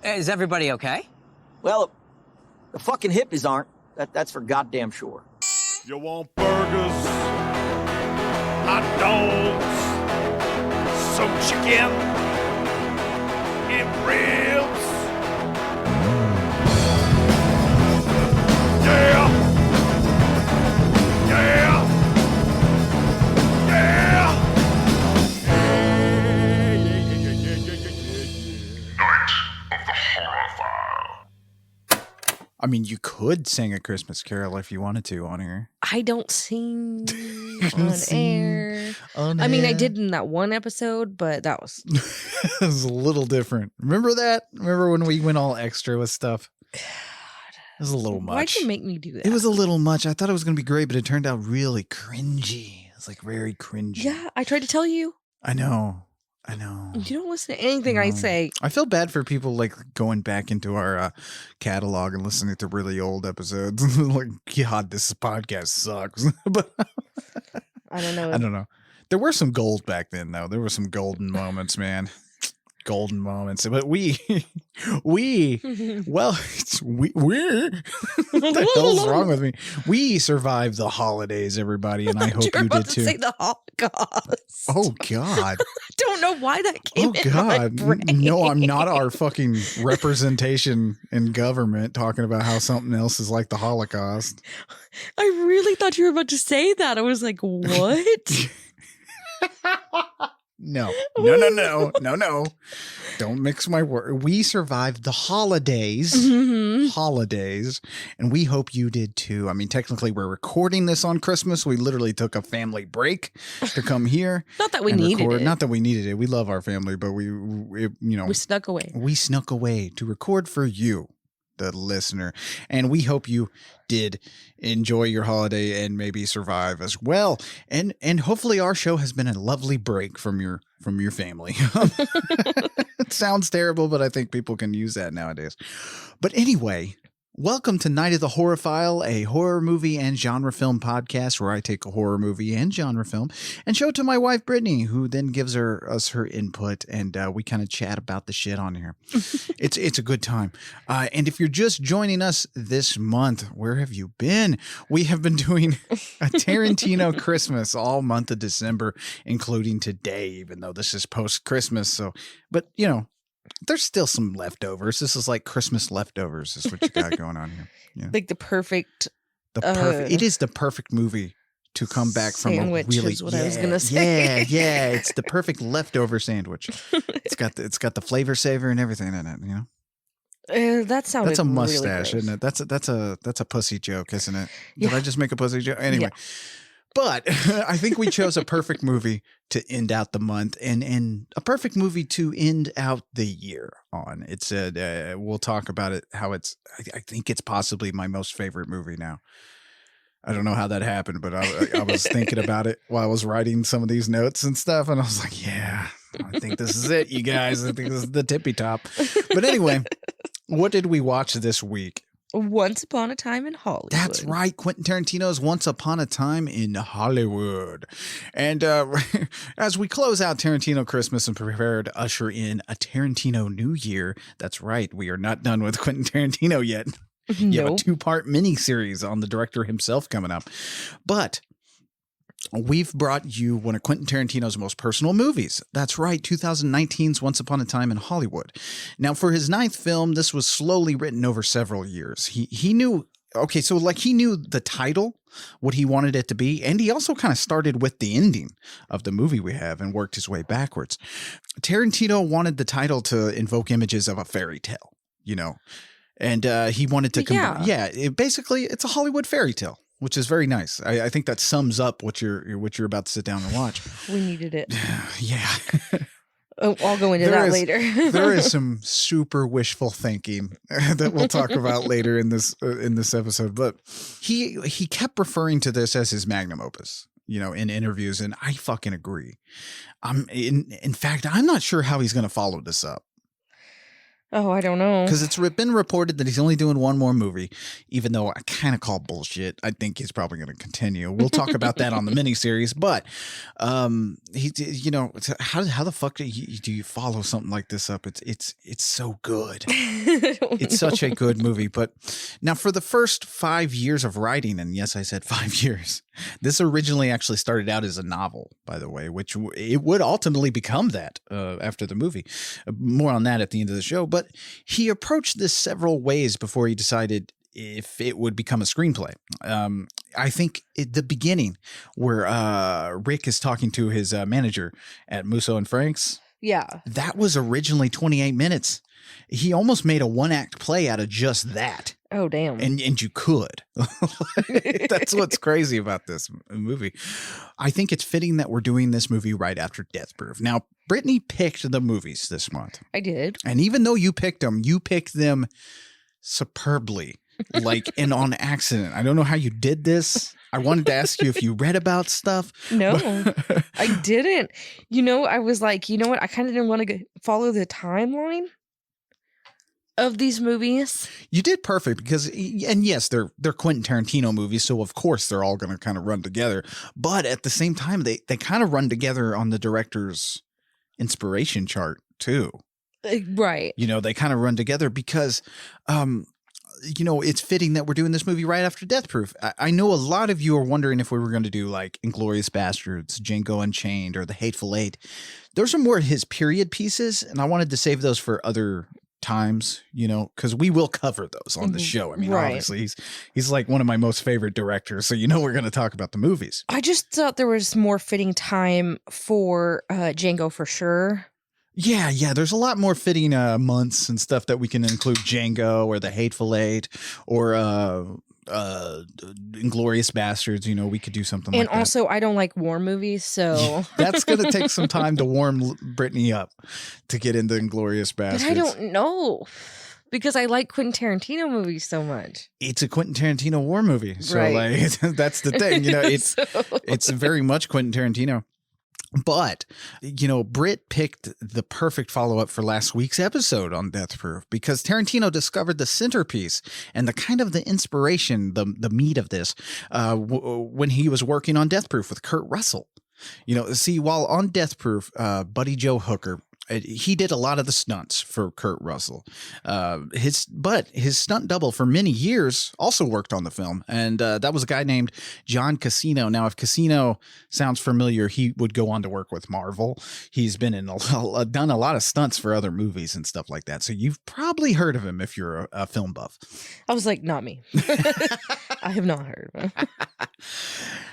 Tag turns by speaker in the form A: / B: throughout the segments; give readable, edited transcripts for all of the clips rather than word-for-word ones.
A: Is everybody okay?
B: Well, the fucking hippies aren't. That's for goddamn sure.
C: You want burgers, hot dogs, some chicken, and ribs? Yeah! Yeah! Yeah!
D: I mean, you could sing a Christmas carol if you wanted to on here.
E: I don't sing on air. I mean, I did in that one episode, but that was...
D: It was a little different. Remember that? Remember when we went all extra with stuff? It was a little much.
E: Why'd you make me do that?
D: It was a little much. I thought it was going to be great, but it turned out really cringy. It's like very cringy.
E: Yeah, I tried to tell you.
D: I know.
E: You don't listen to anything I say.
D: I feel bad for people like going back into our catalog and listening to really old episodes. Like, God, this podcast sucks. But
E: I don't know.
D: I don't know. There were some gold back then, though. There were some golden moments, man. Golden moments. But we're what the hell's wrong with me? We survived the holidays, everybody, and I hope you did too.
E: Say the Holocaust.
D: Oh God.
E: I don't know why that came in my brain.
D: No, I'm not our fucking representation in government talking about how something else is like the Holocaust.
E: I really thought you were about to say that. I was like, what?
D: No. Don't mix my word. We survived the holidays, and we hope you did too. I mean, technically, we're recording this on Christmas. We literally took a family break to come here.
E: Not that we needed it.
D: Not that we needed it. We love our family, but we
E: snuck away.
D: We snuck away to record for you, the listener, and we hope you did enjoy your holiday and maybe survive as well. And hopefully our show has been a lovely break from your family. It sounds terrible, but I think people can use that nowadays. But anyway, welcome to Night of the Horrorphile, a horror movie and genre film podcast where I take a horror movie and genre film and show it to my wife, Brittany, who then gives us her input, and we kind of chat about the shit on here. It's a good time. And if you're just joining us this month, where have you been? We have been doing a Tarantino Christmas all month of December, including today, even though this is post-Christmas. So, but there's still some leftovers. This is like Christmas leftovers is what you got going on here. Yeah.
E: Like the perfect.
D: It is the perfect movie to come back from a really.
E: Is what I was gonna say.
D: Yeah. It's the perfect leftover sandwich. It's got the flavor saver and everything in it.
E: That sounded.
D: That's a mustache,
E: really
D: isn't it? That's a pussy joke, isn't it? Did I just make a pussy joke? Anyway. Yeah. But I think we chose a perfect movie to end out the month and a perfect movie to end out the year on. It's we'll talk about it, how it's, I think it's possibly my most favorite movie now. I don't know how that happened, but I was thinking about it while I was writing some of these notes and stuff. And I was like, yeah, I think this is it, you guys. I think this is the tippy top. But anyway, what did we watch this week?
E: Once Upon a Time in Hollywood.
D: That's right. Quentin Tarantino's Once Upon a Time in Hollywood. And as we close out Tarantino Christmas and prepare to usher in a Tarantino New Year, that's right. We are not done with Quentin Tarantino yet. You have a 2-part miniseries on the director himself coming up. But we've brought you one of Quentin Tarantino's most personal movies. That's right, 2019's Once Upon a Time in Hollywood. Now, for his 9th film, this was slowly written over several years. He knew, he knew the title, what he wanted it to be, and he also kind of started with the ending of the movie we have and worked his way backwards. Tarantino wanted the title to invoke images of a fairy tale, and he wanted to basically, it's a Hollywood fairy tale, which is very nice. I think that sums up what you're about to sit down and watch.
E: We needed it.
D: Yeah.
E: I'll go into that later.
D: There is some super wishful thinking that we'll talk about later in this episode. But he kept referring to this as his magnum opus, in interviews, and I fucking agree. In fact, I'm not sure how he's going to follow this up.
E: Oh, I don't know.
D: Because it's been reported that he's only doing one more movie, even though I kind of call bullshit. I think he's probably going to continue. We'll talk about that on the miniseries. But how the fuck do you follow something like this up? It's so good. It's such a good movie. But now for the first 5 years of writing, and yes, I said 5 years. This originally actually started out as a novel, by the way, which it would ultimately become that after the movie. More on that at the end of the show. But he approached this several ways before he decided if it would become a screenplay. I think at the beginning where Rick is talking to his manager at Musso and Frank's.
E: Yeah.
D: That was originally 28 minutes. He almost made a one-act play out of just that.
E: Oh, damn.
D: And you could. That's what's crazy about this movie. I think it's fitting that we're doing this movie right after Death Proof. Now, Brittany picked the movies this month.
E: I did.
D: And even though you picked them superbly, and on accident. I don't know how you did this. I wanted to ask you if you read about stuff.
E: No, I didn't. I was like, you know what? I kind of didn't want to follow the timeline of these movies.
D: You did perfect because, and yes, they're Quentin Tarantino movies, so of course they're all going to kind of run together. But at the same time, they kind of run together on the director's inspiration chart too.
E: Right.
D: They kind of run together because, it's fitting that we're doing this movie right after Death Proof. I know a lot of you are wondering if we were going to do like Inglourious Bastards, Django Unchained, or The Hateful Eight. Those are more his period pieces, and I wanted to save those for other times, because we will cover those on the show. I mean,
E: right.
D: Obviously he's like one of my most favorite directors, so we're going to talk about the movies.
E: I just thought there was more fitting time for Django for sure.
D: Yeah, there's a lot more fitting months and stuff that we can include Django or The Hateful Eight or Inglourious Bastards. We could do something like that.
E: And also, I don't like war movies, so
D: that's going to take some time to warm Brittany up to get into Inglourious Bastards.
E: But I don't know because I like Quentin Tarantino movies so much.
D: It's a Quentin Tarantino war movie, so
E: right.
D: That's the thing. It's very much Quentin Tarantino. But, Britt picked the perfect follow-up for last week's episode on Death Proof because Tarantino discovered the centerpiece and the kind of the inspiration, the meat of this, when he was working on Death Proof with Kurt Russell. While on Death Proof, Buddy Joe Hooker, he did a lot of the stunts for Kurt Russell. His stunt double for many years also worked on the film, and that was a guy named John Casino. Now, if Casino sounds familiar, he would go on to work with Marvel. He's been done a lot of stunts for other movies and stuff like that. So you've probably heard of him if you're a film buff.
E: I was like, not me. I have not heard of him.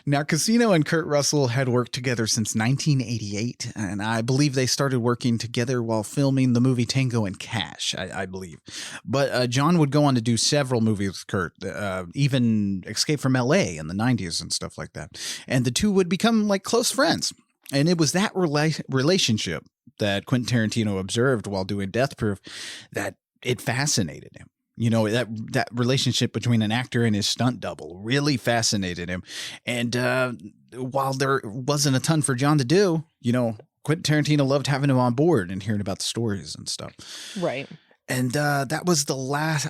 D: Now, Casino and Kurt Russell had worked together since 1988, and I believe they started working together while filming the movie Tango and Cash, I believe. But John would go on to do several movies with Kurt, even Escape from L.A. in the 90s and stuff like that. And the two would become like close friends. And it was that relationship that Quentin Tarantino observed while doing Death Proof that it fascinated him. That relationship between an actor and his stunt double really fascinated him. And while there wasn't a ton for John to do, Quentin Tarantino loved having him on board and hearing about the stories and stuff.
E: Right.
D: And that was the last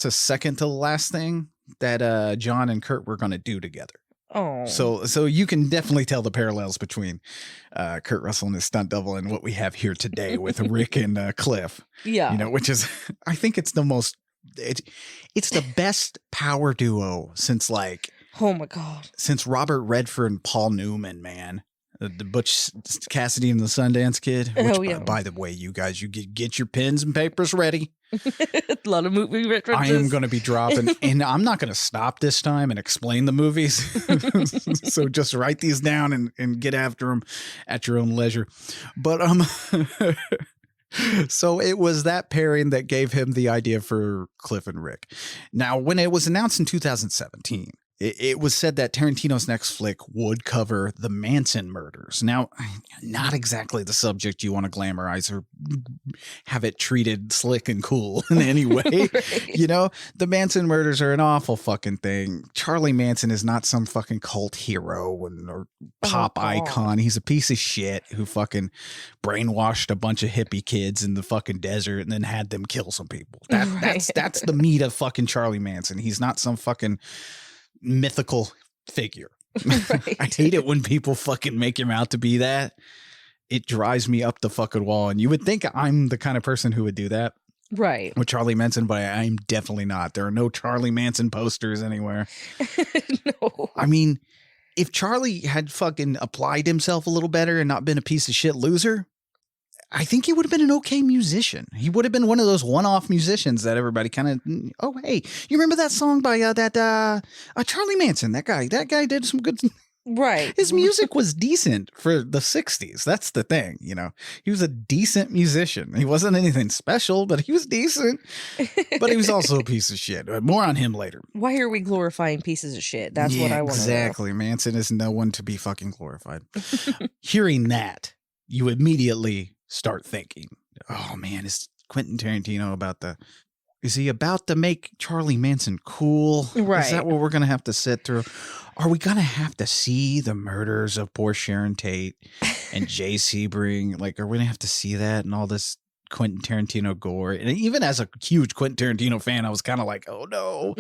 D: to second to the last thing that John and Kurt were going to do together.
E: Oh,
D: so you can definitely tell the parallels between Kurt Russell and his stunt double and what we have here today with Rick and Cliff.
E: Yeah,
D: which is, I think it's the most, it's the best power duo since
E: oh my god,
D: since Robert Redford and Paul Newman, man. The Butch Cassidy and the Sundance Kid. Which, by the way, you guys, you get your pens and papers ready.
E: A lot of movie references.
D: I am going to be dropping, and I'm not going to stop this time and explain the movies. So just write these down and get after them at your own leisure. But so it was that pairing that gave him the idea for Cliff and Rick. Now, when it was announced in 2017 It was said that Tarantino's next flick would cover the Manson murders. Now, not exactly the subject you want to glamorize or have it treated slick and cool in any way.
E: Right.
D: You know, the Manson murders are an awful fucking thing. Charlie Manson is not some fucking cult hero or pop
E: God.
D: icon. He's a piece of shit who fucking brainwashed a bunch of hippie kids in the fucking desert and then had them kill some people. That's the meat of fucking Charlie Manson. He's not some fucking mythical figure.
E: Right.
D: I hate it when people fucking make him out to be that. It drives me up the fucking wall. And you would think I'm the kind of person who would do that
E: Right.
D: with Charlie Manson, but I'm definitely not. There are no Charlie Manson posters anywhere.
E: No.
D: I mean, if Charlie had fucking applied himself a little better and not been a piece of shit loser, I think he would have been an okay musician. He would have been one of those one-off musicians that everybody kind of, oh, hey, you remember that song by Charlie Manson? That guy did some good.
E: Right.
D: His music was decent for the 60s. That's the thing, you know. He was a decent musician. He wasn't anything special, but he was decent. But he was also a piece of shit. More on him later.
E: Why are we glorifying pieces of shit? That's what I want to know.
D: Exactly. Manson is no one to be fucking glorified. Hearing that, you immediately start thinking, oh man, is Quentin Tarantino is he about to make Charlie Manson cool?
E: Right.
D: Is that what we're going to have to sit through? Are we going to have to see the murders of poor Sharon Tate and Jay Sebring? Like, are we going to have to see that and all this Quentin Tarantino gore? And even as a huge Quentin Tarantino fan, I was kind of like, oh no,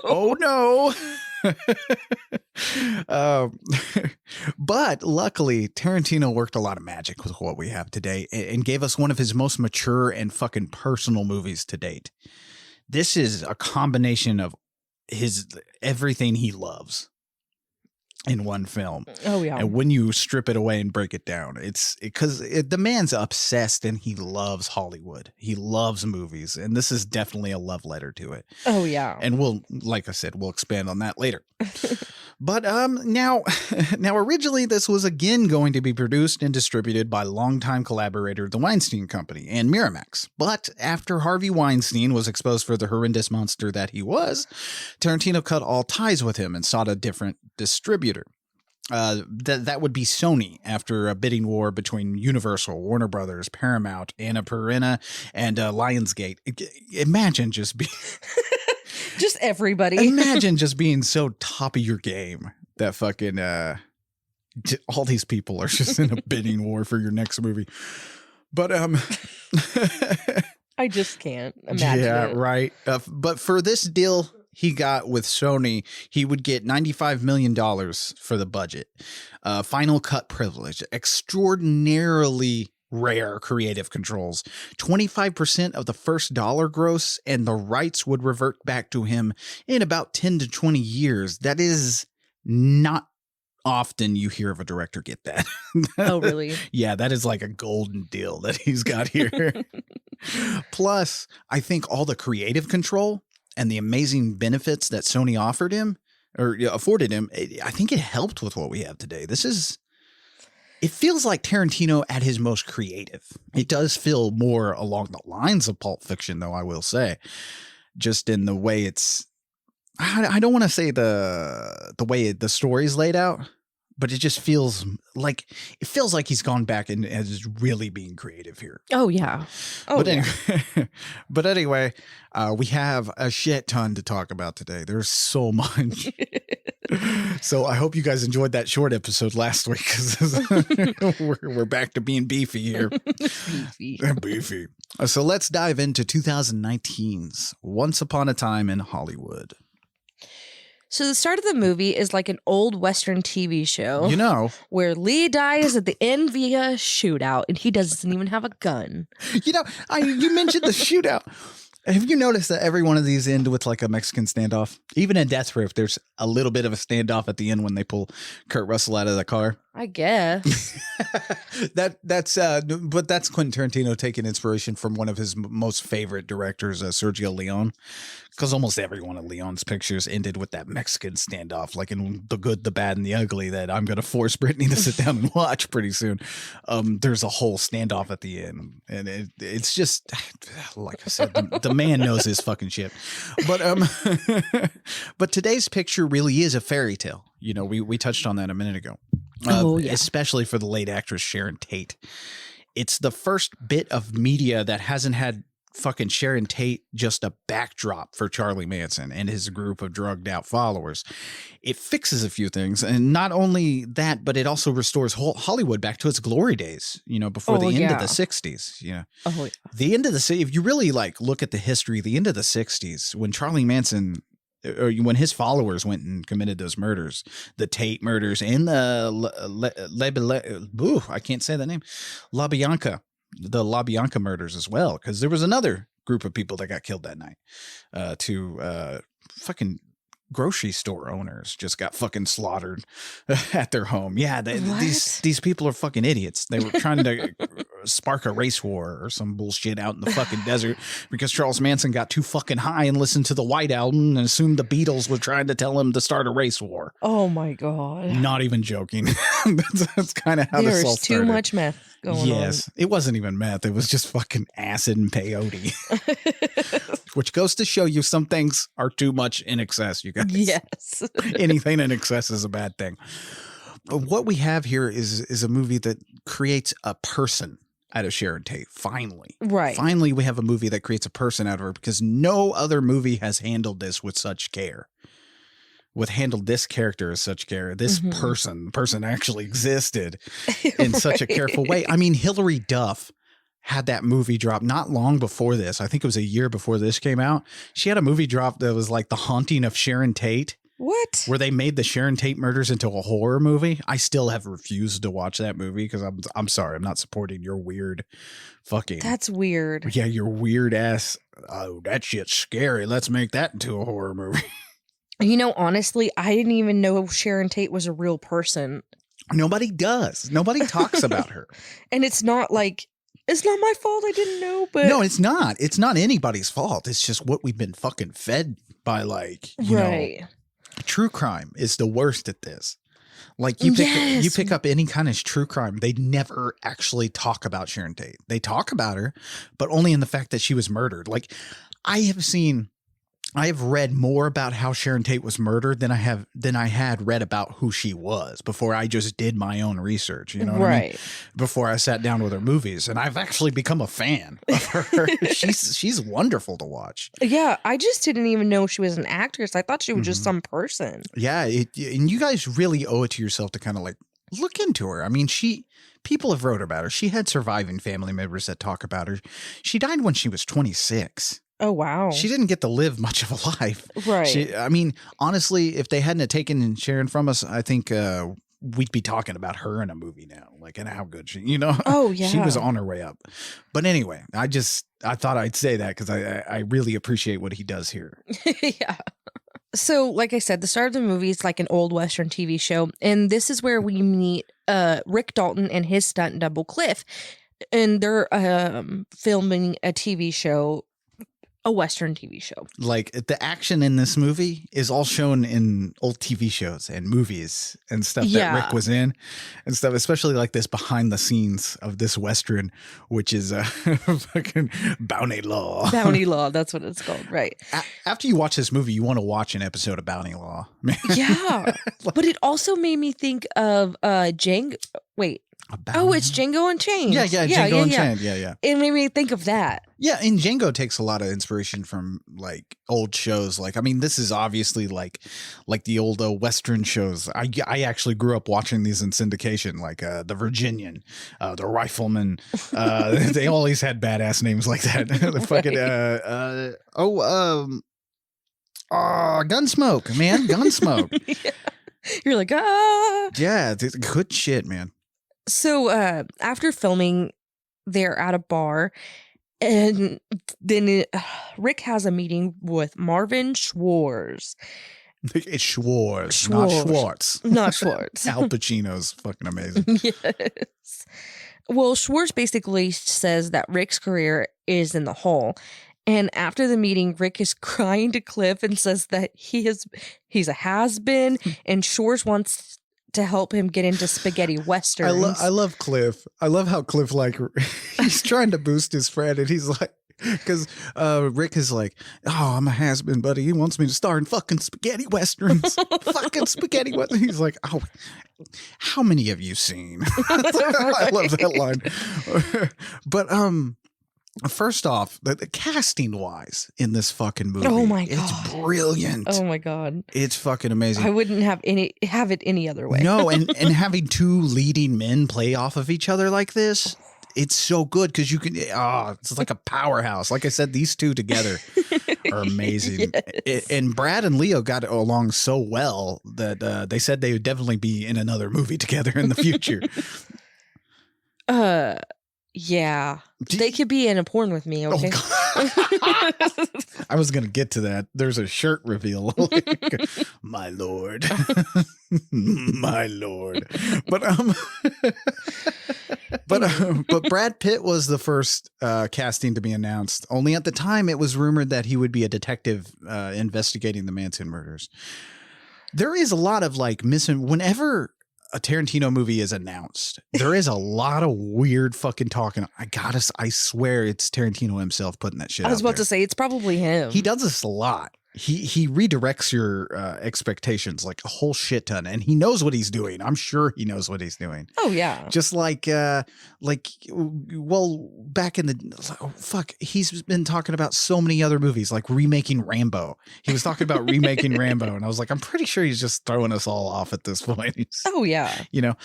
D: oh no. But luckily, Tarantino worked a lot of magic with what we have today and gave us one of his most mature and fucking personal movies to date. This is a combination of everything he loves in one film.
E: Oh, yeah.
D: And when you strip it away and break it down, it's because the man's obsessed and he loves Hollywood. He loves movies. And this is definitely a love letter to it.
E: Oh, yeah.
D: And like I said, we'll expand on that later. But now originally this was again going to be produced and distributed by longtime collaborator, the Weinstein Company and Miramax. But after Harvey Weinstein was exposed for the horrendous monster that he was, Tarantino cut all ties with him and sought a different distributor. That would be Sony after a bidding war between Universal, Warner Brothers, Paramount, Annapurna, and Lionsgate. Imagine just being
E: just everybody.
D: Imagine just being so top of your game that fucking all these people are just in a bidding war for your next movie. But
E: I just can't imagine.
D: Yeah,
E: it.
D: right. But for this deal he got with Sony, he would get $95 million for the budget. Final cut privilege, extraordinarily rare creative controls, 25% of the first dollar gross, and the rights would revert back to him in about 10 to 20 years. That is not often you hear of a director get that.
E: Oh, really?
D: Yeah, that is like a golden deal that he's got here. Plus, I think all the creative control and the amazing benefits that Sony offered him or afforded him, I think it helped with what we have today. It feels like Tarantino at his most creative. It does feel more along the lines of Pulp Fiction, though, I will say. Just in the way I don't want to say the way the story's laid out, but it just feels like he's gone back and is really being creative here.
E: Oh, yeah. Oh,
D: But anyway, we have a shit ton to talk about today. There's so much. So I hope you guys enjoyed that short episode last week because we're back to being beefy here. Beefy. So let's dive into 2019's Once Upon a Time in Hollywood.
E: So the start of the movie is like an old Western TV show.
D: You know.
E: Where Lee dies at the end via shootout, and he doesn't even have a gun.
D: You know, you mentioned the shootout. Have you noticed that every one of these end with like a Mexican standoff? Even in Death Proof, there's a little bit of a standoff at the end when they pull Kurt Russell out of the car.
E: I guess.
D: But that's Quentin Tarantino taking inspiration from one of his most favorite directors, Sergio Leone, because almost every one of Leone's pictures ended with that Mexican standoff, like in The Good, the Bad, and the Ugly, that I'm going to force Brittany to sit down and watch pretty soon. There's a whole standoff at the end, and it's just, like I said, the man knows his fucking shit. But but today's picture really is a fairy tale. You know, we touched on that a minute ago. Especially for the late actress Sharon Tate. It's the first bit of media that hasn't had fucking Sharon Tate just a backdrop for Charlie Manson and his group of drugged out followers. It fixes a few things, and not only that, but it also restores Hollywood back to its glory days, you know, before the end of the 60s. You know, the end of the, if you really like look at the history, the end of the 60s, when Charlie Manson, or when his followers went and committed those murders, the Tate murders and the I can't say the name, La Bianca murders as well, because there was another group of people that got killed that night. Fucking grocery store owners just got fucking slaughtered at their home. Yeah, these people are fucking idiots. They were trying to spark a race war or some bullshit out in the fucking desert because Charles Manson got too fucking high and listened to the White Album and assumed the Beatles were trying to tell him to start a race war.
E: Oh my God.
D: Not even joking. That's kind of how this all started.
E: There's too much meth going on.
D: Yes, it wasn't even meth. It was just fucking acid and peyote. Which goes to show you some things are too much in excess, you guys.
E: Yes.
D: Anything in excess is a bad thing. What we have here is a movie that creates a person out of Sharon Tate. Finally.
E: Right.
D: Finally, we have a movie that creates a person out of her, because no other movie has handled this with such care. Handled this character as such care. This person actually existed in such a careful way. I mean, Hilary Duff had that movie drop not long before this. I think it was a year before this came out. She had a movie drop that was like The Haunting of Sharon Tate.
E: What?
D: Where they made the Sharon Tate murders into a horror movie. I still have refused to watch that movie because I'm sorry, I'm not supporting your weird fucking.
E: That's weird.
D: Yeah, your weird ass. Oh, that shit's scary. Let's make that into a horror movie.
E: You know, honestly, I didn't even know Sharon Tate was a real person.
D: Nobody does. Nobody talks about her.
E: And it's not like, it's not my fault. I didn't know, but
D: no, it's not. It's not anybody's fault. It's just what we've been fucking fed by, like, you know, true crime is the worst at this. Like you pick up any kind of true crime, they never actually talk about Sharon Tate. They talk about her, but only in the fact that she was murdered. Like I have read more about how Sharon Tate was murdered than I had read about who she was before I just did my own research, you know what I mean? Before I sat down with her movies, and I've actually become a fan of her. She's wonderful to watch. Yeah,
E: I just didn't even know she was an actress. I thought she was just some person.
D: Yeah, and you guys really owe it to yourself to kind of like look into her. I mean, people have wrote about her. She had surviving family members that talk about her. She died when she was 26.
E: Oh, wow.
D: She didn't get to live much of a life.
E: Right.
D: I mean, honestly, if they hadn't taken Sharon from us, I think we'd be talking about her in a movie now. Like, and how good she, you know?
E: Oh, yeah.
D: She was on her way up. But anyway, I thought I'd say that because I really appreciate what he does here.
E: Yeah. So, like I said, the start of the movie is like an old Western TV show. And this is where we meet Rick Dalton and his stunt double, Cliff. And they're filming a TV show. A Western TV show. Like
D: the action in this movie is all shown in old TV shows and movies and stuff that Rick was in and stuff, especially like this behind the scenes of this Western, which is fucking Bounty Law.
E: Bounty Law, that's what it's called, right?
D: After you watch this movie, you want to watch an episode of Bounty Law.
E: Yeah, but it also made me think of Django. Wait. It's Django Unchained.
D: Yeah, Django Unchained. Yeah.
E: It made me think of that.
D: Yeah, and Django takes a lot of inspiration from like old shows. Like, I mean, this is obviously like the old Western shows. I actually grew up watching these in syndication, like the Virginian, the Rifleman. They always had badass names like that. The fucking Gunsmoke, man, Gunsmoke.
E: Yeah. You're like, ah.
D: Yeah, good shit, man.
E: So after filming, they're at a bar, and then Rick has a meeting with Marvin Schwartz,
D: It's Schwartz, not Schwartz.
E: Not Schwartz.
D: Al Pacino's fucking amazing.
E: Yes. Well, Schwartz basically says that Rick's career is in the hole. And after the meeting, Rick is crying to Cliff and says that he's a has-been, and Schwartz wants to help him get into spaghetti westerns.
D: I love Cliff. I love how Cliff, like, he's trying to boost his friend, and he's like, because Rick is like, oh, I'm a has-been, buddy. He wants me to star in fucking spaghetti westerns. Fucking spaghetti westerns. He's like, oh, how many have you seen? I love that line. But first off, the casting wise in this fucking movie,
E: oh my God,
D: it's brilliant.
E: Oh my God,
D: it's fucking amazing.
E: I wouldn't have it any other way.
D: No, and having two leading men play off of each other like this. It's so good because you can, it's like a powerhouse. Like I said, these two together are amazing.
E: Yes.
D: And Brad and Leo got along so well that they said they would definitely be in another movie together in the future.
E: Yeah. They could be in a porn with me, okay?
D: Oh, I was going to get to that. There's a shirt reveal. My lord. My lord. But Brad Pitt was the first casting to be announced. Only at the time it was rumored that he would be a detective investigating the Manson murders. There is a lot of like whenever a Tarantino movie is announced, there is a lot of weird fucking talking. I swear it's Tarantino himself putting that shit out.
E: I was about to say it's probably him.
D: He does this a lot. He redirects your expectations like a whole shit ton, and he knows what he's doing. I'm sure he knows what he's doing.
E: Oh yeah.
D: Just back in the he's been talking about so many other movies, like remaking Rambo. He was talking about remaking Rambo, and I was like, I'm pretty sure he's just throwing us all off at this point.
E: Oh yeah.
D: You know,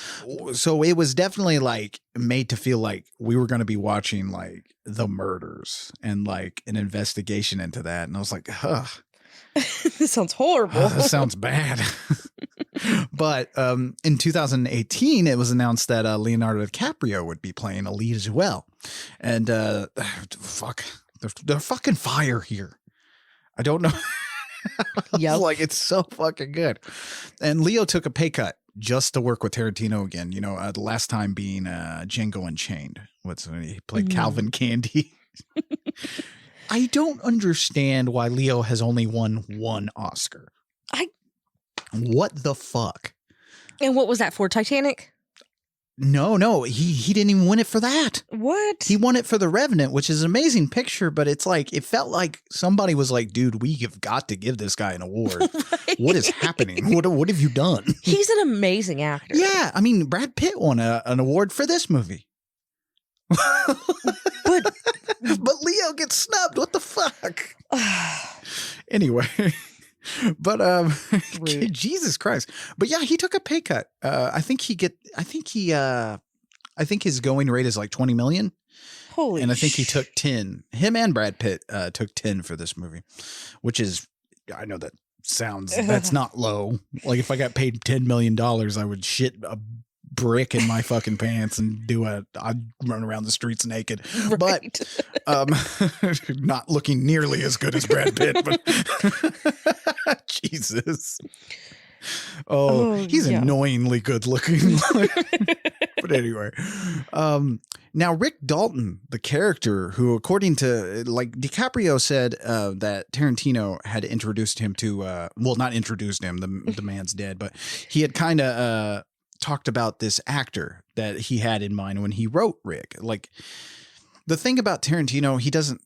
D: so it was definitely like made to feel like we were going to be watching like the murders and like an investigation into that, and I was like, ugh.
E: This sounds horrible.
D: That sounds bad. But in 2018, it was announced that Leonardo DiCaprio would be playing a lead as well. And they're fucking fire here. I don't know.
E: Yep.
D: Like, it's so fucking good. And Leo took a pay cut just to work with Tarantino again. You know, the last time being Django Unchained. He played Calvin Candy. I don't understand why Leo has only won one Oscar. What the fuck?
E: And what was that for? Titanic?
D: No, he didn't even win it for that.
E: What?
D: He won it for The Revenant, which is an amazing picture, but it's like, it felt like somebody was like, dude, we have got to give this guy an award. Right? What is happening? What have you done?
E: He's an amazing actor.
D: Yeah, I mean, Brad Pitt won an award for this movie. But Leo gets snubbed. What the fuck? Anyway, but Jesus Christ. But yeah, he took a pay cut. I think his going rate is like 20 million.
E: Holy.
D: And I think he took 10. Him and Brad Pitt took 10 for this movie, which is, I know that's not low. Like if I got paid $10 million, I would shit a brick in my fucking pants and I'd run around the streets naked. Right. But not looking nearly as good as Brad Pitt, but Jesus. Oh, he's annoyingly good looking. But anyway, now Rick Dalton, the character who, according to like DiCaprio said that Tarantino had introduced him to, not introduced him, the man's dead, but he had kind of talked about this actor that he had in mind when he wrote Rick. Like, the thing about Tarantino, he doesn't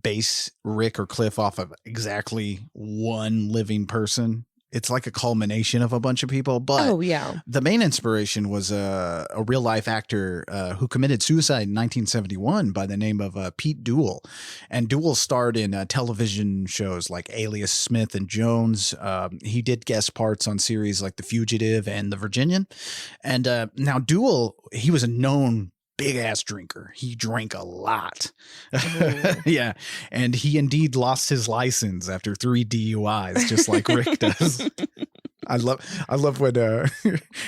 D: base Rick or Cliff off of exactly one living person. It's like a culmination of a bunch of people. But the main inspiration was a real life actor who committed suicide in 1971 by the name of Pete Duell. And Duell starred in television shows like Alias Smith and Jones. He did guest parts on series like The Fugitive and The Virginian. And now Duell, he was a known big ass drinker. He drank a lot. Yeah. And he indeed lost his license after 3 DUIs, just like Rick does. I love when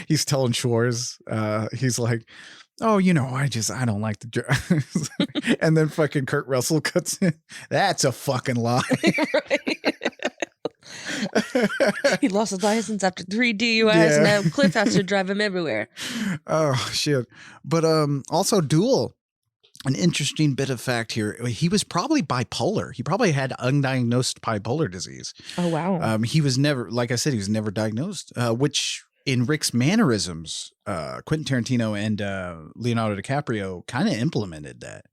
D: he's telling Schwartz, he's like, oh, you know, I don't like the drugs. And then fucking Kurt Russell cuts in. That's a fucking lie.
E: He lost his license after 3 DUIs.
D: Yeah.
E: Now Cliff has to drive him everywhere.
D: Oh shit. But also Duel. An interesting bit of fact here. He was probably bipolar. He probably had undiagnosed bipolar disease.
E: Oh, wow.
D: He was never, like I said, he was never diagnosed, which in Rick's mannerisms, Quentin Tarantino and Leonardo DiCaprio kind of implemented that.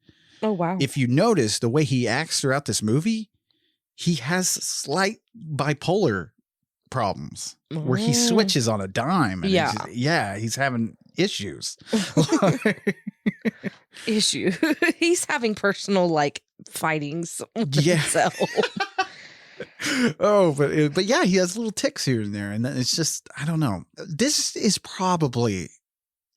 E: Oh, wow.
D: If you notice the way he acts throughout this movie, he has slight bipolar problems where he switches on a dime. And he's having issues.
E: He's having personal like fightings with himself.
D: But yeah, he has little ticks here and there, and it's just, I don't know. This is probably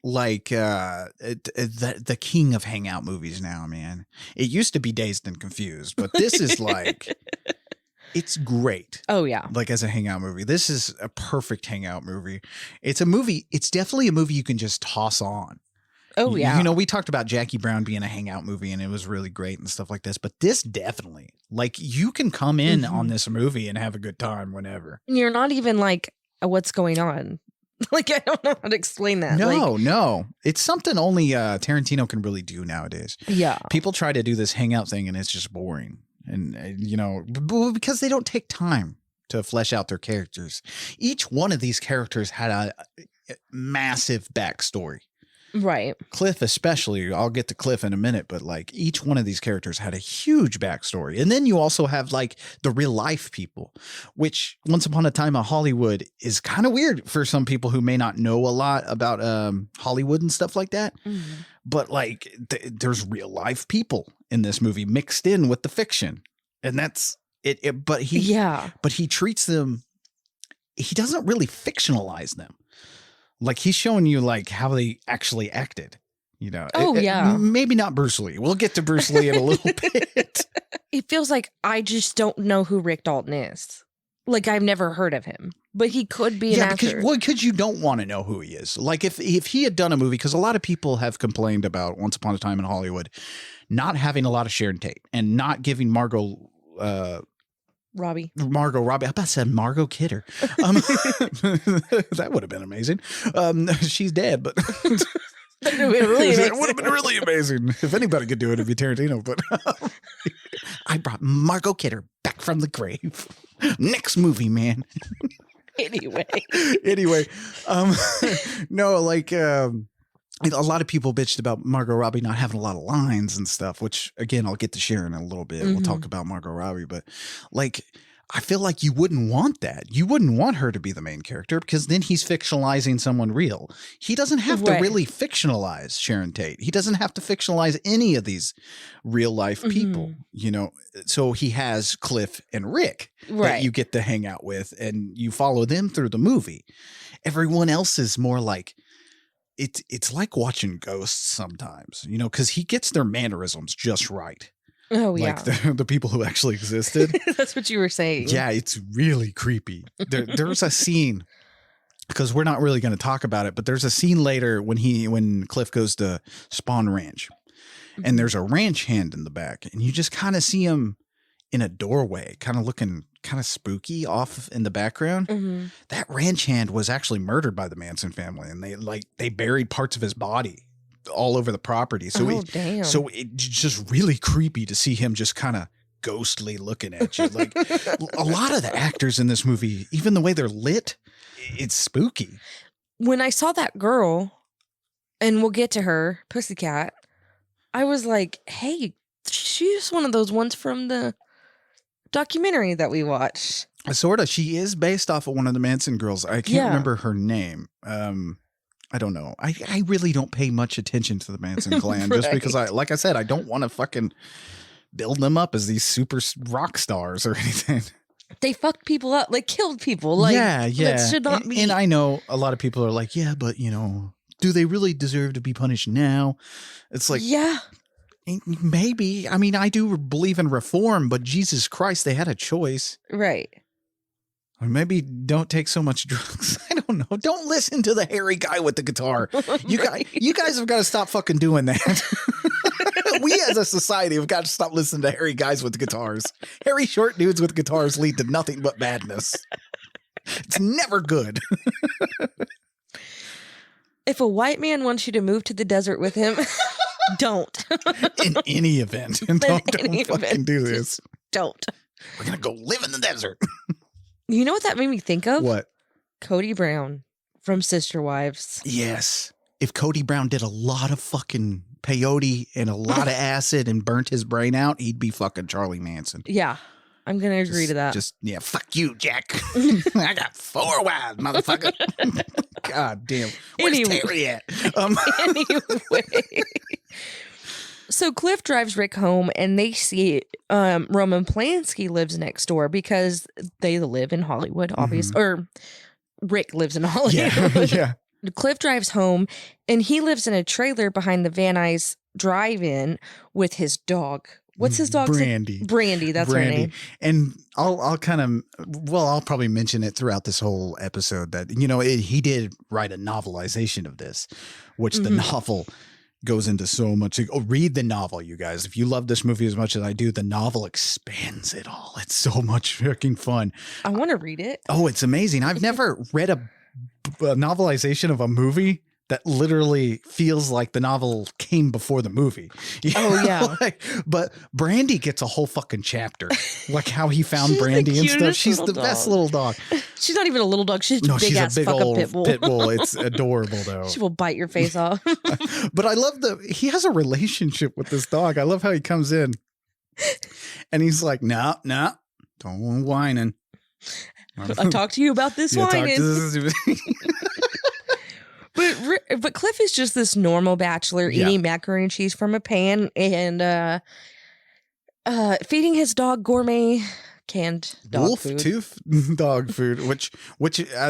D: like the king of hangout movies now, man. It used to be Dazed and Confused, but this is like, it's great.
E: Oh yeah,
D: like as a hangout movie, this is a perfect hangout movie. It's a movie. It's definitely a movie you can just toss on.
E: Oh yeah.
D: You know, we talked about Jackie Brown being a hangout movie and it was really great and stuff like this, but this definitely, like, you can come in on this movie and have a good time whenever.
E: You're not even like, what's going on? Like, I don't know how to explain that.
D: No. It's something only Tarantino can really do nowadays.
E: Yeah.
D: People try to do this hangout thing and it's just boring. And, you know, because they don't take time to flesh out their characters. Each one of these characters had a massive backstory.
E: Right.
D: Cliff especially, I'll get to Cliff in a minute, but like each one of these characters had a huge backstory. And then you also have like the real life people, which Once Upon a Time in Hollywood is kind of weird for some people who may not know a lot about Hollywood and stuff like that. Mm-hmm. But like there's real life people in this movie mixed in with the fiction. And that's it. But he treats them, he doesn't really fictionalize them. Like, he's showing you, like, how they actually acted, you know. Maybe not Bruce Lee. We'll get to Bruce Lee in a little bit.
E: It feels like I just don't know who Rick Dalton is. Like, I've never heard of him. But he could be an actor.
D: Because you don't want to know who he is. Like, if he had done a movie, because a lot of people have complained about Once Upon a Time in Hollywood not having a lot of Sharon Tate and not giving Margot
E: Robbie.
D: I'm about to say Margot Kidder. That would have been amazing. She's dead, but that would have been really amazing. If anybody could do it, it'd be Tarantino. But I brought Margot Kidder back from the grave. Next movie, man.
E: Anyway,
D: no, like a lot of people bitched about Margot Robbie not having a lot of lines and stuff, which again, I'll get to share in a little bit. Mm-hmm. We'll talk about Margot Robbie, but like, I feel like you wouldn't want that. You wouldn't want her to be the main character because then he's fictionalizing someone real. He doesn't have to really fictionalize Sharon Tate. He doesn't have to fictionalize any of these real life people, you know? So he has Cliff and Rick that you get to hang out with and you follow them through the movie. Everyone else is more like, it's like watching ghosts sometimes, you know, because he gets their mannerisms just right.
E: Oh, yeah.
D: Like the people who actually existed.
E: That's what you were saying.
D: Yeah, it's really creepy. There's a scene, because we're not really going to talk about it, but there's a scene later when Cliff goes to Spawn Ranch, and there's a ranch hand in the back, and you just kind of see him in a doorway, kind of looking kind of spooky off in the background. Mm-hmm. That ranch hand was actually murdered by the Manson family, and they buried parts of his body all over the property. So
E: damn.
D: So it's just really creepy to see him just kind of ghostly looking at you. Like a lot of the actors in this movie, even the way they're lit, it's spooky.
E: When I saw that girl, and we'll get to her, Pussycat, I was like, hey, she's one of those ones from the documentary that we watched.
D: Sort of. She is based off of one of the Manson girls. I can't remember her name. I don't know. I really don't pay much attention to the Manson clan just because like I said, I don't want to fucking build them up as these super rock stars or anything.
E: They fucked people up, like killed people. Like,
D: yeah.
E: That should not be.
D: And I know a lot of people are like, yeah, but you know, do they really deserve to be punished now? It's like,
E: yeah.
D: Maybe. I mean, I do believe in reform, but Jesus Christ, they had a choice.
E: Right.
D: Or maybe don't take so much drugs. I don't know. Don't listen to the hairy guy with the guitar. You guys have got to stop fucking doing that. We as a society, we've got to stop listening to hairy guys with guitars. Hairy short dudes with guitars lead to nothing but badness. It's never good.
E: If a white man wants you to move to the desert with him, don't.
D: In any event. And don't
E: any
D: fucking
E: event,
D: do this.
E: just don't.
D: We're going to go live in the desert.
E: You know what that made me think of?
D: What?
E: Cody Brown from Sister Wives.
D: Yes. If Cody Brown did a lot of fucking peyote and a lot of acid and burnt his brain out, he'd be fucking Charlie Manson.
E: Yeah, I'm going to agree to that.
D: Yeah, fuck you, Jack. I got 4 wives, motherfucker. God damn. Where's Terry at?
E: Anyway. So Cliff drives Rick home and they see Roman Polanski lives next door because they live in Hollywood, obviously. Or Rick lives in Hollywood.
D: Yeah.
E: Cliff drives home and he lives in a trailer behind the Van Nuys drive-in with his dog. What's his dog's name?
D: Brandy.
E: Brandy, that's her name.
D: And I'll probably mention it throughout this whole episode that, he did write a novelization of this, which the novel goes into so much. Read the novel, you guys. If you love this movie as much as I do, the novel expands it all. It's so much fucking fun.
E: I want to read it.
D: Oh, it's amazing. I've never read a novelization of a movie that literally feels like the novel came before the movie.
E: Oh, yeah.
D: But Brandy gets a whole fucking chapter. Like how he found Brandy and stuff. She's the best little dog.
E: She's not even a little dog. She's a big ass fucking pit bull.
D: Pit bull. It's adorable though.
E: She will bite your face off.
D: But I love he has a relationship with this dog. I love how he comes in and he's like, nah, don't whining.
E: I talked to you about this whining. But Cliff is just this normal bachelor eating macaroni and cheese from a pan and feeding his dog gourmet canned dog
D: wolf
E: food.
D: Tooth dog food, which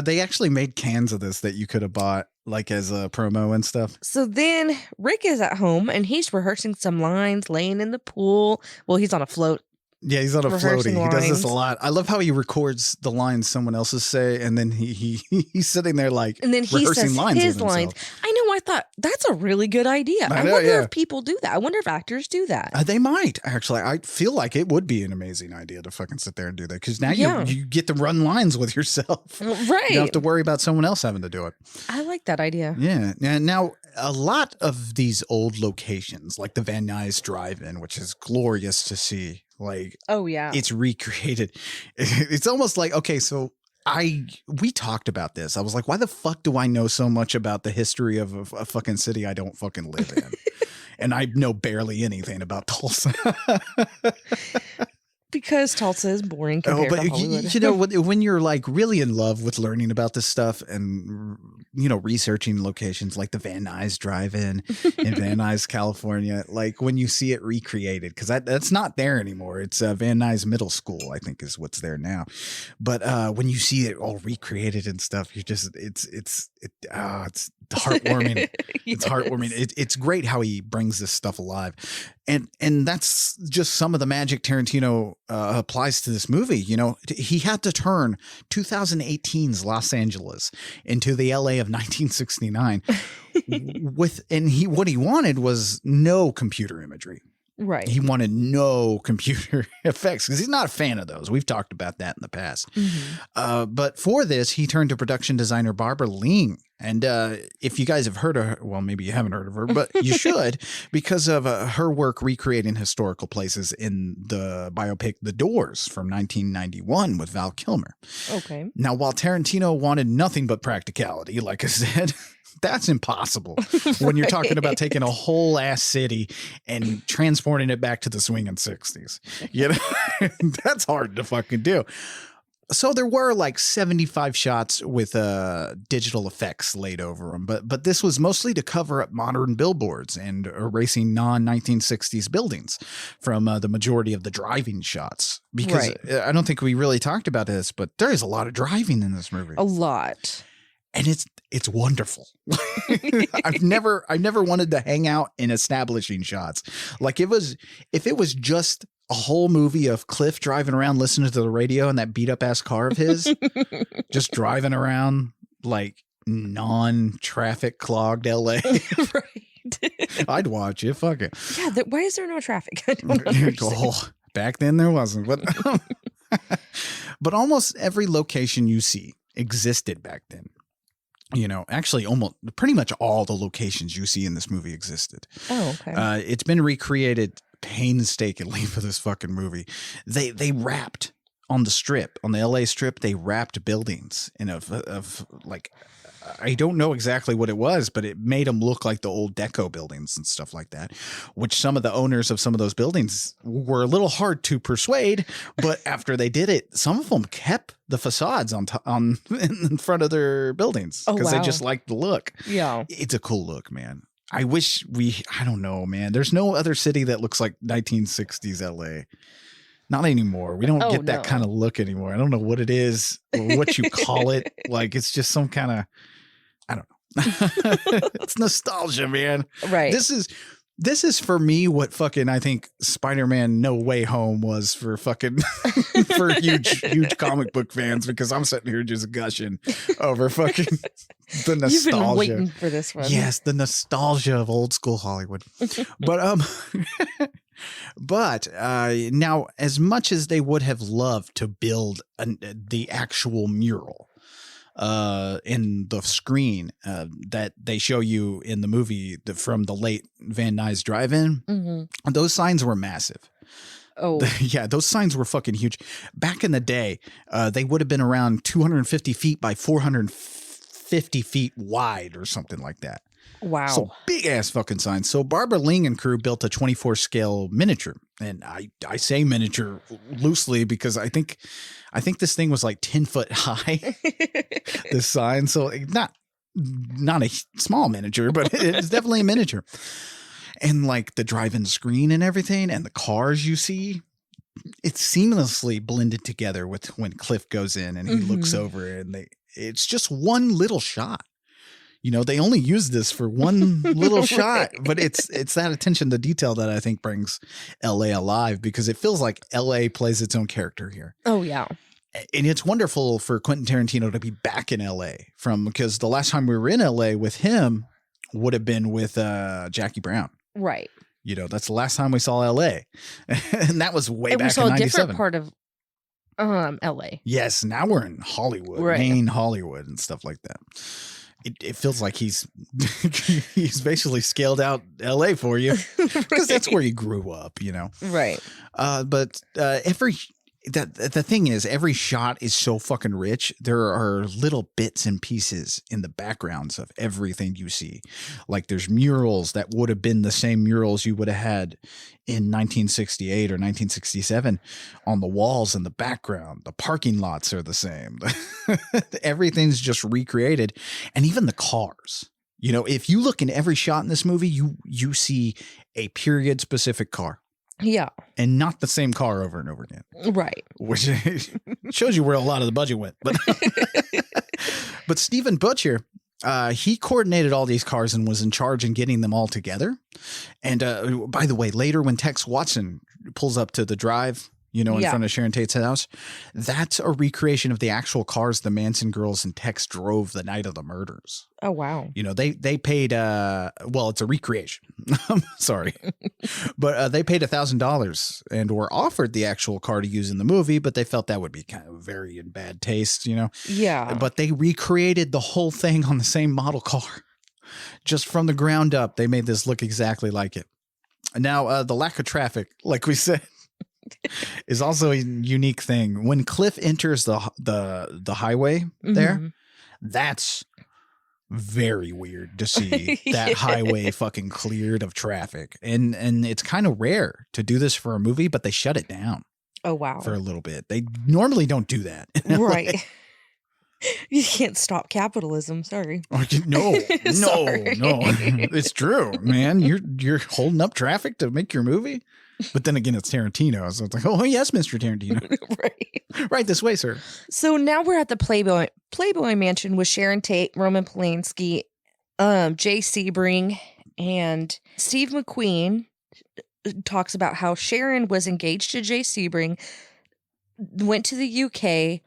D: they actually made cans of this that you could have bought like as a promo and stuff.
E: So then Rick is at home and he's rehearsing some lines, laying in the pool. Well, he's on a float.
D: Yeah, he's on a floaty.
E: Lines.
D: He does this a lot. I love how he records the lines someone else's say, and then he's sitting there like
E: and then he
D: rehearsing
E: says
D: lines
E: his
D: with
E: lines.
D: himself.
E: I know. I thought that's a really good idea. I wonder if people do that. I wonder if actors do that.
D: They might actually. I feel like it would be an amazing idea to fucking sit there and do that because now you get to run lines with yourself.
E: Right.
D: You don't have to worry about someone else having to do it.
E: I like that idea.
D: Yeah. And now a lot of these old locations, like the Van Nuys Drive-In, which is glorious to see. Like,
E: oh yeah,
D: it's recreated. It's almost like, okay, so we talked about this. I was like, why the fuck do I know so much about the history of a fucking city I don't fucking live in? And I know barely anything about Tulsa.
E: Because Tulsa is boring compared to Hollywood.
D: When you're like really in love with learning about this stuff and, researching locations like the Van Nuys Drive-In in Van Nuys, California, like when you see it recreated, because that's not there anymore. It's Van Nuys Middle School, I think is what's there now. But when you see it all recreated and stuff, you just, it's heartwarming. It's heartwarming. It's great how he brings this stuff alive. And that's just some of the magic Tarantino applies to this movie. He had to turn 2018's Los Angeles into the LA of 1969 what he wanted was no computer imagery.
E: Right.
D: He wanted no computer effects because he's not a fan of those. We've talked about that in the past. Mm-hmm. But for this, he turned to production designer Barbara Leigh. And if you guys have heard of her, well, maybe you haven't heard of her, but you should because of her work recreating historical places in the biopic The Doors from 1991 with Val Kilmer.
E: Okay.
D: Now, while Tarantino wanted nothing but practicality, like I said, that's impossible when you're talking about taking a whole ass city and transporting it back to the swinging 60s. That's hard to fucking do. So there were like 75 shots with digital effects laid over them, but this was mostly to cover up modern billboards and erasing non-1960s buildings from the majority of the driving shots. Because I don't think we really talked about this, but there is a lot of driving in this movie.
E: A lot.
D: And it's wonderful. I've never wanted to hang out in establishing shots. Like if it was just a whole movie of Cliff driving around listening to the radio in that beat up ass car of his, just driving around like non-traffic clogged LA.
E: Right.
D: I'd watch it. Fuck it.
E: Yeah, why is there no traffic? I don't understand.
D: Oh, back then there wasn't, but almost every location you see existed back then. You know, actually, almost pretty much all the locations you see in this movie existed.
E: Oh, okay.
D: It's been recreated painstakingly for this fucking movie. They wrapped on the strip, on the LA strip. They wrapped buildings of like, I don't know exactly what it was, but it made them look like the old deco buildings and stuff like that, which some of the owners of some of those buildings were a little hard to persuade. But after they did it, some of them kept the facades on in front of their buildings because they just liked the look.
E: Yeah.
D: It's a cool look, man. I wish I don't know, man. There's no other city that looks like 1960s LA. Not anymore. We don't get that kind of look anymore. I don't know what it is or what you call it. Like, it's just some kind of, I don't know. It's nostalgia, man.
E: Right.
D: This is for me what fucking I think Spider-Man No Way Home was for fucking for huge comic book fans, because I'm sitting here just gushing over fucking the nostalgia.
E: You've been waiting for this one.
D: Yes, the nostalgia of old school Hollywood. But now, as much as they would have loved to build the actual mural in the screen that they show you in the movie from the late Van Nuys Drive-In, those signs were massive.
E: Oh,
D: yeah, those signs were fucking huge. Back in the day, they would have been around 250 feet by 450 feet wide or something like that.
E: wow.
D: So big ass fucking signs. So Barbara Ling and crew built a 24 scale miniature. And I say miniature loosely because I think this thing was like 10 foot high, this sign. So not a small miniature, but it's definitely a miniature. And like the drive-in screen and everything and the cars you see, it's seamlessly blended together with when Cliff goes in and he looks over and it's just one little shot. You know, they only use this for one little shot, but it's that attention to detail that I think brings LA alive, because it feels like LA plays its own character here.
E: Oh, yeah.
D: And it's wonderful for Quentin Tarantino to be back in LA because the last time we were in LA with him would have been with Jackie Brown.
E: Right.
D: You know, that's the last time we saw LA. And that was way back in 97.
E: We saw a different part of LA.
D: Yes, now we're in Hollywood,
E: Right.
D: Main Hollywood and stuff like that. It feels like he's basically scaled out LA for you, because that's where you grew up, you know.
E: Right.
D: But the thing is, every shot is so fucking rich. There are little bits and pieces in the backgrounds of everything you see. Like there's murals that would have been the same murals you would have had in 1968 or 1967 on the walls in the background. The parking lots are the same. Everything's just recreated. And even the cars. You know, if you look in every shot in this movie, you see a period specific car.
E: Yeah.
D: And not the same car over and over again.
E: Right.
D: Which shows you where a lot of the budget went. But Stephen Butcher, he coordinated all these cars and was in charge in getting them all together. And by the way, later when Tex Watson pulls up to the drive, you know, in front of Sharon Tate's house, that's a recreation of the actual cars the Manson girls and Tex drove the night of the murders.
E: Oh, wow.
D: You know, they paid, well, it's a recreation. Sorry. But they paid $1,000 and were offered the actual car to use in the movie, but they felt that would be kind of very in bad taste, you know?
E: Yeah.
D: But they recreated the whole thing on the same model car. Just from the ground up, they made this look exactly like it. Now, the lack of traffic, like we said, is also a unique thing. When Cliff enters the highway there, that's very weird to see that highway fucking cleared of traffic. And it's kind of rare to do this for a movie, but they shut it down.
E: Oh, wow.
D: For a little bit. They normally don't do that.
E: Right. You can't stop capitalism. Sorry.
D: No.
E: Sorry.
D: It's true, man. You're holding up traffic to make your movie. But then again, it's Tarantino. So it's like, oh, yes, Mr. Tarantino.
E: Right.
D: Right this way, sir.
E: So now we're at the Playboy Mansion with Sharon Tate, Roman Polanski, Jay Sebring, and Steve McQueen talks about how Sharon was engaged to Jay Sebring, went to the UK,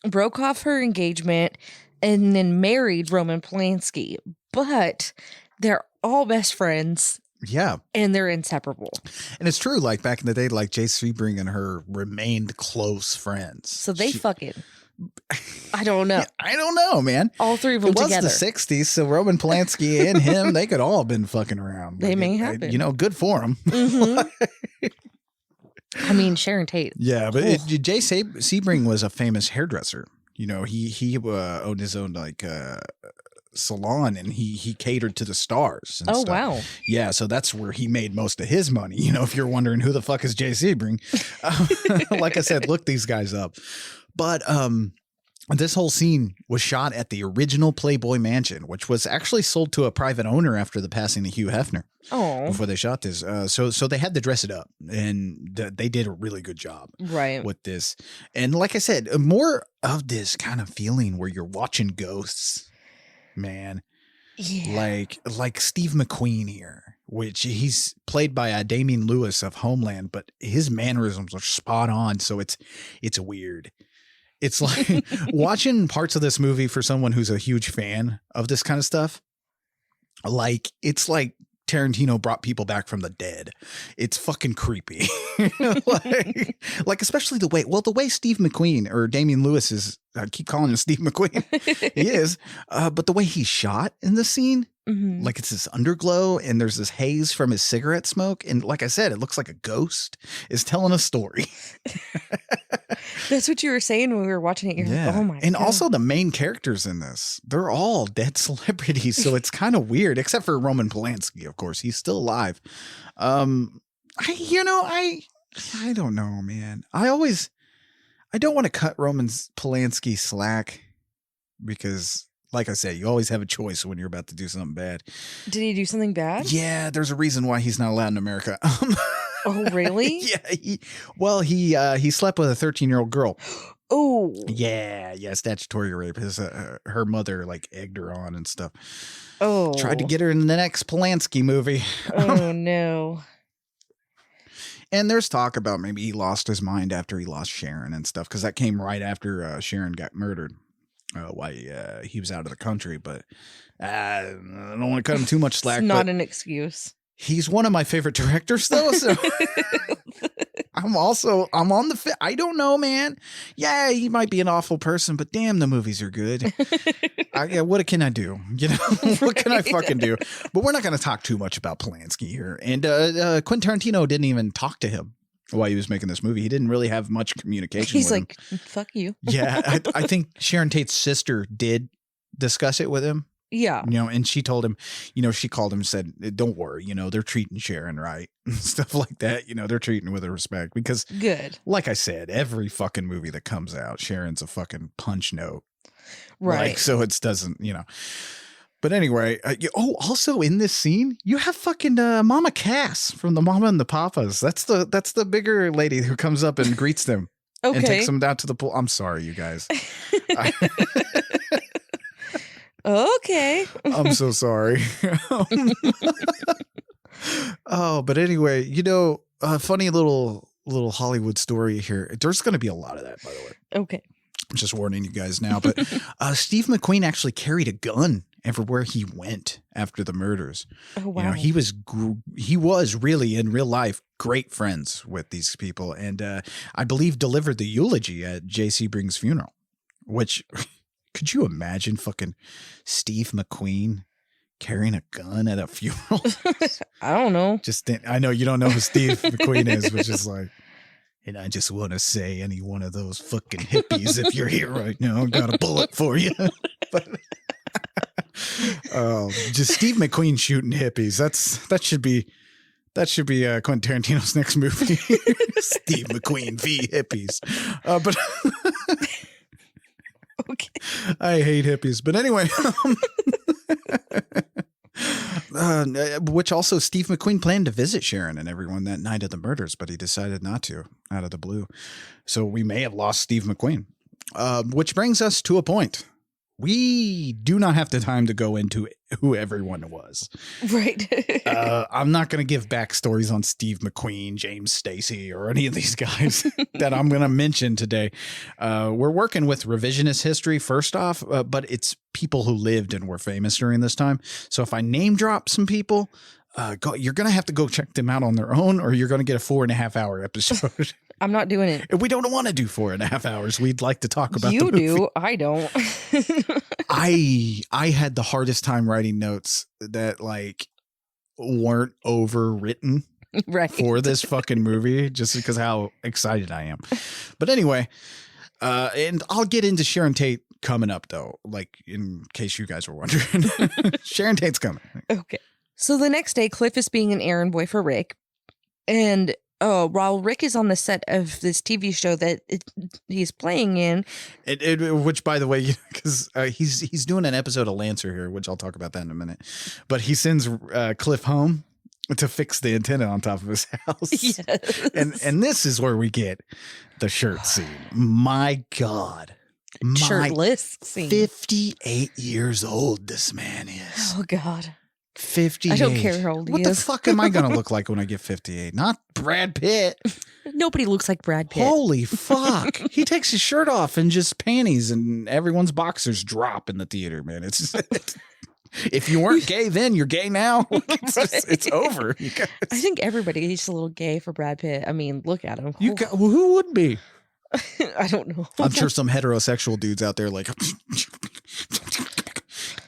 E: broke off her engagement, and then married Roman Polanski. But there all best friends.
D: Yeah.
E: And they're inseparable.
D: And it's true. Like back in the day, like Jay Sebring and her remained close friends.
E: So they fucking, I don't know.
D: Yeah, I don't know, man.
E: All three of them together.
D: It was the 60s, so Roman Polanski and him, they could all have been fucking around.
E: They may have been.
D: You know, good for them.
E: I mean, Sharon Tate.
D: Yeah, but Jay Sebring was a famous hairdresser. You know, he owned his own like salon, and he catered to the stars. And stuff.
E: Wow.
D: Yeah, so that's where he made most of his money. You know, if you're wondering who the fuck is Jay Sebring, like I said, look these guys up. But this whole scene was shot at the original Playboy Mansion, which was actually sold to a private owner after the passing of Hugh Hefner.
E: Oh,
D: before they shot this, so they had to dress it up, and they did a really good job,
E: right,
D: with this. And like I said, more of this kind of feeling where you're watching ghosts, man.
E: Yeah,
D: like Steve McQueen here, which he's played by Damian Lewis of Homeland, but his mannerisms are spot on. So it's weird. It's like watching parts of this movie for someone who's a huge fan of this kind of stuff. Like it's like Tarantino brought people back from the dead. It's fucking creepy. like especially the way Steve McQueen or Damian Lewis is, I keep calling him Steve McQueen. He is. But the way he's shot in the scene, like it's this underglow and there's this haze from his cigarette smoke. And like I said, it looks like a ghost is telling a story.
E: That's what you were saying when we were watching it. You're like, oh my God.
D: And also the main characters in this, they're all dead celebrities. So it's kind of weird, except for Roman Polanski, of course. He's still alive. I don't know, man. I don't want to cut Roman Polanski slack because, like I said, you always have a choice when you're about to do something bad.
E: Did he do something bad?
D: Yeah, there's a reason why he's not allowed in America.
E: Oh, really?
D: Yeah. He slept with a 13-year-old girl.
E: Oh.
D: Yeah, statutory rape. His her mother like egged her on and stuff.
E: Oh.
D: Tried to get her in the next Polanski movie.
E: Oh no.
D: And there's talk about maybe he lost his mind after he lost Sharon and stuff, because that came right after Sharon got murdered. While he was out of the country, but I don't want to cut him too much slack.
E: It's not an excuse.
D: He's one of my favorite directors, though. So I'm on the I don't know, man. Yeah, he might be an awful person, but damn, the movies are good. What can I do? You know, what can I fucking do? But we're not going to talk too much about Polanski here. And Quentin Tarantino didn't even talk to him while he was making this movie. He didn't really have much communication.
E: He's
D: with
E: like,
D: him.
E: Fuck you.
D: Yeah, I think Sharon Tate's sister did discuss it with him.
E: Yeah.
D: You know, and she told him, you know, she called him and said, don't worry, you know, they're treating Sharon right. Stuff like that. You know, they're treating her with respect because,
E: good.
D: Like I said, every fucking movie that comes out, Sharon's a fucking punch note.
E: Right.
D: Like, so it doesn't, you know. But anyway, also in this scene, you have fucking Mama Cass from the Mama and the Papas. That's the bigger lady who comes up and greets them.
E: Okay.
D: And takes them down to the pool. I'm sorry, you guys.
E: Okay.
D: I'm so sorry. But anyway, you know, a funny little Hollywood story here. There's going to be a lot of that, by the way.
E: Okay.
D: I'm just warning you guys now. But Steve McQueen actually carried a gun everywhere he went after the murders.
E: Oh, wow.
D: You know, he was really in real life great friends with these people, and I believe delivered the eulogy at Jay Sebring's funeral. Which, could you imagine fucking Steve McQueen carrying a gun at a funeral?
E: I don't know.
D: I know you don't know who Steve McQueen is, but just like, and I just want to say, any one of those fucking hippies, if you're here right now, I've got a bullet for you. But just Steve McQueen shooting hippies. That should be Quentin Tarantino's next movie. Steve McQueen v. hippies. But
E: okay.
D: I hate hippies. But anyway, which also Steve McQueen planned to visit Sharon and everyone that night of the murders, but he decided not to out of the blue. So we may have lost Steve McQueen, which brings us to a point we do not have the time to go into who everyone was.
E: Right.
D: I'm not going to give backstories on Steve McQueen, James Stacey, or any of these guys that I'm going to mention today. We're working with revisionist history first off, but it's people who lived and were famous during this time. So if I name drop some people, you're going to have to go check them out on their own, or you're going to get a 4.5 hour episode.
E: I'm not doing it.
D: We don't want to do 4.5 hours. We'd like to talk about
E: You
D: the movie.
E: do. I don't.
D: I had the hardest time writing notes that like weren't overwritten
E: Right.
D: for this fucking movie just because how excited I am. But anyway, and I'll get into Sharon Tate coming up though, like in case you guys were wondering. Sharon Tate's coming.
E: Okay. So the next day, Cliff is being an errand boy for Rick. And while Rick is on the set of this TV show that he's playing in.
D: Which, by the way, because he's doing an episode of Lancer here, which I'll talk about that in a minute. But he sends Cliff home to fix the antenna on top of his house.
E: Yes.
D: And this is where we get the shirt scene. My God.
E: Shirtless scene.
D: 58 years old this man is.
E: Oh, God.
D: 58.
E: I don't care how old he
D: What the
E: is.
D: fuck am I going to look like when I get 58? Not Brad Pitt.
E: Nobody looks like Brad Pitt.
D: Holy fuck. He takes his shirt off and just panties and everyone's boxers drop in the theater, man. It's if you weren't gay then, you're gay now. It's over.
E: I think everybody is a little gay for Brad Pitt. I mean, look at him.
D: Who would be?
E: I don't know.
D: I'm sure some heterosexual dudes out there like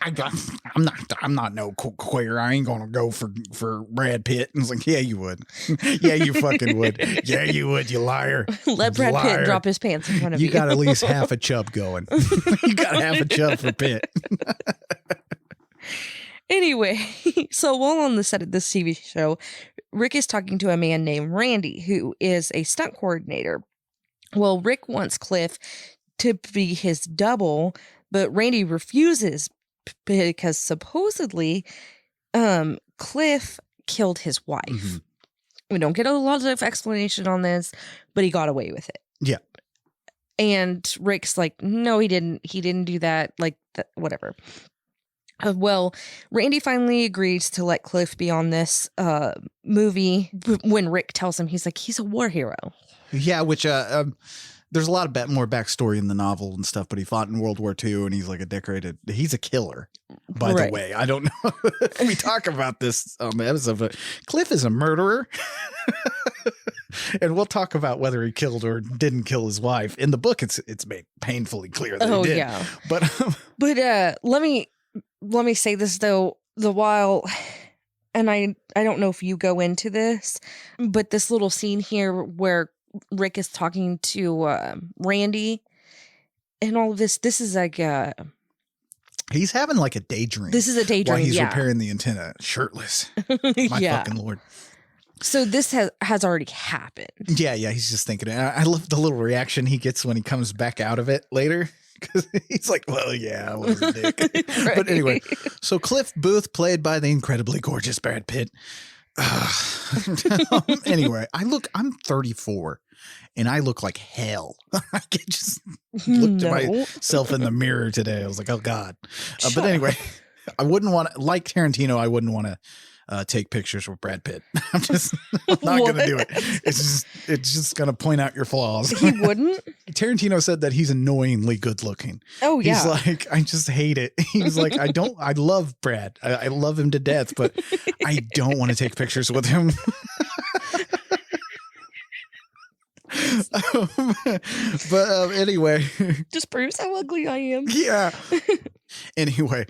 D: I'm not no queer. I ain't gonna go for Brad Pitt. And it's like, yeah, you would. Yeah, you fucking would. Yeah, you would. You liar.
E: Let Brad
D: Liar.
E: Pitt drop his pants in front of you.
D: You got at least half a chub going. You got half a chub for Pitt.
E: Anyway, so while on the set of this TV show, Rick is talking to a man named Randy, who is a stunt coordinator. Well, Rick wants Cliff to be his double, but Randy refuses because supposedly Cliff killed his wife. Mm-hmm. We don't get a lot of explanation on this, but he got away with it.
D: Yeah.
E: And Rick's like, no, he didn't. He didn't do that. Like, whatever. Well, Randy finally agrees to let Cliff be on this movie when Rick tells him, he's like, he's a war hero. Yeah, which
D: there's a lot of more backstory in the novel and stuff, but he fought in World War II and he's like he's a killer, by the way. I don't know if we talk about this on the episode, but Cliff is a murderer. And we'll talk about whether he killed or didn't kill his wife. In the book, it's made painfully clear that he did.
E: Yeah.
D: But
E: let me say this though, and I don't know if you go into this, but this little scene here where Rick is talking to Randy and all of this is like
D: he's having like a daydream.
E: This is a daydream.
D: While he's repairing the antenna, shirtless. My fucking Lord.
E: So this has already happened.
D: Yeah, he's just thinking. I love the little reaction he gets when he comes back out of it later. Because he's like, well, yeah, I was a dick. Right. But anyway, so Cliff Booth, played by the incredibly gorgeous Brad Pitt. Anyway, I'm 34 and I look like hell. I just looked at myself in the mirror today. I was like, oh God. But anyway, I wouldn't want to, like Tarantino, I wouldn't want to take pictures with Brad Pitt. I'm not going to do it. It's just going to point out your flaws.
E: He wouldn't?
D: Tarantino said that he's annoyingly good looking.
E: Oh, yeah.
D: He's like, I just hate it. He's like, I love Brad. I love him to death, but I don't want to take pictures with him. But anyway,
E: just proves how ugly I am.
D: Yeah. Anyway,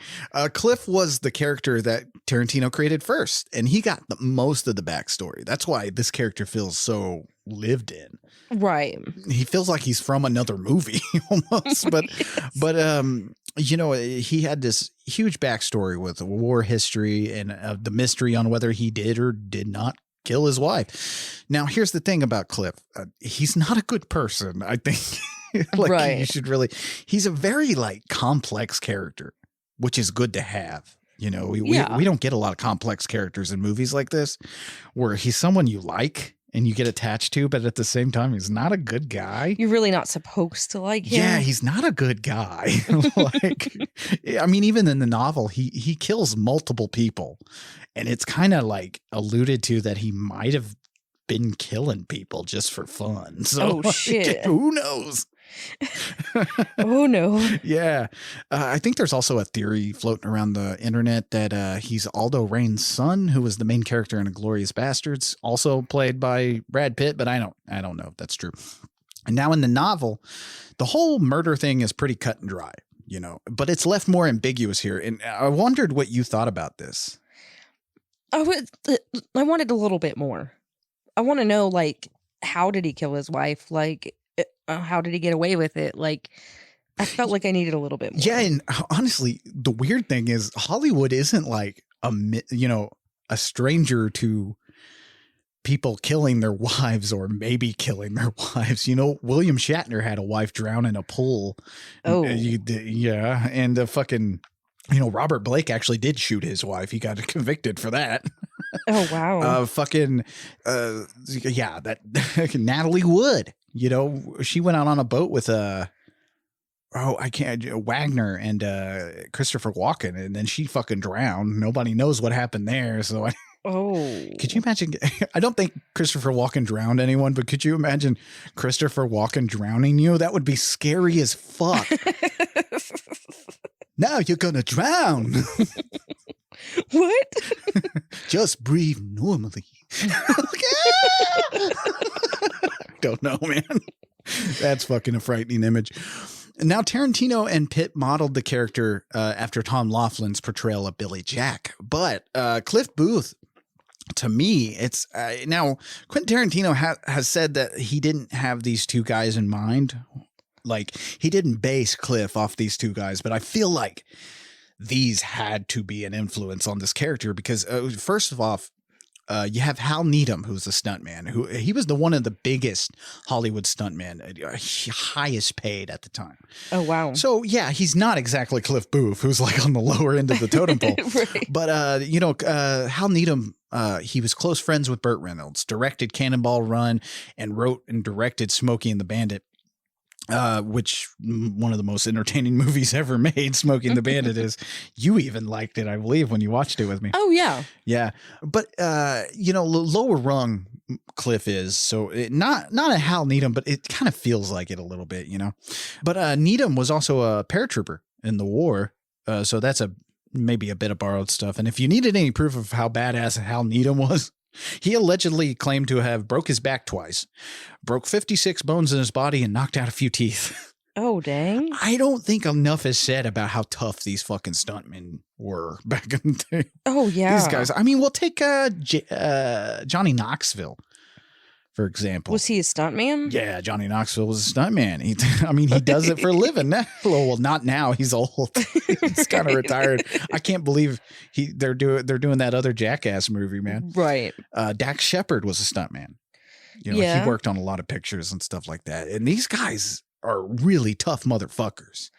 D: Cliff was the character that Tarantino created first, and he got most of the backstory. That's why this character feels so lived in.
E: Right.
D: He feels like he's from another movie almost. But yes. But he had this huge backstory with war history and the mystery on whether he did or did not kill his wife. Now, here's the thing about Cliff. He's not a good person, I think.
E: Right.
D: You should really. He's a very complex character, which is good to have. We don't get a lot of complex characters in movies like this, where he's someone you like and you get attached to, but at the same time, he's not a good guy.
E: You're really not supposed to like him.
D: Yeah, he's not a good guy. Like, I mean, even in the novel, he kills multiple people, and it's kind of like alluded to that he might have been killing people just for fun. So,
E: Oh, shit.
D: Who knows?
E: Oh, no.
D: Yeah. I think there's also a theory floating around the internet that he's Aldo Rain's son, who was the main character in Inglourious Bastards, also played by Brad Pitt, but I don't know if that's true. And now in the novel, the whole murder thing is pretty cut and dry, you know, but it's left more ambiguous here. And I wondered what you thought about this.
E: I wanted a little bit more. I want to know, like, how did he kill his wife? Like, how did he get away with it? Like, I felt like I needed a little bit more.
D: Yeah, and honestly, the weird thing is Hollywood isn't like a stranger to people killing their wives or maybe killing their wives. You know, William Shatner had a wife drown in a pool.
E: Oh,
D: yeah, and fucking, you know, Robert Blake actually did shoot his wife. He got convicted for that.
E: Oh, wow.
D: Yeah, that Natalie Wood, you know, she went out on a boat with Wagner and Christopher Walken, and then she fucking drowned. Nobody knows what happened there. So could you imagine? I don't think Christopher Walken drowned anyone, but could you imagine Christopher Walken drowning you? That would be scary as fuck. Now you're gonna drown.
E: What?
D: Just breathe normally. Don't know, man. That's fucking a frightening image. Now, Tarantino and Pitt modeled the character after Tom Laughlin's portrayal of Billy Jack. But Cliff Booth, to me, it's now Quentin Tarantino has said that he didn't have these two guys in mind. Like, he didn't base Cliff off these two guys, but I feel like these had to be an influence on this character because first of all, you have Hal Needham, who's a stuntman, he was one of the biggest Hollywood stuntmen, highest paid at the time.
E: Oh, wow.
D: So yeah, he's not exactly Cliff Booth, who's like on the lower end of the totem pole.
E: Right.
D: But Hal Needham, he was close friends with Burt Reynolds, directed Cannonball Run, and wrote and directed Smokey and the Bandit. Which one of the most entertaining movies ever made, Smokey and the Bandit is. You even liked it, I believe, when you watched it with me.
E: Oh, yeah.
D: Yeah. But, lower rung Cliff is. So not a Hal Needham, but it kind of feels like it a little bit, you know. But Needham was also a paratrooper in the war. So that's maybe a bit of borrowed stuff. And if you needed any proof of how badass Hal Needham was, he allegedly claimed to have broke his back twice, broke 56 bones in his body, and knocked out a few teeth.
E: Oh, dang.
D: I don't think enough is said about how tough these fucking stuntmen were back in the day.
E: Oh, yeah.
D: These guys. I mean, we'll take Johnny Knoxville, for example.
E: Was he a stuntman?
D: Yeah, Johnny Knoxville was a stuntman. He does it for a living now. Well, not now. He's old. He's kind of retired. I can't believe they're doing that other Jackass movie, man.
E: Right.
D: Dax Shepard was a stuntman. You know,
E: Yeah.
D: he worked on a lot of pictures and stuff like that. And these guys are really tough motherfuckers.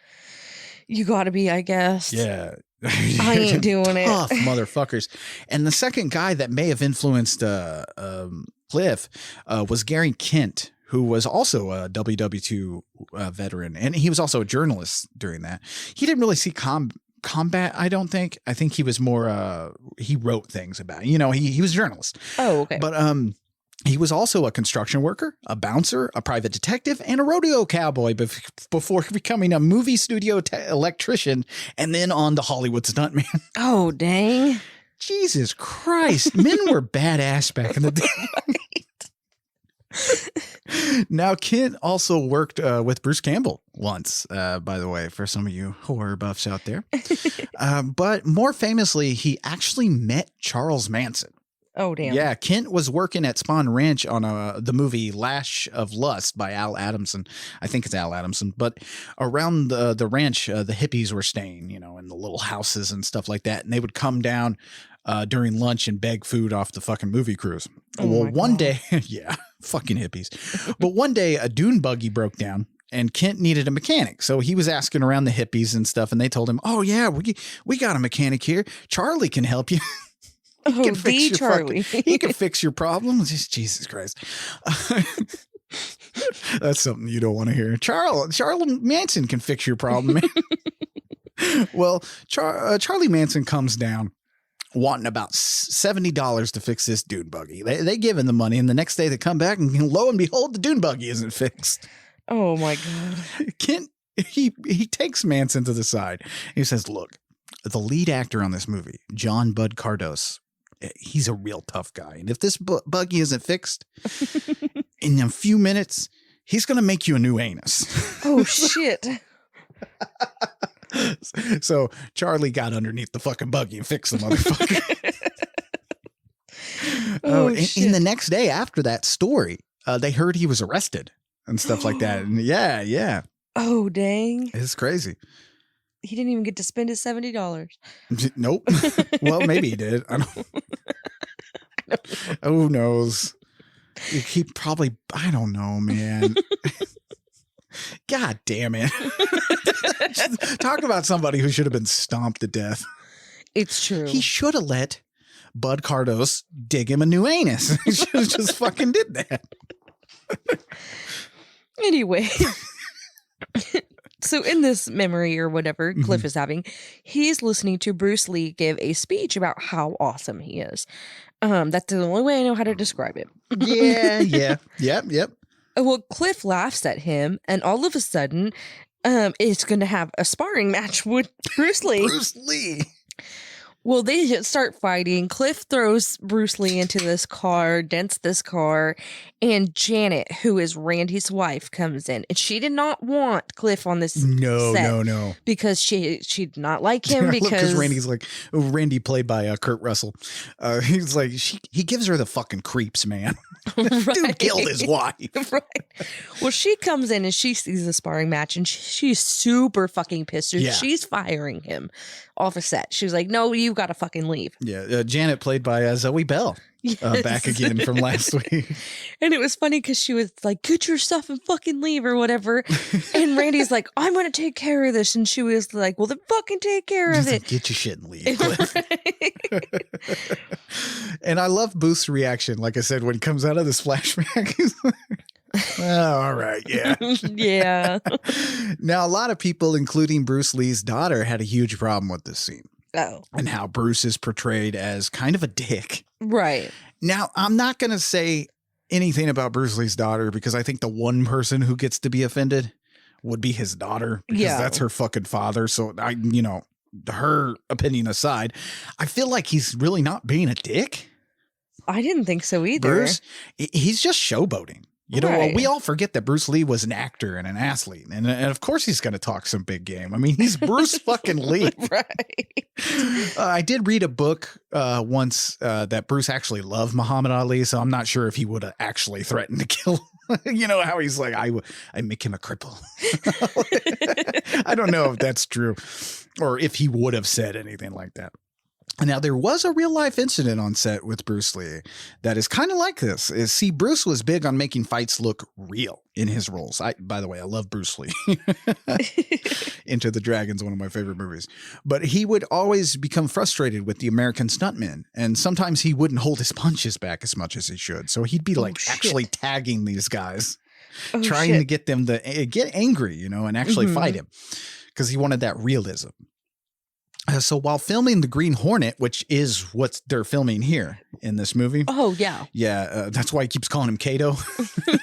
E: You gotta be, I guess.
D: Yeah.
E: I ain't doing it.
D: Tough motherfuckers. And the second guy that may have influenced Cliff was Gary Kent, who was also a WW2 veteran. And he was also a journalist during that. He didn't really see combat, I don't think. I think he was more, he wrote things about it. You know, he was a journalist.
E: Oh, okay.
D: But he was also a construction worker, a bouncer, a private detective, and a rodeo cowboy before becoming a movie studio electrician and then on to Hollywood stuntman.
E: Oh, dang.
D: Jesus Christ. Men were badass back in the day. Now, Kent also worked with Bruce Campbell once, by the way, for some of you horror buffs out there. But more famously, he actually met Charles Manson.
E: Oh, damn.
D: Yeah, Kent was working at Spawn Ranch on the movie Lash of Lust by Al Adamson. I think it's Al Adamson. But around the ranch, the hippies were staying, you know, in the little houses and stuff like that. And they would come down during lunch and beg food off the fucking movie crews.
E: Oh,
D: well,
E: my
D: one
E: God.
D: day, yeah, fucking hippies. But one day a dune buggy broke down. And Kent needed a mechanic. So he was asking around the hippies and stuff. And they told him, oh, yeah, we got a mechanic here. Charlie can help you.
E: Oh,
D: fix your
E: Charlie.
D: he can fix your problems. Just Jesus Christ. That's something you don't want to hear. Charlie Manson can fix your problem, man. Well, Charlie Manson comes down wanting about $70 to fix this dune buggy. They give him the money, and the next day they come back, and lo and behold, the dune buggy isn't fixed.
E: Oh my God.
D: Kent, he takes Manson to the side. He says, look, the lead actor on this movie, John Bud Cardos, he's a real tough guy. And if this buggy isn't fixed in a few minutes, he's going to make you a new anus.
E: Oh, shit.
D: So Charlie got underneath the fucking buggy and fixed the motherfucker. And the next day after that story, they heard he was arrested and stuff like that. And yeah.
E: Oh, dang.
D: It's crazy.
E: He didn't even get to spend his $70.
D: Nope. Well, maybe he did. I don't. Who knows? He probably, I don't know, man. God damn it. Talk about somebody who should have been stomped to death.
E: It's true.
D: He should have let Bud Cardos dig him a new anus. He should have just fucking did that.
E: Anyway. So in this memory or whatever Cliff is having, he's listening to Bruce Lee give a speech about how awesome he is. That's the only way I know how to describe it. Yep. Well, Cliff laughs at him, and all of a sudden, it's going to have a sparring match with Bruce Lee.
D: Bruce Lee.
E: Well, they start fighting. Cliff throws Bruce Lee into this car, dents this car, and Janet, who is Randy's wife, comes in. And she did not want Cliff on this set.
D: No.
E: Because she did not like him because
D: Randy's like, Randy played by Kurt Russell. He's like, he gives her the fucking creeps, man. Dude killed his wife.
E: Right. Well, she comes in and she sees the sparring match and she's super fucking pissed.
D: Yeah.
E: She's firing him off a set. She was like, no, you got to fucking leave.
D: Yeah. Janet played by Zoe Bell.
E: Yes.
D: Back again from last week.
E: And it was funny because she was like, get your stuff and fucking leave or whatever. And Randy's like, I'm going to take care of this. And she was like, well, then fucking take care of it.
D: Get your shit and leave, Cliff. And I love Booth's reaction. Like I said, when he comes out of this flashback, he's like, oh, all right. Yeah.
E: Yeah.
D: Now, a lot of people, including Bruce Lee's daughter, had a huge problem with this scene.
E: Oh.
D: And how Bruce is portrayed as kind of a dick.
E: Right.
D: Now, I'm not going to say anything about Bruce Lee's daughter because I think the one person who gets to be offended would be his daughter because that's her fucking father. So her opinion aside, I feel like he's really not being a dick.
E: I didn't think so either.
D: Bruce, he's just showboating. You know,
E: Right.
D: we all forget that Bruce Lee was an actor and an athlete. And of course he's going to talk some big game. I mean, he's Bruce fucking Lee.
E: Right.
D: I did read a book once that Bruce actually loved Muhammad Ali. So I'm not sure if he would have actually threatened to kill him. You know how he's like, I make him a cripple. I don't know if that's true or if he would have said anything like that. Now, there was a real life incident on set with Bruce Lee that is kind of like this. Bruce was big on making fights look real in his roles. By the way, I love Bruce Lee. Enter the Dragon's one of my favorite movies. But he would always become frustrated with the American stuntmen. And sometimes he wouldn't hold his punches back as much as he should. So he'd be actually tagging these guys, trying to get them to get angry, and actually fight him because he wanted that realism. So while filming the Green Hornet, which is what they're filming here in this movie.
E: Oh, yeah.
D: Yeah. That's why he keeps calling him Kato.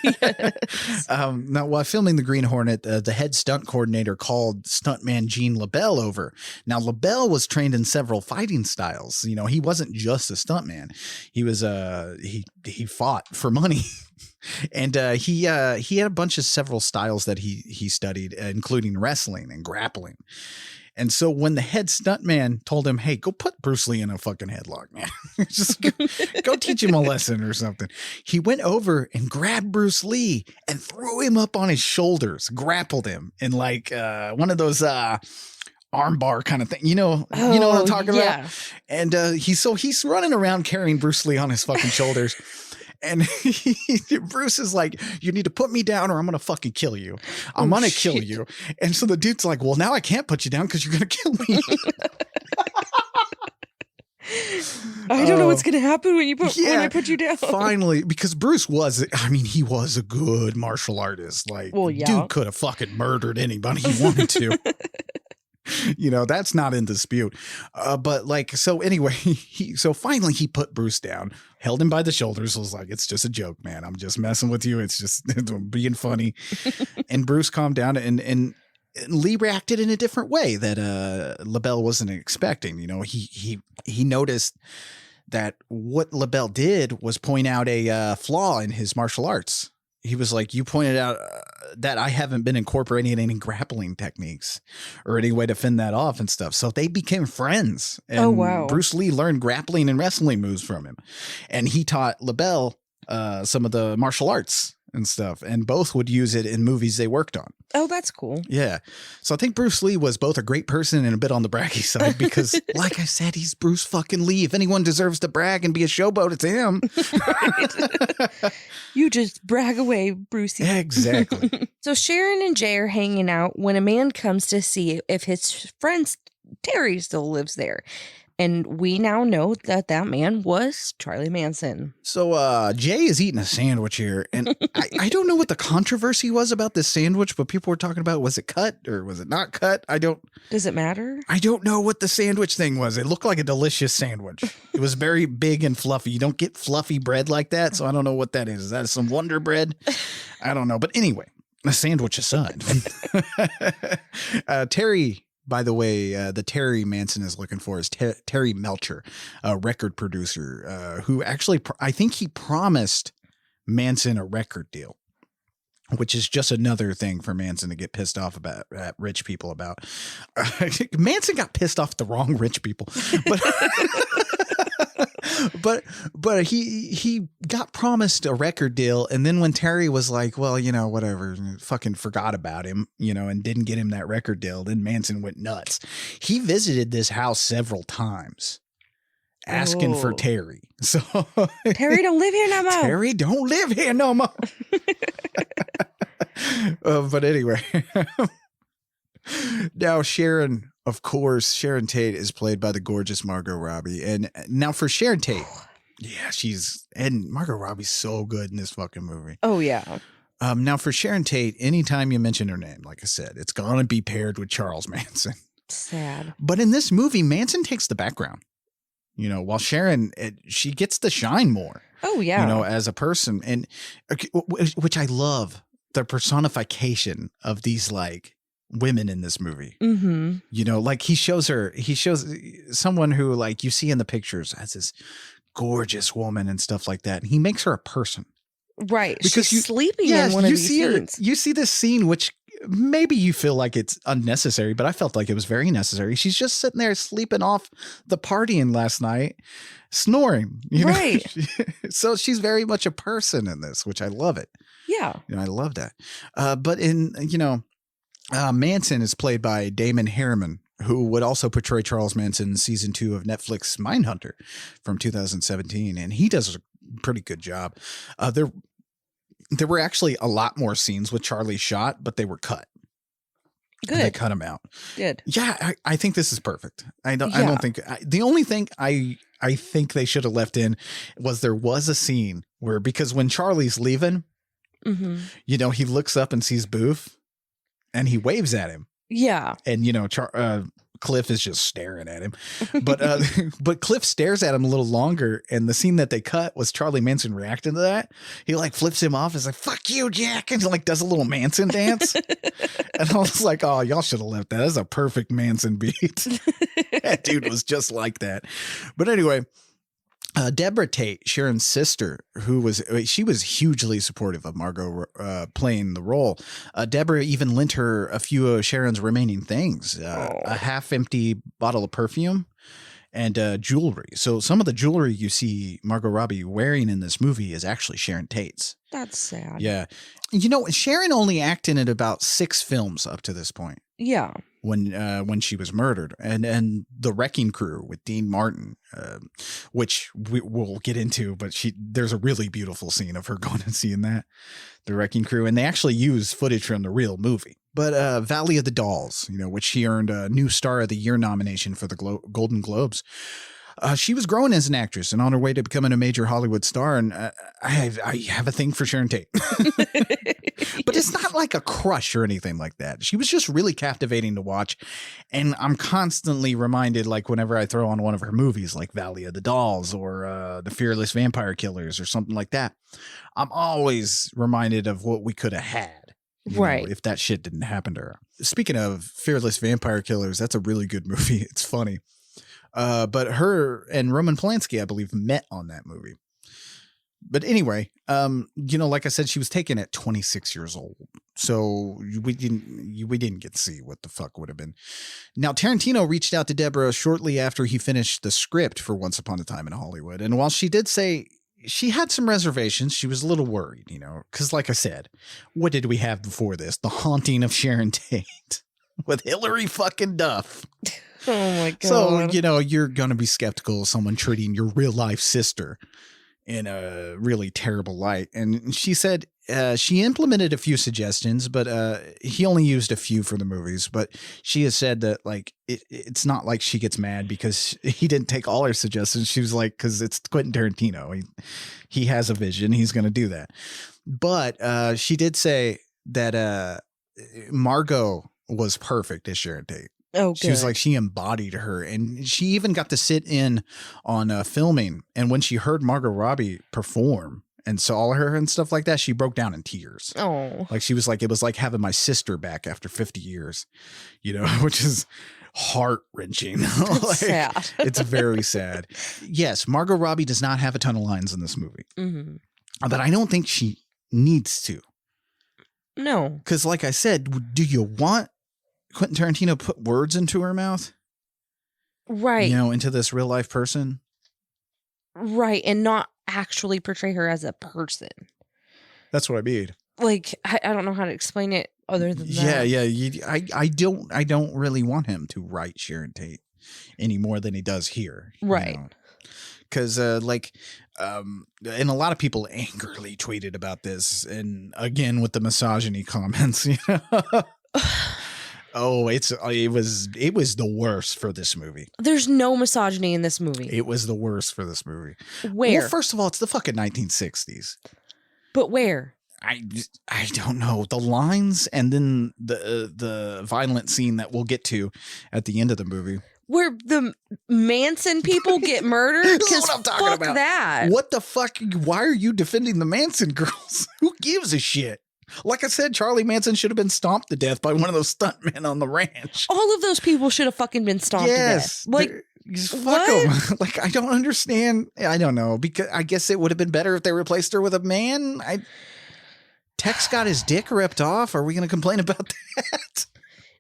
E: Yes.
D: Now, while filming the Green Hornet, the head stunt coordinator called stuntman Gene LaBelle over. Now, LaBelle was trained in several fighting styles. He wasn't just a stuntman. He was he fought for money. And he had a bunch of several styles that he studied, including wrestling and grappling. And so when the head stuntman told him, hey, go put Bruce Lee in a fucking headlock, man. Just go teach him a lesson or something. He went over and grabbed Bruce Lee and threw him up on his shoulders, grappled him in like one of those arm bar kind of thing. You know what I'm talking about? And he's running around carrying Bruce Lee on his fucking shoulders. And Bruce is like, you need to put me down or I'm going to fucking kill you. I'm going to kill you. And so the dude's like, well, now I can't put you down because you're going to kill me.
E: I don't know what's going to happen when when I put you down.
D: Finally, because Bruce he was a good martial artist. Like,
E: Well, yeah.
D: dude could have fucking murdered anybody he wanted to. That's not in dispute. But like, so anyway, so finally he put Bruce down, held him by the shoulders, was like, it's just a joke, man. I'm just messing with you. It's just being funny. And Bruce calmed down, and Leigh reacted in a different way that LaBelle wasn't expecting. He noticed that what LaBelle did was point out a flaw in his martial arts. He was like, you pointed out that I haven't been incorporating any grappling techniques or any way to fend that off and stuff. So they became friends. And
E: oh, wow.
D: Bruce Lee learned grappling and wrestling moves from him. And he taught LaBelle some of the martial arts and stuff. And both would use it in movies they worked on.
E: Oh, that's cool.
D: Yeah. So I think Bruce Lee was both a great person and a bit on the braggy side because, like I said, he's Bruce fucking Lee. If anyone deserves to brag and be a showboat, it's him.
E: You just brag away, Brucey.
D: Exactly.
E: So Sharon and Jay are hanging out when a man comes to see if his friend Terry still lives there. And we now know that man was Charlie Manson.
D: So Jay is eating a sandwich here. And I don't know what the controversy was about this sandwich, but people were talking about, was it cut or was it not cut?
E: Does it matter?
D: I don't know what the sandwich thing was. It looked like a delicious sandwich. It was very big and fluffy. You don't get fluffy bread like that. So I don't know what that is. Is that some Wonder Bread? I don't know. But anyway, a sandwich aside. Terry... By the way, the Terry Manson is looking for is Terry Melcher, a record producer who actually, I think he promised Manson a record deal, which is just another thing for Manson to get pissed off about at rich people about. Manson got pissed off at the wrong rich people, but he got promised a record deal, and then when Terry was like, well, whatever, fucking forgot about him, and didn't get him that record deal, then Manson went nuts. He visited this house several times asking for Terry. So
E: Terry don't live here no more.
D: Terry don't live here no more. But anyway. Now Sharon, of course, Sharon Tate is played by the gorgeous Margot Robbie. And now for Sharon Tate, yeah, and Margot Robbie's so good in this fucking movie.
E: Oh, yeah.
D: Now for Sharon Tate, anytime you mention her name, like I said, it's going to be paired with Charles Manson.
E: Sad.
D: But in this movie, Manson takes the background. While Sharon, she gets to shine more.
E: Oh, yeah.
D: As a person. And which I love, the personification of these, like, women in this movie.
E: Mm-hmm.
D: Like he shows someone who, like, you see in the pictures as this gorgeous woman and stuff like that. And he makes her a person.
E: Right. Because she's sleeping in one of these scenes.
D: You see this scene, which maybe you feel like it's unnecessary, but I felt like it was very necessary. She's just sitting there sleeping off the partying last night, snoring.
E: Right.
D: So she's very much a person in this, which I love it.
E: Yeah.
D: I love that. But in, Manson is played by Damon Harriman, who would also portray Charles Manson in season 2 of Netflix Mindhunter from 2017. And he does a pretty good job. There were actually a lot more scenes with Charlie shot, but they were cut.
E: Good.
D: They cut him out.
E: Good.
D: Yeah, I think this is perfect. I don't think the only thing I think they should have left in was there was a scene where, because when Charlie's leaving, he looks up and sees Booth and he waves at him.
E: Yeah.
D: And, Cliff is just staring at him, but Cliff stares at him a little longer. And the scene that they cut was Charlie Manson reacting to that. He like flips him off. Is like, fuck you, Jack. And he like does a little Manson dance. And I was like, oh, y'all should have left that. That's a perfect Manson beat. That dude was just like that. But anyway, Deborah Tate, Sharon's sister, she was hugely supportive of Margot playing the role. Deborah even lent her a few of Sharon's remaining things, a half-empty bottle of perfume and jewelry. So some of the jewelry you see Margot Robbie wearing in this movie is actually Sharon Tate's.
E: That's sad.
D: Yeah. Sharon only acted in about 6 films up to this point.
E: Yeah.
D: When she was murdered, and The Wrecking Crew with Dean Martin, which we'll get into, but there's a really beautiful scene of her going and seeing that, The Wrecking Crew, and they actually use footage from the real movie. But Valley of the Dolls, which she earned a new Star of the Year nomination for the Golden Globes. She was growing as an actress and on her way to becoming a major Hollywood star. And I have a thing for Sharon Tate. But it's not like a crush or anything like that. She was just really captivating to watch. And I'm constantly reminded, like whenever I throw on one of her movies like Valley of the Dolls or The Fearless Vampire Killers or something like that, I'm always reminded of what we could have had.
E: Right.
D: If that shit didn't happen to her. Speaking of Fearless Vampire Killers, that's a really good movie. It's funny. But her and Roman Polanski, I believe, met on that movie. But anyway, like I said, she was taken at 26 years old. So we didn't get to see what the fuck would have been. Now, Tarantino reached out to Deborah shortly after he finished the script for Once Upon a Time in Hollywood. And while she did say she had some reservations, she was a little worried, because like I said, what did we have before this? The Haunting of Sharon Tate with Hillary fucking Duff.
E: Oh my God.
D: So, you're going to be skeptical of someone treating your real life sister in a really terrible light. And she said she implemented a few suggestions, but he only used a few for the movies. But she has said that like it's not like she gets mad because he didn't take all her suggestions. She was like, because it's Quentin Tarantino. He has a vision. He's going to do that. But she did say that Margot was perfect as Sharon Tate.
E: Oh, good.
D: She was like, she embodied her. And she even got to sit in on filming. And when she heard Margot Robbie perform and saw her and stuff like that, she broke down in tears.
E: Oh.
D: Like she was like, it was like having my sister back after 50 years, which is heart-wrenching. Like,
E: sad.
D: It's very sad. Yes, Margot Robbie does not have a ton of lines in this movie.
E: Mm-hmm.
D: But I don't think she needs to.
E: No.
D: Because like I said, do you want Quentin Tarantino put words into her mouth?
E: Right.
D: Into this real life person?
E: Right. And not actually portray her as a person.
D: That's what I mean.
E: Like, I don't know how to explain it other than that.
D: Yeah. I don't really want him to write Sharon Tate any more than he does here.
E: Right.
D: Because and a lot of people angrily tweeted about this. And again, with the misogyny comments, Oh, it was the worst for this movie.
E: There's no misogyny in this movie.
D: It was the worst for this movie.
E: Where?
D: Well, first of all, it's the fucking 1960s.
E: But where?
D: I don't know. The lines and then the violent scene that we'll get to at the end of the movie.
E: Where the Manson people get murdered?
D: This is what I'm talking
E: fuck
D: about.
E: That.
D: What the fuck? Why are you defending the Manson girls? Who gives a shit? Like I said, Charlie Manson should have been stomped to death by one of those stuntmen on the ranch.
E: All of those people should have fucking been stomped to death. Like,
D: just fuck
E: what?
D: them. Like, I don't understand. I don't know. Because I guess it would have been better if they replaced her with a man. Tex got his dick ripped off. Are we going to complain about that?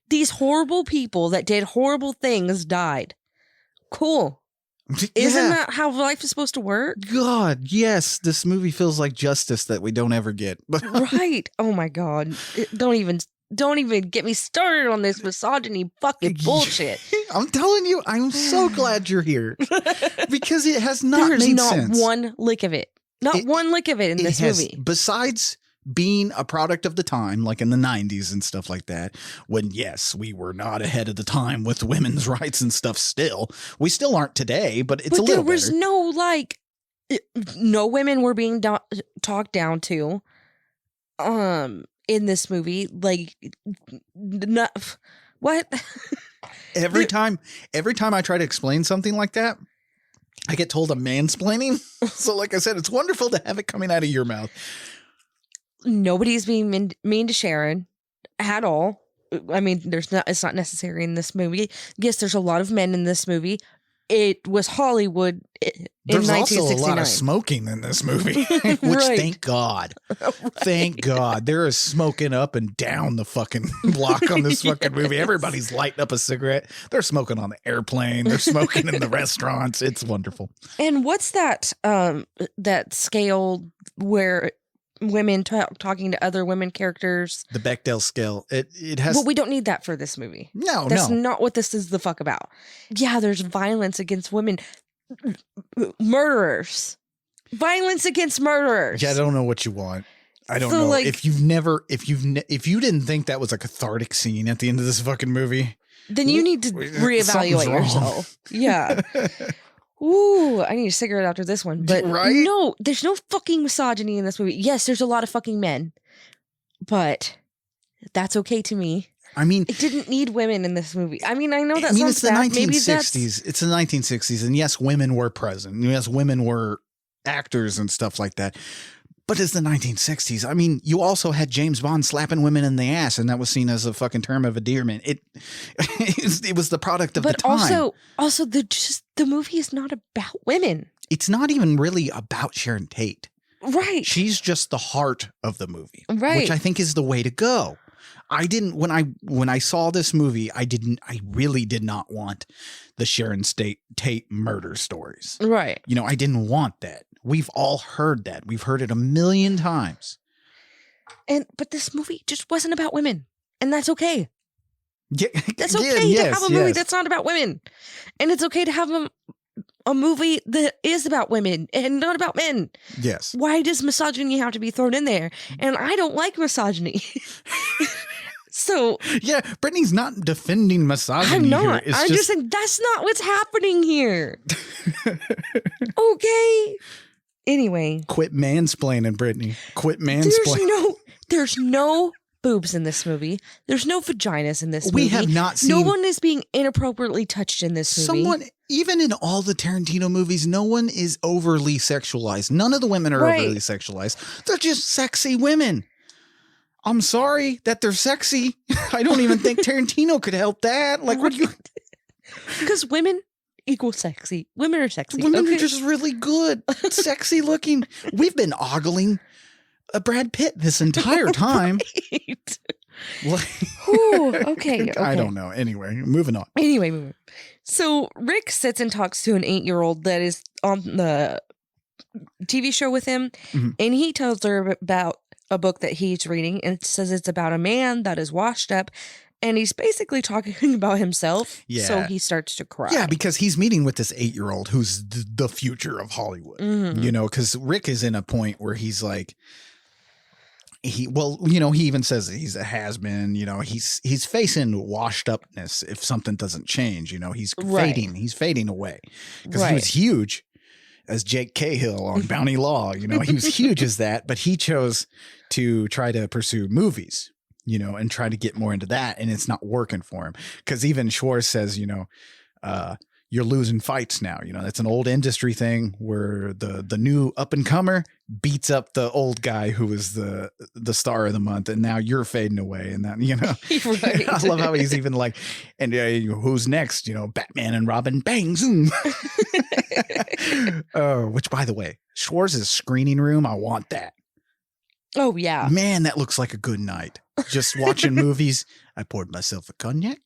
E: These horrible people that did horrible things died. Cool. Isn't that how life is supposed to work?
D: God, yes. This movie feels like justice that we don't ever get.
E: Right. Oh my God. Don't even get me started on this misogyny fucking bullshit.
D: I'm telling you, I'm so glad you're here. Because it has not made sense.
E: There's not one lick of it. One lick of it in this movie.
D: Besides being a product of the time, like in the 90s and stuff like that, when, yes, we were not ahead of the time with women's rights and stuff still. We still aren't today, but it's a little better.
E: There was no women were being talked down to in this movie. Like, what?
D: Every time I try to explain something like that, I get told I'm mansplaining. So like I said, it's wonderful to have it coming out of your mouth.
E: Nobody's being mean to Sharon at all. I mean, it's not necessary in this movie. Yes, there's a lot of men in this movie. It was Hollywood in 1969.
D: There's also a lot of smoking in this movie, which
E: right.
D: Thank God.
E: Right.
D: Thank God. There is smoking up and down the fucking block on this fucking movie. Everybody's lighting up a cigarette. They're smoking on the airplane. They're smoking in the restaurants. It's wonderful.
E: And what's that scale where women talking to other women characters?
D: The Bechdel scale. It has.
E: Well, we don't need that for this movie.
D: That's
E: not what this is the fuck about. Yeah, there's violence against women, murderers, violence against murderers.
D: Yeah, I don't know what you want. I don't
E: So,
D: know
E: like,
D: if you didn't think that was a cathartic scene at the end of this fucking movie,
E: then you need to reevaluate yourself. Yeah. Ooh, I need a cigarette after this one. But
D: Right?
E: no, there's no fucking misogyny in this movie. Yes, there's a lot of fucking men, but that's okay to me.
D: I mean,
E: It didn't need women in this movie. I mean, I know that
D: it's
E: sounds
D: the
E: bad. Maybe
D: 1960s. It's the 1960s, and yes, women were present. Yes, women were actors and stuff like that. But it's the 1960s. I mean, you also had James Bond slapping women in the ass, and that was seen as a fucking term of endearment. It was the product of the time.
E: But also the movie is not about women.
D: It's not even really about Sharon Tate.
E: Right.
D: She's just the heart of the movie,
E: Right.
D: which I think is the way to go. I didn't when I saw this movie, I really did not want the Sharon Tate murder stories.
E: Right.
D: You know, I didn't want that. We've all heard that. We've heard it a million times.
E: But this movie just wasn't about women. And that's okay.
D: Yeah,
E: That's okay to have a movie that's not about women. And it's okay to have a movie that is about women and not about men.
D: Yes.
E: Why does misogyny have to be thrown in there? And I don't like misogyny. So
D: yeah, Brittany's not defending misogyny.
E: I'm not.
D: Here.
E: I'm just saying that's not what's happening here. Okay. Anyway.
D: Quit mansplaining, Brittany. Quit mansplaining.
E: There's no boobs in this movie. There's no vaginas in this movie.
D: We have not seen.
E: No one is being inappropriately touched in this movie.
D: Even in all the Tarantino movies, no one is overly sexualized. None of the women are overly sexualized. They're just sexy women. I'm sorry that they're sexy. I don't even think Tarantino could help that. Like, what do you?
E: Because women equal sexy. Women are sexy.
D: Women are just really good, sexy looking. We've been ogling Brad Pitt this entire time.
E: Right.
D: Like,
E: Ooh, okay.
D: I don't know. Anyway, moving on.
E: Anyway. So Rick sits and talks to an 8-year-old that is on the TV show with him, and he tells her about a book that he's reading, and it says it's about a man that is washed up, and he's basically talking about himself.
D: Yeah.
E: So he starts to cry.
D: Yeah, because he's meeting with this 8-year-old who's the future of Hollywood. You know, because Rick is in a point where he's like, he even says that he's a has-been. You know, he's facing washed upness if something doesn't change. You know, he's fading away because he was huge as Jake Cahill on Bounty Law. You know, he was huge as that, but he chose to try to pursue movies, you know, and try to get more into that, and it's not working for him because even Schwartz says, you know, you're losing fights now. You know, that's an old industry thing where the new up and comer beats up the old guy who was the star of the month, and now you're fading away. And that, you know,
E: Right.
D: I love how he's even like, and who's next? You know, Batman and Robin, bang, zoom. Which, by the way, Schwartz's screening room, I want that.
E: Oh yeah,
D: man, that looks like a good night. Just watching movies. I poured myself a cognac.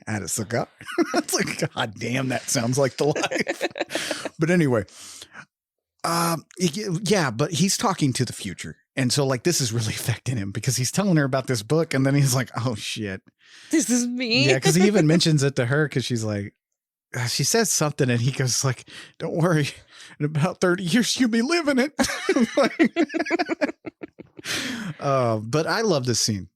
D: Had a cigar. It's like, God damn, that sounds like the life. But anyway, yeah, but he's talking to the future. And so like, this is really affecting him because he's telling her about this book. And then he's like, oh shit,
E: this is me.
D: Yeah. Cause he even mentions it to her. Cause she's like, she says something and he goes like, don't worry. In about 30 years, you'll be living it. But I love this scene.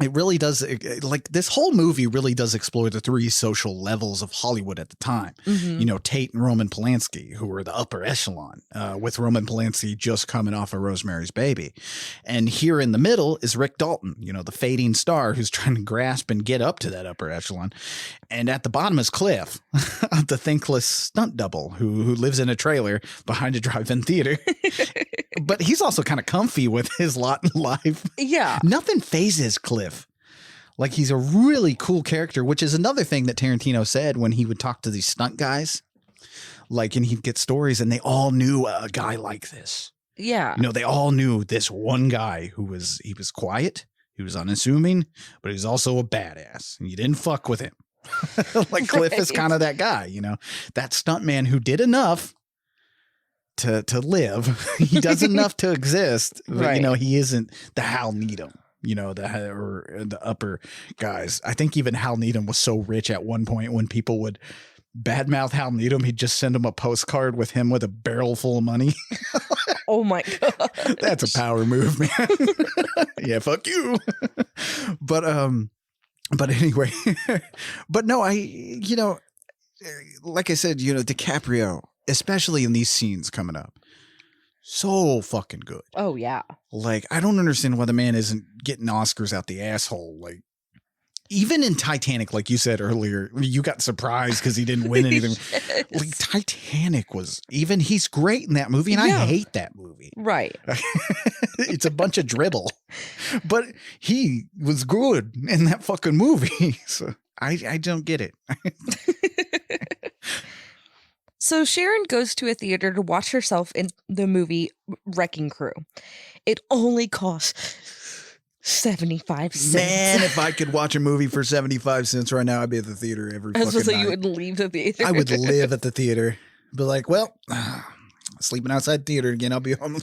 D: It really does, like this whole movie really does explore the 3 social levels of Hollywood at the time. You know, Tate and Roman Polanski, who were the upper echelon, with Roman Polanski just coming off of Rosemary's Baby. And here in the middle is Rick Dalton, you know, the fading star who's trying to grasp and get up to that upper echelon. And at the bottom is Cliff, the thankless stunt double who lives in a trailer behind a drive-in theater. But he's also kind of comfy with his lot in life.
E: Yeah.
D: Nothing phases Cliff. Like, he's a really cool character, which is another thing that Tarantino said when he would talk to these stunt guys. Like, and he'd get stories and they all knew a guy like this.
E: Yeah.
D: You know, they all knew this one guy he was quiet, he was unassuming, but he was also a badass. And you didn't fuck with him. Like, Cliff is kind of that guy, you know, that stuntman who did enough to live. He does enough to exist, but, you know, he isn't the Hal Needham, you know, the upper guys. I think even Hal Needham was so rich at one point when people would badmouth Hal Needham, he'd just send him a postcard with him with a barrel full of money.
E: Oh my God.
D: That's a power move, man. Yeah, fuck you. But anyway, but no, you know, like I said, DiCaprio, especially in these scenes coming up, so fucking good.
E: Oh, yeah.
D: Like, I don't understand why the man isn't getting Oscars out the asshole. Like, even in Titanic, like you said earlier, you got surprised because he didn't win anything.
E: Yes.
D: Like, Titanic he's great in that movie, and I hate that movie.
E: Right.
D: It's a bunch of dribble. But he was good in that fucking movie. So I don't get it.
E: So Sharon goes to a theater to watch herself in the movie Wrecking Crew. It only costs 75 cents.
D: Man, if I could watch a movie for 75 cents right now, I'd be at the theater every fucking night.
E: So you would leave the theater.
D: I would live at the theater. Be like, well, sleeping outside theater again. I'll be home.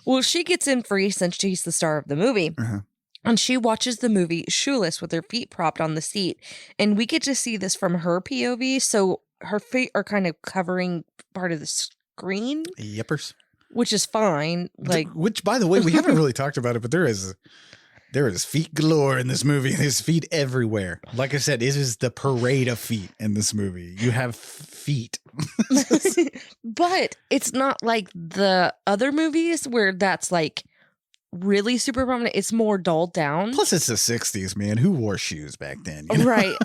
E: Well, she gets in free since she's the star of the movie.
D: Uh-huh.
E: And she watches the movie shoeless with her feet propped on the seat. And we get to see this from her POV. So her feet are kind of covering part of the screen.
D: Yippers.
E: Which is fine.
D: Which, by the way, we haven't really talked about it, but there is feet galore in this movie. There's feet everywhere. Like I said, it is the parade of feet in this movie. You have feet.
E: But it's not like the other movies where that's like really super prominent. It's more dulled down.
D: Plus, it's the 60s, man. Who wore shoes back then?
E: Right.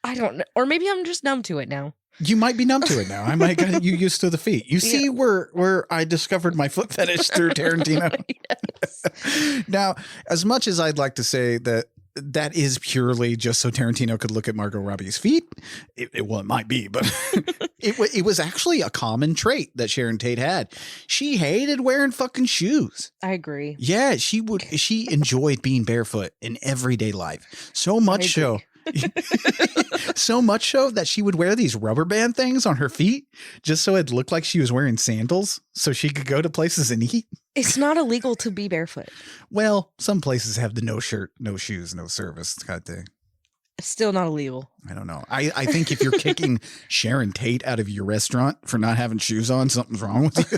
E: I don't know. Or maybe I'm just numb to it now.
D: You might be numb to it now. I might get you used to the feet. You see where I discovered my foot fetish through Tarantino.
E: Yes.
D: Now, as much as I'd like to say that is purely just so Tarantino could look at Margot Robbie's feet, it might be, but it was actually a common trait that Sharon Tate had. She hated wearing fucking shoes.
E: I agree.
D: Yeah, she enjoyed being barefoot in everyday life. So much so. So much so that she would wear these rubber band things on her feet just so it looked like she was wearing sandals so she could go to places and eat.
E: It's not illegal to be barefoot.
D: Well, some places have the no shirt, no shoes, no service kind of thing.
E: It's still not illegal.
D: I don't know. I think if you're kicking Sharon Tate out of your restaurant for not having shoes on, something's wrong with you.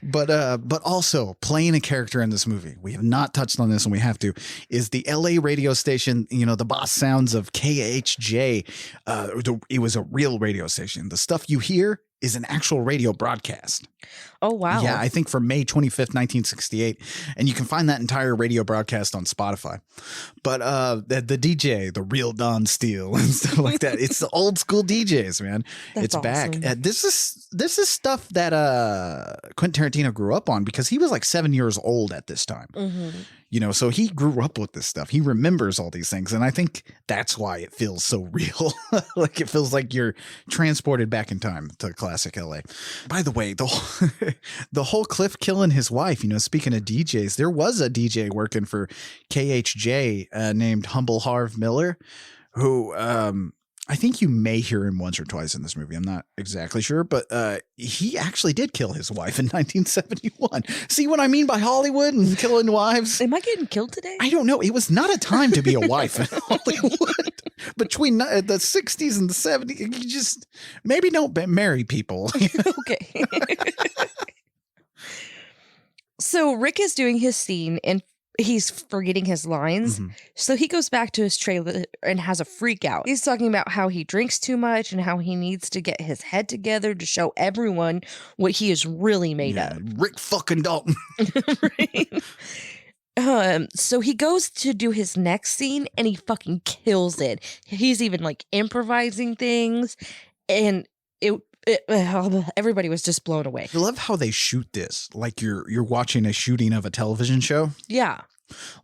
D: But also playing a character in this movie, we have not touched on this and we have to, is the LA radio station, the boss sounds of KHJ. It was a real radio station. The stuff you hear is an actual radio broadcast.
E: Oh, wow.
D: Yeah, I think from May 25th, 1968. And you can find that entire radio broadcast on Spotify. But the DJ, the real Don Steele and stuff like that, it's the old school DJs, man.
E: That's
D: it's
E: awesome.
D: back. This is stuff that Quentin Tarantino grew up on because he was like 7 years old at this time.
E: Mm-hmm.
D: So he grew up with this stuff. He remembers all these things. And I think that's why it feels so real. Like it feels like you're transported back in time to classic LA. By the way, the whole Cliff killing his wife, speaking of DJs, there was a DJ working for KHJ named Humble Harv Miller, who I think you may hear him once or twice in this movie. I'm not exactly sure, but he actually did kill his wife in 1971. See what I mean by Hollywood and killing wives?
E: Am I getting killed today?
D: I don't know. It was not a time to be a wife in Hollywood. Between the 60s and the 70s, you just maybe don't marry people.
E: Okay. So Rick is doing his scene and he's forgetting his lines. Mm-hmm. So he goes back to his trailer and has a freak out. He's talking about how he drinks too much and how he needs to get his head together to show everyone what he is really made of.
D: Rick fucking Dalton.
E: Right? So he goes to do his next scene and he fucking kills it. He's even like improvising things and everybody was just blown away.
D: I love how they shoot this like you're watching a shooting of a television show.
E: Yeah.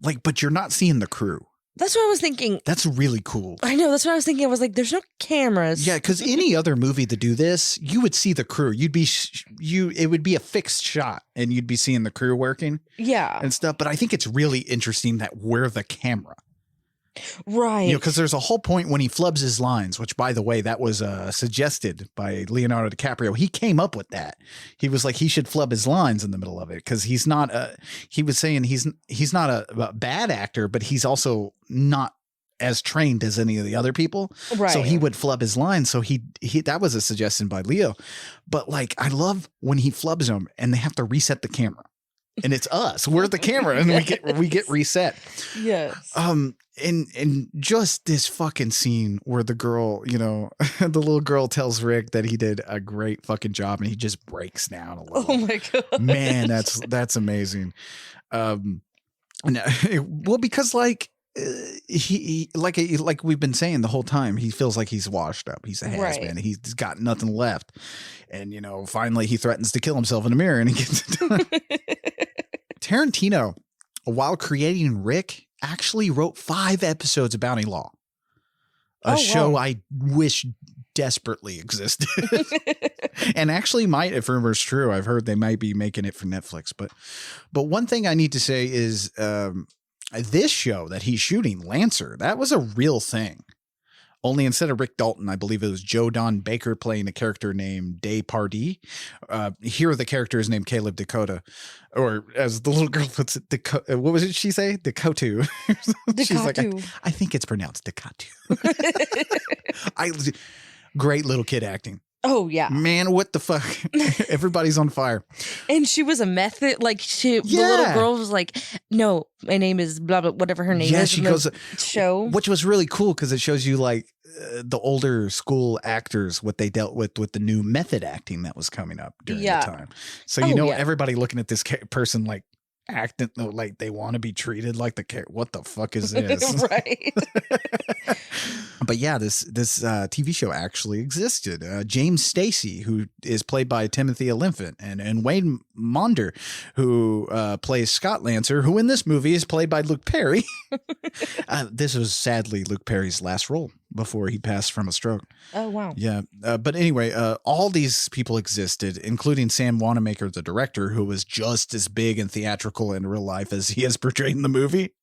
D: But you're not seeing the crew.
E: That's what I was thinking.
D: That's really cool.
E: I know. That's what I was thinking. I was like, there's no cameras.
D: Yeah, because any other movie to do this, you would see the crew. It would be a fixed shot and you'd be seeing the crew working.
E: Yeah.
D: And stuff. But I think it's really interesting that we're the camera.
E: Right.
D: Because there's a whole point when he flubs his lines, which, by the way, that was suggested by Leonardo DiCaprio. He came up with that. He was like, he should flub his lines in the middle of it because he's not he was saying he's not a bad actor, but he's also not as trained as any of the other people.
E: Right.
D: So he would flub his lines. So he that was a suggestion by Leo. But I love when he flubs them and they have to reset the camera. and it's us. We're the camera, and we get reset.
E: Yes.
D: And just this fucking scene where the girl, you know, the little girl tells Rick that he did a great fucking job, and he just breaks down a little.
E: Oh my god,
D: man, that's amazing. Well, because like he like we've been saying the whole time, he feels like he's washed up. He's a has-been. He's got nothing left, and you know, finally he threatens to kill himself in the mirror, and he gets it done. Tarantino, while creating Rick, actually wrote 5 episodes of Bounty Law, a show I wish desperately existed. And actually might, if rumor's true, I've heard they might be making it for Netflix. But one thing I need to say is this show that he's shooting, Lancer, that was a real thing. Only instead of Rick Dalton, I believe it was Joe Don Baker playing a character named Day Pardee. Here the character is named Caleb Dakota, or as the little girl puts it, what was it she say? Dakota. She's like, I think it's pronounced Dakota. Great little kid acting.
E: Oh yeah,
D: man, what the fuck? Everybody's on fire.
E: And she was a method, like the little girl was like, "No, my name is blah blah, whatever her name is." Yeah, she goes show,
D: which was really cool because it shows you like the older school actors what they dealt with the new method acting that was coming up during the time. So everybody looking at this person like acting like they want to be treated like the what the fuck is this?
E: Right.
D: But yeah, this TV show actually existed. James Stacy, who is played by Timothy Olyphant, and Wayne Maunder, who plays Scott Lancer, who in this movie is played by Luke Perry. This was sadly Luke Perry's last role before he passed from a stroke.
E: Oh, wow.
D: Yeah. But anyway, all these people existed, including Sam Wanamaker, the director, who was just as big and theatrical in real life as he is portrayed in the movie.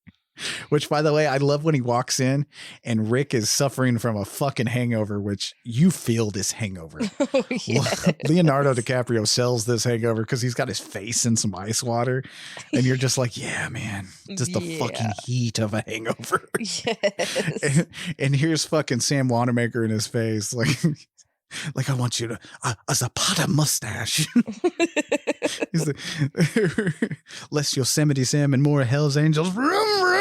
D: Which, by the way, I love when he walks in and Rick is suffering from a fucking hangover, which you feel this hangover.
E: Oh, yes.
D: Leonardo DiCaprio sells this hangover because he's got his face in some ice water. And you're just like, yeah, man, just the fucking heat of a hangover.
E: Yes.
D: And here's fucking Sam Wanamaker in his face. Like I want you to a Zapata mustache. He's like, less Yosemite Sam and more Hell's Angels. Vroom, vroom.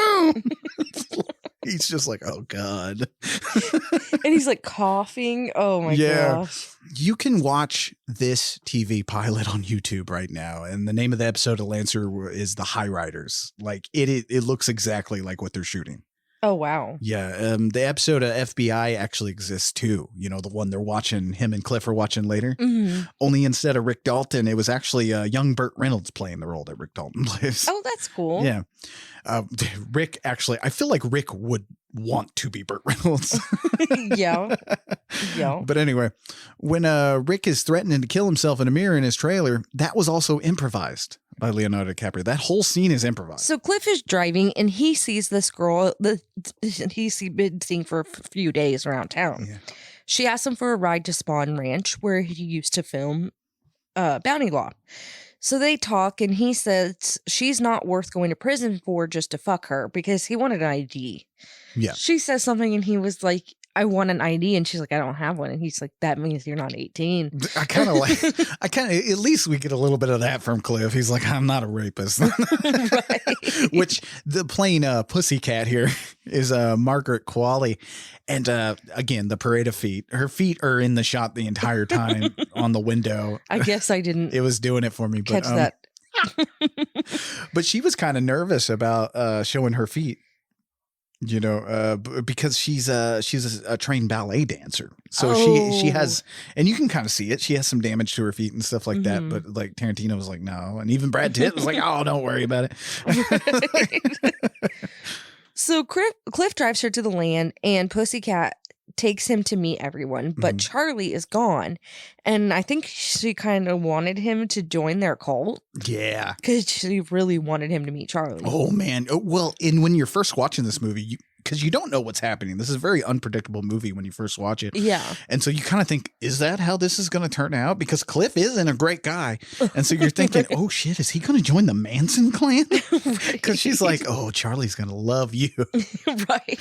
D: He's just like, oh God.
E: And he's like coughing. Oh my gosh.
D: You can watch this TV pilot on YouTube right now. And the name of the episode of Lancer is The High Riders. Like it looks exactly like what they're shooting.
E: Oh, wow.
D: Yeah. The episode of FBI actually exists too. You know, the one they're watching, him and Cliff are watching later. Mm-hmm. Only instead of Rick Dalton, it was actually young Burt Reynolds playing the role that Rick Dalton plays.
E: Oh, that's cool.
D: Yeah. Rick actually, I feel like Rick would want to be Burt Reynolds.
E: Yeah.
D: But anyway, when Rick is threatening to kill himself in a mirror in his trailer, that was also improvised by Leonardo DiCaprio. That whole scene is improvised.
E: So Cliff is driving and he sees this girl that he's been seeing for a few days around town. Yeah. She asks him for a ride to Spawn Ranch, where he used to film Bounty Law. So they talk and he says she's not worth going to prison for just to fuck her because he wanted an ID. Yeah. She says something and he was like, I want an ID. And she's like, I don't have one. And he's like, that means you're not 18.
D: At least we get a little bit of that from Cliff. He's like, I'm not a rapist. Right. Which the playing Pussycat here is Margaret Qualley. And again, the parade of feet. Her feet are in the shot the entire time on the window.
E: I guess I didn't.
D: It was doing it for me.
E: Catch that.
D: But she was kind of nervous about showing her feet. You know, because she's a trained ballet dancer. So she has, and you can kind of see it. She has some damage to her feet and stuff like that. But like Tarantino was like, no. And even Brad Pitt was like, oh, don't worry about it.
E: So Cliff drives her to the land and Pussycat takes him to meet everyone, but Charlie is gone. And I think she kind of wanted him to join their cult.
D: Yeah.
E: Because she really wanted him to meet Charlie.
D: Oh, man. Well, and when you're first watching this movie, because you don't know what's happening. This is a very unpredictable movie when you first watch it.
E: Yeah.
D: And so you kind of think, is that how this is going to turn out? Because Cliff isn't a great guy. And so you're thinking, oh, shit, is he going to join the Manson clan? Because she's like, oh, Charlie's going to love you.
E: Right.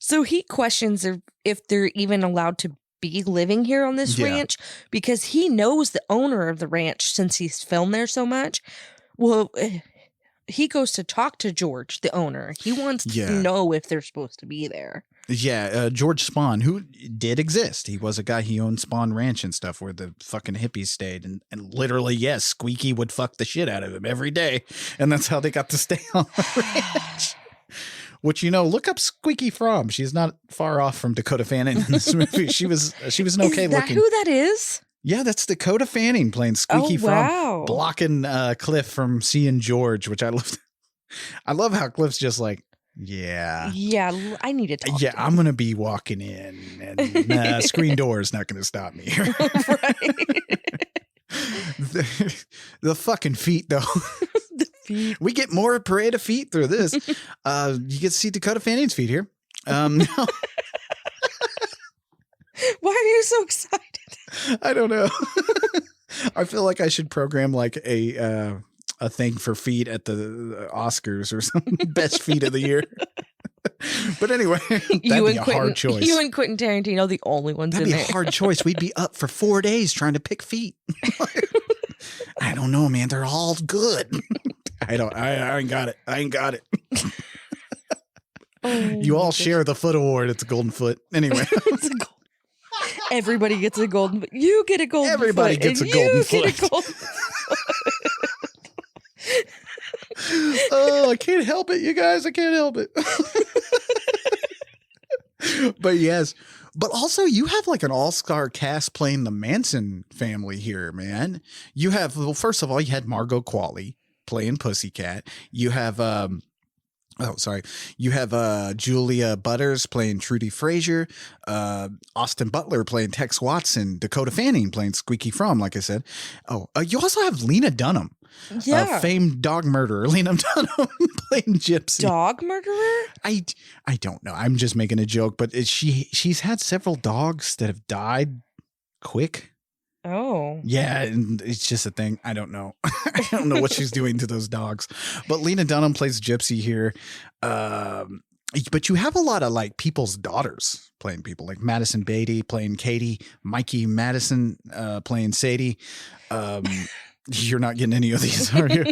E: So he questions if they're even allowed to be living here on this ranch because he knows the owner of the ranch since he's filmed there so much. Well, he goes to talk to George, the owner. He wants to know if they're supposed to be there.
D: Yeah, George Spahn, who did exist. He was a guy, he owned Spahn Ranch and stuff where the fucking hippies stayed. And literally, yes, Squeaky would fuck the shit out of him every day. And that's how they got to stay on the ranch. Which, look up Squeaky Fromm. She's not far off from Dakota Fanning in this movie. She was an okay
E: looking. Is that who that is?
D: Yeah, that's Dakota Fanning playing Squeaky Fromm, blocking Cliff from seeing George, which I loved. I love how Cliff's just like, yeah,
E: I need to talk.
D: Yeah, I'm gonna be walking in, and screen door is not gonna stop me. the fucking feet, though.
E: The feet.
D: We get more parade of feet through this. You get to see Dakota Fanning's feet here.
E: Why are you so excited?
D: I don't know. I feel like I should program like a thing for feet at the Oscars or something. Best feet of the year. But anyway, that'd be a hard choice.
E: You and Quentin Tarantino, the only ones
D: that'd
E: in there.
D: That'd be a hard choice. We'd be up for 4 days trying to pick feet. I don't know, man. They're all good. I ain't got it. I ain't got it. You all share the foot award. It's a golden foot. Anyway.
E: Everybody gets a golden foot. You get a golden
D: Everybody
E: foot.
D: gets a golden foot.
E: Get a golden foot.
D: Oh, I can't help it, you guys. I can't help it. But yes. But also, you have like an all-star cast playing the Manson family here, man. You have, well, first of all, you had Margot Qualley playing Pussycat. You have, you have Julia Butters playing Trudy Frazier, Austin Butler playing Tex Watson, Dakota Fanning playing Squeaky Fromm, like I said. Oh, you also have Lena Dunham.
E: Yeah.
D: Famed dog murderer, Lena Dunham playing Gypsy.
E: Dog murderer?
D: I don't know. I'm just making a joke, but she's had several dogs that have died quick.
E: Oh.
D: Yeah, and it's just a thing. I don't know. I don't know what she's doing to those dogs. But Lena Dunham plays Gypsy here. But you have a lot of like people's daughters playing people, like Madison Beatty playing Katie, Mikey Madison playing Sadie. You're not getting any of these, are you?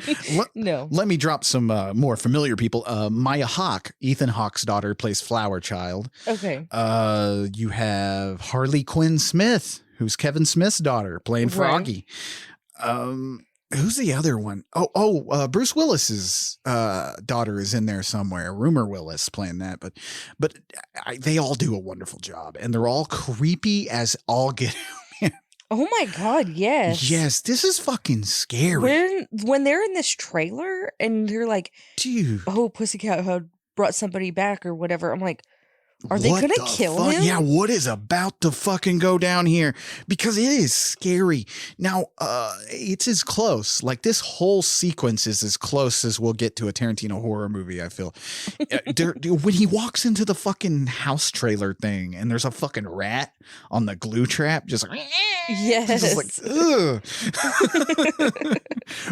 E: No.
D: Let me drop some more familiar people. Maya Hawke, Ethan Hawke's daughter, plays Flower Child.
E: Okay.
D: You have Harley Quinn Smith, who's Kevin Smith's daughter, playing Froggy. Who's the other one? Bruce Willis's daughter is in there somewhere. Rumor Willis playing that, but they all do a wonderful job, and they're all creepy as all get.
E: Oh my God, yes.
D: Yes, this is fucking scary.
E: When they're in this trailer and they're like,
D: dude,
E: oh, Pussycat had brought somebody back or whatever. I'm like, are they going to kill him?
D: Yeah, what is about to fucking go down here? Because it is scary. Now, it's as close. Like, this whole sequence is as close as we'll get to a Tarantino horror movie, I feel. When he walks into the fucking house trailer thing and there's a fucking rat on the glue trap, just like...
E: Yes.
D: Just like, ugh.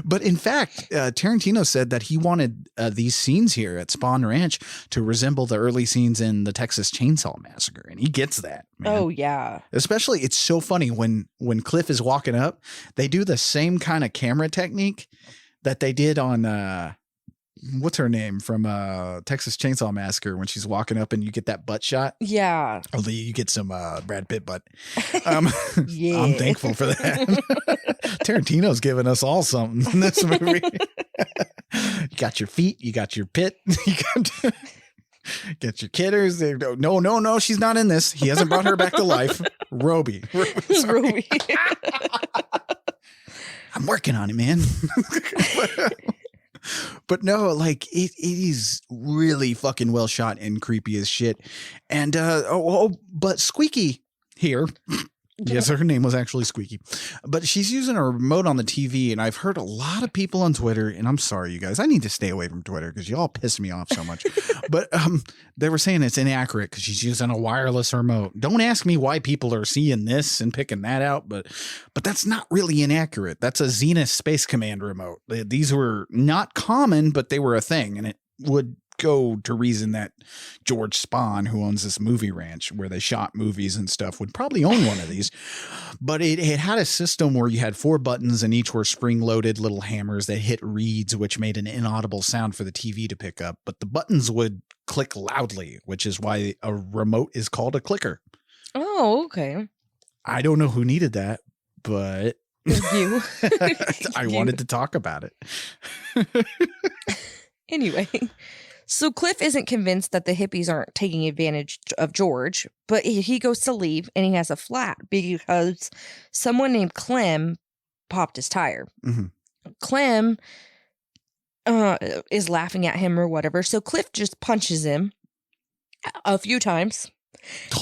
D: But in fact, Tarantino said that he wanted these scenes here at Spahn Ranch to resemble the early scenes in the Texas Chainsaw Massacre, and he gets that, man.
E: Oh yeah.
D: Especially, it's so funny when Cliff is walking up, they do the same kind of camera technique that they did on what's her name from Texas Chainsaw Massacre, when she's walking up and you get that butt shot.
E: Yeah.
D: Although you get some Brad Pitt butt.
E: Yeah.
D: I'm thankful for that. Tarantino's giving us all something in this movie. You got your feet, you got your pit, you got your kidders. No, she's not in this. He hasn't brought her back to life. Robbie.
E: Robbie.
D: I'm working on it, man. But no, like it is really fucking well shot and creepy as shit. And but Squeaky here. Yes, her name was actually Squeaky, but she's using a remote on the TV, and I've heard a lot of people on Twitter, and I'm sorry, you guys, I need to stay away from Twitter because you all piss me off so much. But they were saying it's inaccurate because she's using a wireless remote. Don't ask me why people are seeing this and picking that out, but that's not really inaccurate. That's a Zenith Space Command remote. These were not common, but they were a thing, and it would go to reason that George Spahn, who owns this movie ranch where they shot movies and stuff, would probably own one of these. But it had a system where you had 4 buttons and each were spring-loaded little hammers that hit reeds, which made an inaudible sound for the TV to pick up. But the buttons would click loudly, which is why a remote is called a clicker.
E: Oh, okay.
D: I don't know who needed that, but
E: You.
D: I wanted to talk about it.
E: Anyway, so Cliff isn't convinced that the hippies aren't taking advantage of George, but he goes to leave and he has a flat because someone named Clem popped his tire.
D: Mhm.
E: Clem is laughing at him or whatever, so Cliff just punches him a few times.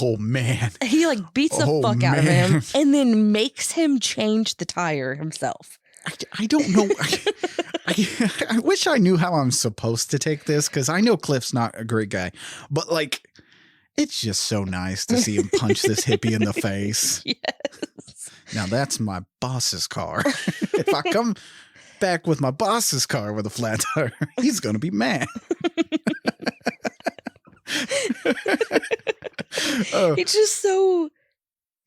D: Oh, man.
E: He like beats the fuck out of him and then makes him change the tire himself.
D: I don't know. I wish I knew how I'm supposed to take this because I know Cliff's not a great guy, but like, it's just so nice to see him punch this hippie in the face.
E: Yes.
D: Now that's my boss's car. If I come back with my boss's car with a flat tire, he's going to be mad.
E: It's just so...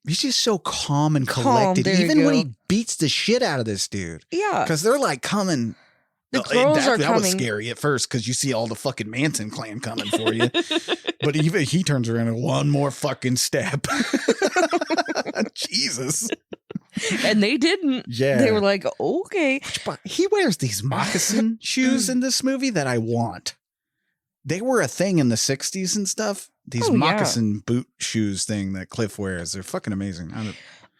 D: He's just so calm and collected, even when he beats the shit out of this dude.
E: Yeah.
D: Because they're like coming.
E: The girls are
D: that
E: coming.
D: was scary at first because you see all the fucking Manson clan coming for you. But even he turns around and one more fucking step. Jesus.
E: And they didn't.
D: Yeah.
E: They were like, okay.
D: But he wears these moccasin shoes in this movie that I want. They were a thing in the 60s and stuff. These moccasin boot shoes thing that Cliff wears. They're fucking amazing.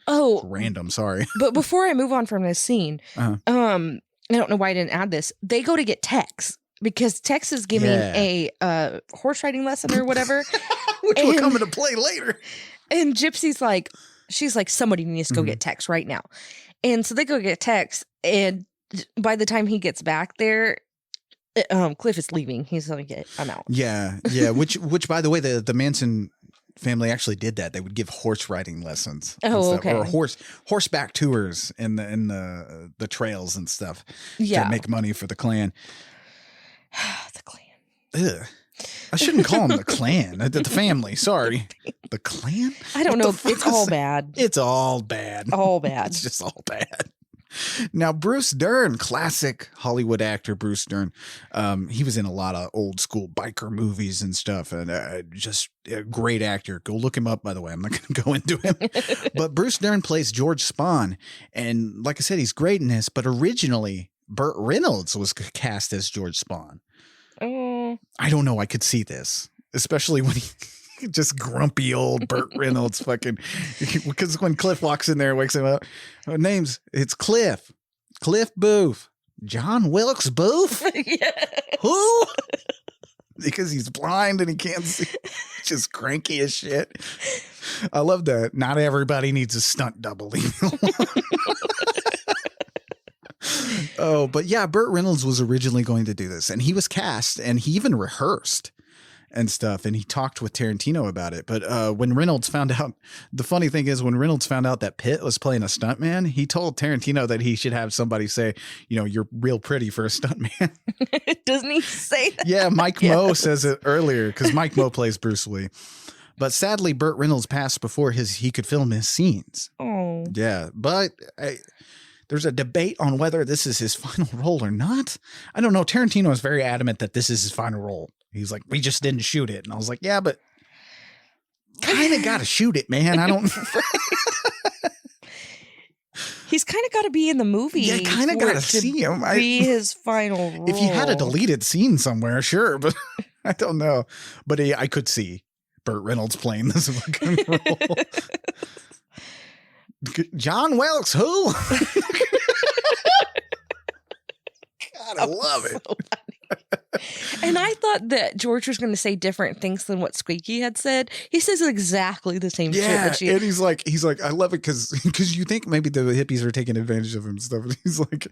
D: Random, sorry.
E: But before I move on from this scene, I don't know why I didn't add this. They go to get Tex because Tex is giving a horse riding lesson or whatever.
D: Which will come into play later.
E: And Gypsy's like, she's like, somebody needs to go get Tex right now. And so they go get Tex. And by the time he gets back there, Cliff is leaving. He's like, I'm out.
D: Yeah. Yeah. Which by the way, the Manson family actually did that. They would give horse riding lessons.
E: Oh, okay.
D: Or horseback tours in the trails and stuff.
E: Yeah.
D: To make money for the clan.
E: The clan.
D: Ugh. I shouldn't call them the clan. The family. Sorry. The clan?
E: I don't know. It's all bad.
D: It's all bad.
E: All bad.
D: It's just all bad. Now, Bruce Dern, classic Hollywood actor Bruce Dern. He was in a lot of old school biker movies and stuff, and just a great actor. Go look him up, by the way. I'm not going to go into him. But Bruce Dern plays George Spahn, and like I said, he's great in this, but originally, Burt Reynolds was cast as George Spahn.
E: Oh.
D: I don't know. I could see this, especially when he... Just grumpy old Burt Reynolds fucking, because when Cliff walks in there and wakes him up, it's Cliff Booth, John Wilkes Booth.
E: Yes.
D: Who? Because he's blind and he can't see. Just cranky as shit. I love that. Not everybody needs a stunt double. Leave me alone. Oh, but yeah, Burt Reynolds was originally going to do this, and he was cast, and he even rehearsed and stuff, and he talked with Tarantino about it. But when Reynolds found out, the funny thing is when Reynolds found out that Pitt was playing a stuntman, he told Tarantino that he should have somebody say, you're real pretty for a stuntman.
E: Doesn't he say that?
D: Yeah, Mike Moe says it earlier because Mike Moe plays Bruce Lee. But sadly, Burt Reynolds passed before he could film his scenes.
E: Oh.
D: Yeah, but there's a debate on whether this is his final role or not. I don't know. Tarantino is very adamant that this is his final role. He's like, we just didn't shoot it. And I was like, yeah, but kind of got to shoot it, man. I don't.
E: He's kind of got to be in the movie.
D: Yeah, kind of got to see him.
E: Be his final role.
D: If you had a deleted scene somewhere, sure, but I don't know. But I could see Burt Reynolds playing this fucking role. John Wilkes, who? God, I love it.
E: So and I thought that George was going to say different things than what Squeaky had said. He says exactly the same shit.
D: Yeah, and he's like, I love it because you think maybe the hippies are taking advantage of him and stuff. He's like,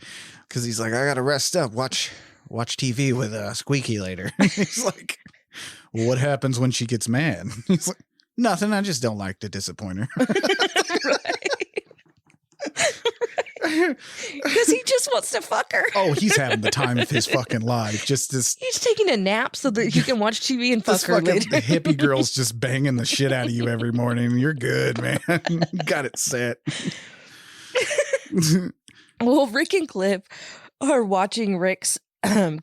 D: I got to rest up, watch TV with Squeaky later. He's like, what happens when she gets mad? He's like, nothing. I just don't like to disappoint her.
E: Right. Because he just wants to fuck her.
D: Oh, he's having the time of his fucking life. Just this.
E: He's taking a nap so that he can watch TV and fuck
D: This
E: her
D: fucking
E: later.
D: hippie girl's just banging the shit out of you every morning. You're good, man. You got it set.
E: Well, Rick and Cliff are watching Rick's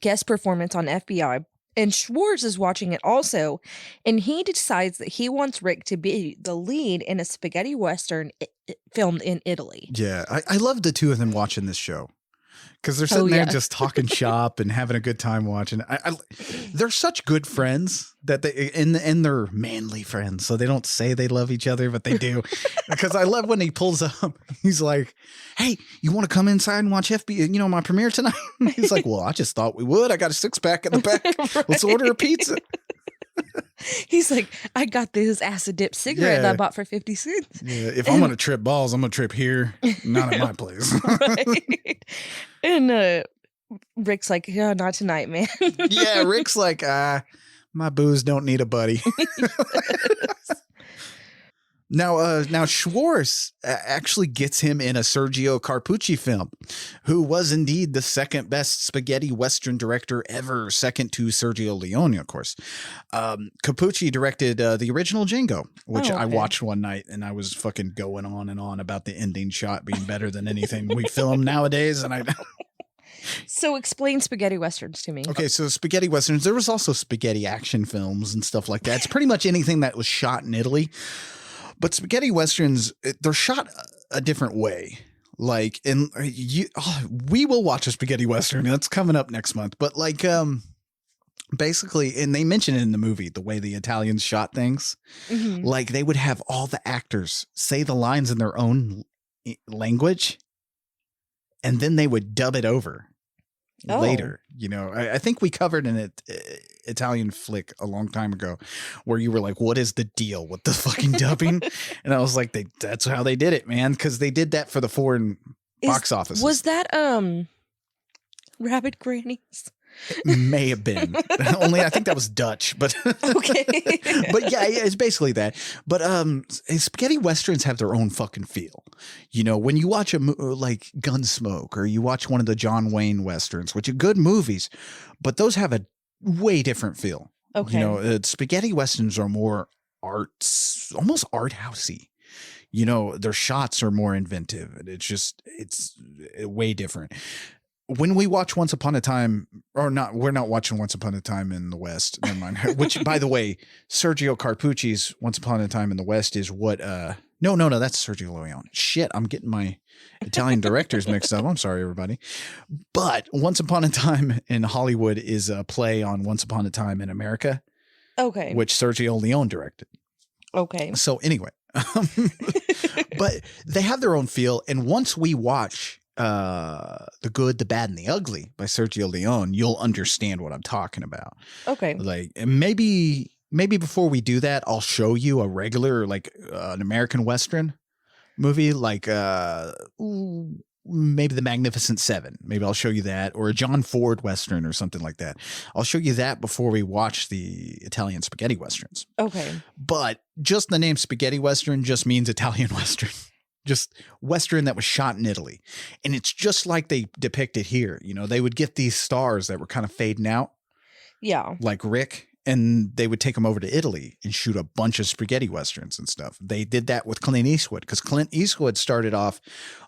E: guest performance on FBI, and Schwartz is watching it also, and he decides that he wants Rick to be the lead in a spaghetti western filmed in Italy.
D: Yeah, I love the two of them watching this show because they're sitting there just talking shop and having a good time watching. They're such good friends that they and they're manly friends, so they don't say they love each other, but they do. Because I love when he pulls up. He's like, "Hey, you want to come inside and watch FBI? My premiere tonight?" He's like, "Well, I just thought we would. I got a 6-pack in the back.
E: Right.
D: Let's order a pizza."
E: He's like, "I got this acid dip cigarette that I bought for 50 cents.
D: Yeah, if I'm gonna trip balls, I'm gonna trip here, not at my place.
E: Right. And Rick's like, "Yeah, not tonight, man."
D: Yeah, Rick's like, my booze don't need a buddy. Now Schwartz actually gets him in a Sergio Carpucci film, who was indeed the second best spaghetti western director ever, second to Sergio Leone, of course. Carpucci directed the original Django, which I watched one night, and I was fucking going on and on about the ending shot being better than anything we film nowadays, and
E: So explain spaghetti westerns to me.
D: Okay, so spaghetti westerns, there was also spaghetti action films and stuff like that. It's pretty much anything that was shot in Italy. But spaghetti westerns, they're shot a different way. Like, we will watch a spaghetti western. That's coming up next month. But basically, and they mention it in the movie, the way the Italians shot things. Mm-hmm. Like, they would have all the actors say the lines in their own language, and then they would dub it over later. I think we covered an Italian flick a long time ago where you were like, what is the deal with the fucking dubbing? And I was like, that's how they did it, man, because they did that for the foreign box office.
E: Was that Rabbit Grannies?
D: May have been. Only I think that was Dutch, but
E: okay.
D: But yeah, it's basically that. But spaghetti westerns have their own fucking feel. When you watch like Gunsmoke, or you watch one of the John Wayne westerns, which are good movies, but those have a way different feel. Okay. Spaghetti westerns are more almost art housey. Their shots are more inventive. It's way different. When we watch Once Upon a Time, or not, we're not watching Once Upon a Time in the West. Never mind. Which, by the way, Sergio Carpucci's Once Upon a Time in the West is what? No, that's Sergio Leone. Shit, I'm getting my Italian directors mixed up. I'm sorry, everybody. But Once Upon a Time in Hollywood is a play on Once Upon a Time in America. Okay. Which Sergio Leone directed. Okay. So anyway, but they have their own feel, and once we watch The Good, the Bad, and the Ugly by Sergio Leone, you'll understand what I'm talking about. Okay. Like, maybe before we do that, I'll show you a regular, like an American Western movie, like maybe The Magnificent Seven. Maybe I'll show you that, or a John Ford Western or something like that. I'll show you that before we watch the Italian spaghetti westerns. Okay. But just the name spaghetti western just means Italian Western. Just Western that was shot in Italy. And it's just like they depict it here. They would get these stars that were kind of fading out. Yeah. Like Rick. And they would take them over to Italy and shoot a bunch of spaghetti westerns and stuff. They did that with Clint Eastwood, because Clint Eastwood started off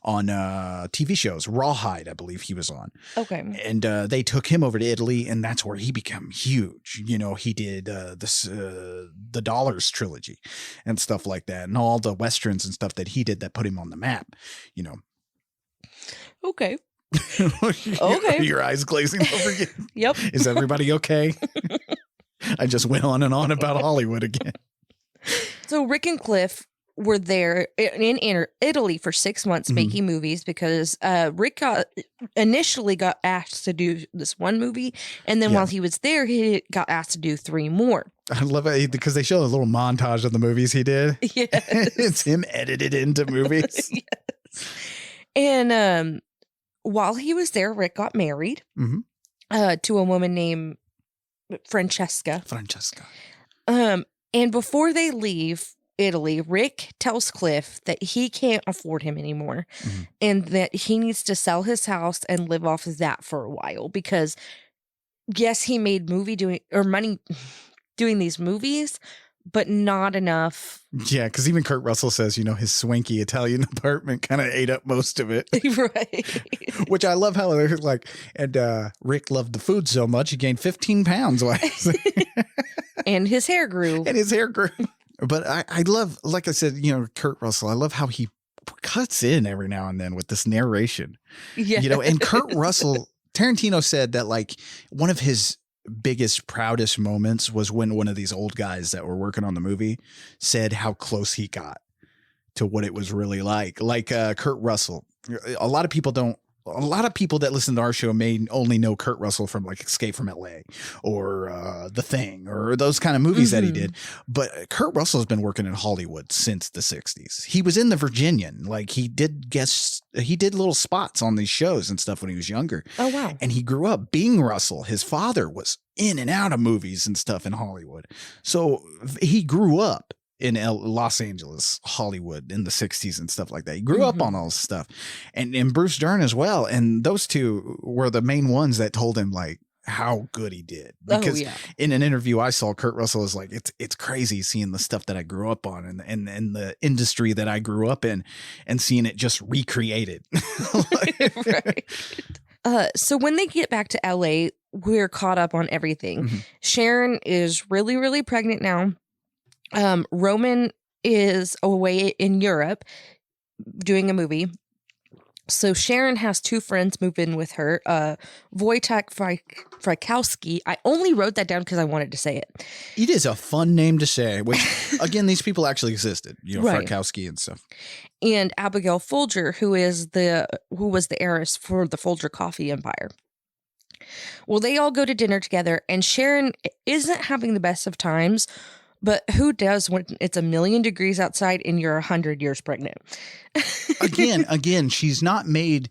D: on TV shows. Rawhide, I believe he was on. Okay. And they took him over to Italy, and that's where he became huge. He did the Dollars trilogy and stuff like that, and all the westerns and stuff that he did that put him on the map. Okay. Okay. Your eyes glazing over you. Yep. Is everybody okay? I just went on and on about Hollywood again.
E: So Rick and Cliff were there in Italy for 6 months making movies, because Rick initially got asked to do this one movie, and then while he was there, he got asked to do 3 more.
D: I love it because they show a little montage of the movies he did. Yes. It's him edited into movies.
E: Yes. And while he was there, Rick got married to a woman named Francesca.
D: Francesca.
E: And before they leave, Italy, Rick tells Cliff that he can't afford him anymore and that he needs to sell his house and live off of that for a while because yes, he made money doing these movies, but not enough.
D: Yeah, because even Kurt Russell says, his swanky Italian apartment kind of ate up most of it.
E: Right.
D: Which I love how they're like, and Rick loved the food so much, he gained 15 pounds.
E: And his hair grew.
D: But I love, like I said, Kurt Russell, I love how he cuts in every now and then with this narration.
E: Yeah.
D: And Kurt Russell, Tarantino said that like one of his biggest, proudest moments was when one of these old guys that were working on the movie said how close he got to what it was really like. Like Kurt Russell. A lot of people that listen to our show may only know Kurt Russell from like Escape from LA or The Thing or those kind of movies that he did. But Kurt Russell has been working in Hollywood since the 60s. He was in The Virginian. Like he did little spots on these shows and stuff when he was younger.
E: Oh, wow.
D: And he grew up being Russell. His father was in and out of movies and stuff in Hollywood. So he grew up in Los Angeles, Hollywood in the 60s and stuff like that. He grew up on all this stuff. And Bruce Dern as well. And those two were the main ones that told him like how good he did. Because in an interview I saw, Kurt Russell is like, it's crazy seeing the stuff that I grew up on and the industry that I grew up in and seeing it just recreated.
E: Right. So when they get back to LA, we're caught up on everything. Sharon is really, really pregnant now. Roman is away in Europe doing a movie. So Sharon has two friends move in with her, Wojtek Frykowski. I only wrote that down because I wanted to say it.
D: It is a fun name to say, which, again, these people actually existed,
E: Right.
D: Frykowski and stuff.
E: And Abigail Folger, who was the heiress for the Folger coffee empire. Well, they all go to dinner together, and Sharon isn't having the best of times. But who does when it's 1,000,000 degrees outside and you're 100 years pregnant?
D: Again, she's not made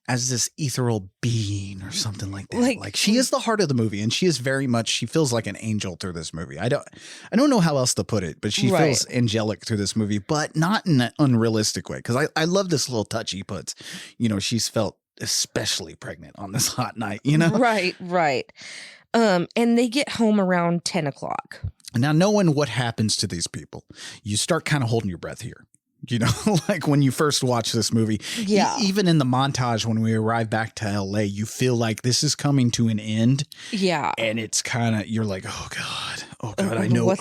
D: as this ethereal being or something like that. Like she is the heart of the movie, and she is very much. She feels like an angel through this movie. I don't know how else to put it, but she feels angelic through this movie, but not in an unrealistic way. Because I love this little touch he puts. She's felt especially pregnant on this hot night.
E: Right. And they get home around 10 o'clock.
D: Now, knowing what happens to these people, you start kind of holding your breath here. Like when you first watch this movie, even in the montage, when we arrive back to LA, you feel like this is coming to an end. Yeah. And it's kind of, you're like, oh God, I know what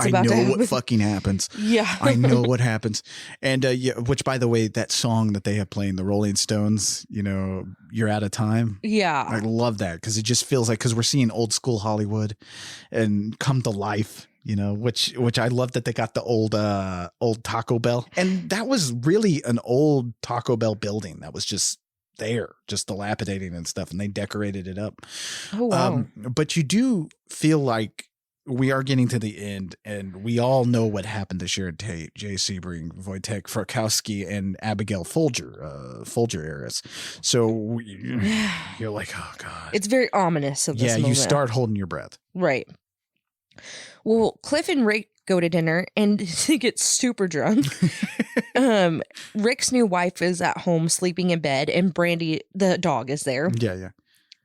D: fucking happens.
E: Yeah.
D: I know what happens. And, which by the way, that song that they have playing, the Rolling Stones, You're Out of Time. Yeah. I love that because it just feels like, because we're seeing old school Hollywood and come to life. Which I love that they got the old Taco Bell. And that was really an old Taco Bell building that was just there, just dilapidating and stuff. And they decorated it up. Oh, wow. But you do feel like we are getting to the end, and we all know what happened to Sharon Tate, Jay Sebring, Wojtek Frykowski, and Abigail Folger heiress. So you're like, oh God.
E: It's very ominous of this moment.
D: You start holding your breath.
E: Right. Well, Cliff and Rick go to dinner and he gets super drunk. Rick's new wife is at home sleeping in bed, and Brandy, the dog, is there. Yeah.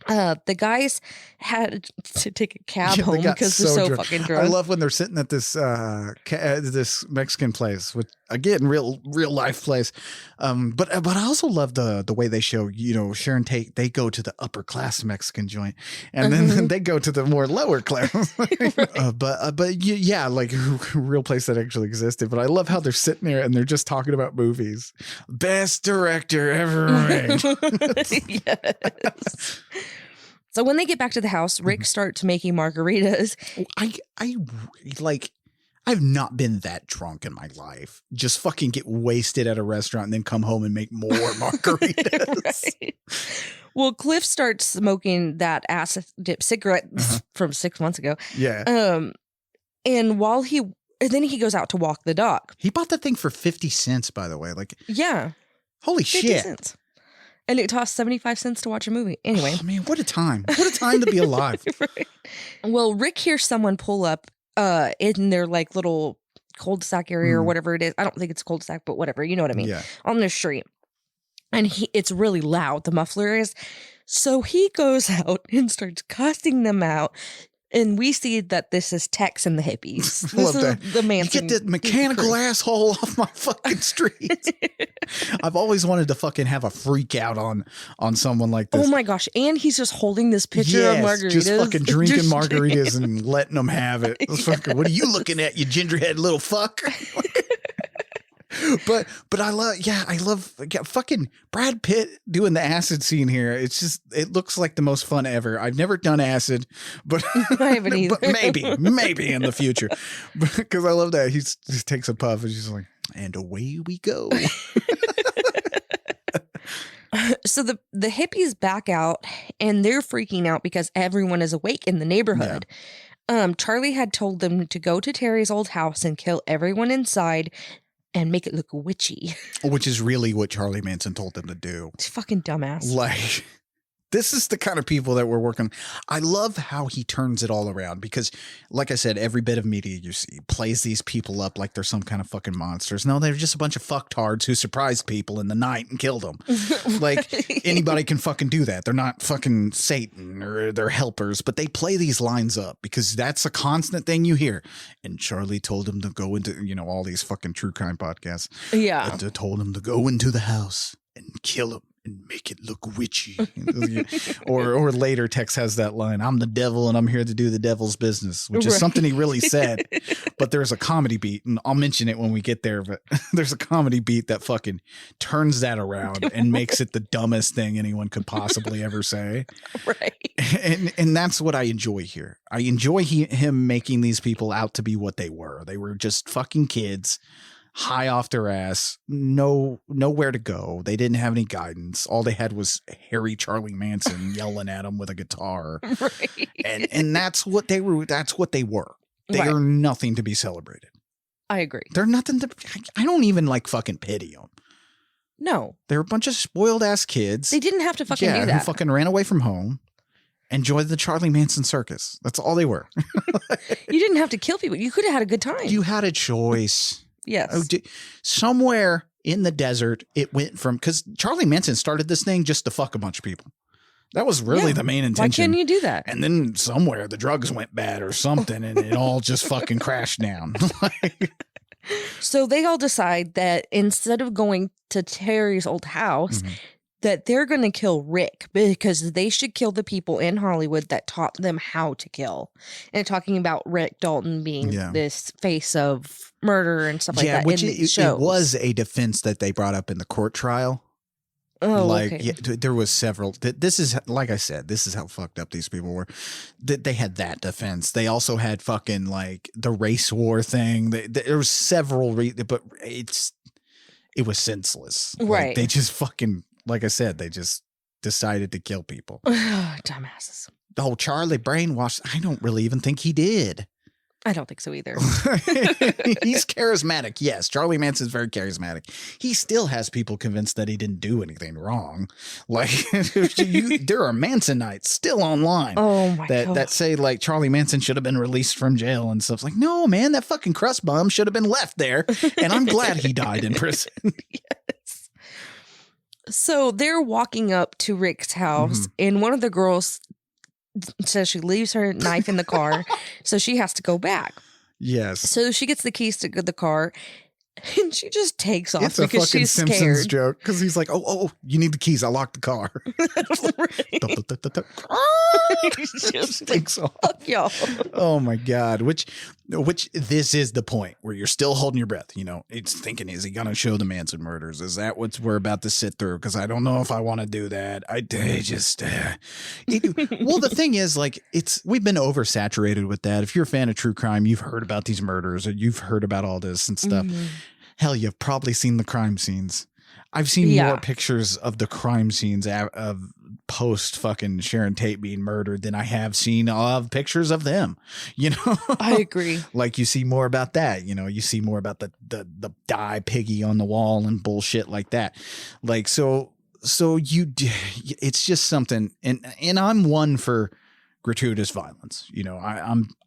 E: The guys had to take a cab home because they're so fucking drunk.
D: I love when they're sitting at this this Mexican place, which again, real life place. But I also love the way they show, Sharon Tate, they go to the upper class Mexican joint, and then they go to the more lower class. Yeah, like a real place that actually existed. But I love how they're sitting there and they're just talking about movies. Best director ever made.
E: Yes. So when they get back to the house, Rick starts making margaritas.
D: I've not been that drunk in my life. Just fucking get wasted at a restaurant and then come home and make more margaritas.
E: Right. Well, Cliff starts smoking that acid dip cigarette from 6 months ago. Yeah. And then he goes out to walk the dog.
D: He bought the thing for 50 cents, by the way.
E: Yeah.
D: Holy 50 shit.
E: Cents. And it costs 75 cents to watch a movie. Anyway.
D: Oh, man, what a time. What a time to be alive.
E: Right. Well, Rick hears someone pull up in their little cul-de-sac area or whatever it is. I don't think it's cul-de-sac, but whatever. You know what I mean?
D: Yeah.
E: On the street. And it's really loud, the muffler is. So he goes out and starts cussing them out. And we see that this is Tex and the hippies. This
D: Love
E: is
D: that.
E: the man.
D: Get that mechanical asshole off my fucking street. I've always wanted to fucking have a freak out on someone like this.
E: Oh my gosh. And he's just holding this picture of margaritas.
D: Just fucking drinking margaritas and letting them have it. Fucking, what are you looking at, you gingerhead little fuck? But I love fucking Brad Pitt doing the acid scene here. It's just, it looks like the most fun ever. I've never done acid, but
E: I haven't either.
D: But maybe in the future, because I love that he just takes a puff and she's like, and away we go.
E: So the hippies back out and they're freaking out because everyone is awake in the neighborhood. Yeah. Charlie had told them to go to Terry's old house and kill everyone inside and make it look witchy.
D: Which is really what Charlie Manson told them to do.
E: It's fucking dumbass.
D: Like, this is the kind of people that we're working. I love how he turns it all around because, like I said, every bit of media you see plays these people up like they're some kind of fucking monsters. No, they're just a bunch of fucktards who surprised people in the night and killed them. Like, anybody can fucking do that. They're not fucking Satan or they're helpers, but they play these lines up because that's a constant thing you hear. And Charlie told him to go into, all these fucking true crime podcasts.
E: Yeah.
D: And told him to go into the house and kill him and make it look witchy. or later Tex has that line, I'm the devil and I'm here to do the devil's business, which is something he really said. But there's a comedy beat, and I'll mention it when we get there, but there's a comedy beat that fucking turns that around and makes it the dumbest thing anyone could possibly ever say.
E: Right.
D: And that's what I enjoy here. I enjoy him making these people out to be what they were. They were just fucking kids, high off their ass, nowhere to go. They didn't have any guidance. All they had was hairy Charlie Manson yelling at them with a guitar.
E: Right.
D: And that's what they were. That's what they were. They are nothing to be celebrated.
E: I agree.
D: They're nothing to. I don't even fucking pity them.
E: No.
D: They're a bunch of spoiled ass kids.
E: They didn't have to fucking do that.
D: Who fucking ran away from home. Enjoyed the Charlie Manson circus. That's all they were.
E: You didn't have to kill people. You could have had a good time.
D: You had a choice.
E: Yes.
D: Somewhere in the desert, it went from, because Charlie Manson started this thing just to fuck a bunch of people. That was really the main intention.
E: Why couldn't you do that?
D: And then somewhere the drugs went bad or something, and it all just fucking crashed down.
E: So they all decide that instead of going to Terry's old house, that they're going to kill Rick because they should kill the people in Hollywood that taught them how to kill. And talking about Rick Dalton being this face of murder and stuff like that.
D: Which it was a defense that they brought up in the court trial.
E: Oh, okay.
D: There was several. This is, like I said, this is how fucked up these people were. They had that defense. They also had fucking the race war thing. There was several, but it was senseless.
E: Right.
D: They just fucking, like I said, they just decided to kill people.
E: Dumbasses.
D: Oh, Charlie brainwashed. I don't really even think he did.
E: I don't think so either.
D: He's charismatic. Yes, Charlie Manson's very charismatic. He still has people convinced that he didn't do anything wrong. There are Mansonites still online that say Charlie Manson should have been released from jail and stuff. Like, no, man, that fucking crust bum should have been left there. And I'm glad he died in prison.
E: Yes. So they're walking up to Rick's house, and one of the girls says she leaves her knife in the car, so she has to go back.
D: Yes.
E: So she gets the keys to the car, and she just takes off
D: it's
E: because
D: a fucking
E: she's
D: Simpsons
E: scared.
D: joke because he's like, oh, you need the keys. I locked the car. Just takes off.
E: Fuck y'all.
D: Oh my God. Which this is the point where you're still holding your breath. It's thinking, is he going to show the Manson murders? Is that what we're about to sit through? Because I don't know if I want to do that. Well, the thing is, we've been oversaturated with that. If you're a fan of true crime, you've heard about these murders or you've heard about all this and stuff. Hell, you've probably seen the crime scenes. I've seen more pictures of the crime scenes of post fucking Sharon Tate being murdered than I have seen of pictures of them.
E: I agree.
D: You see more about that. You see more about the die piggy on the wall and bullshit like that. It's just something. And I'm one for gratuitous violence.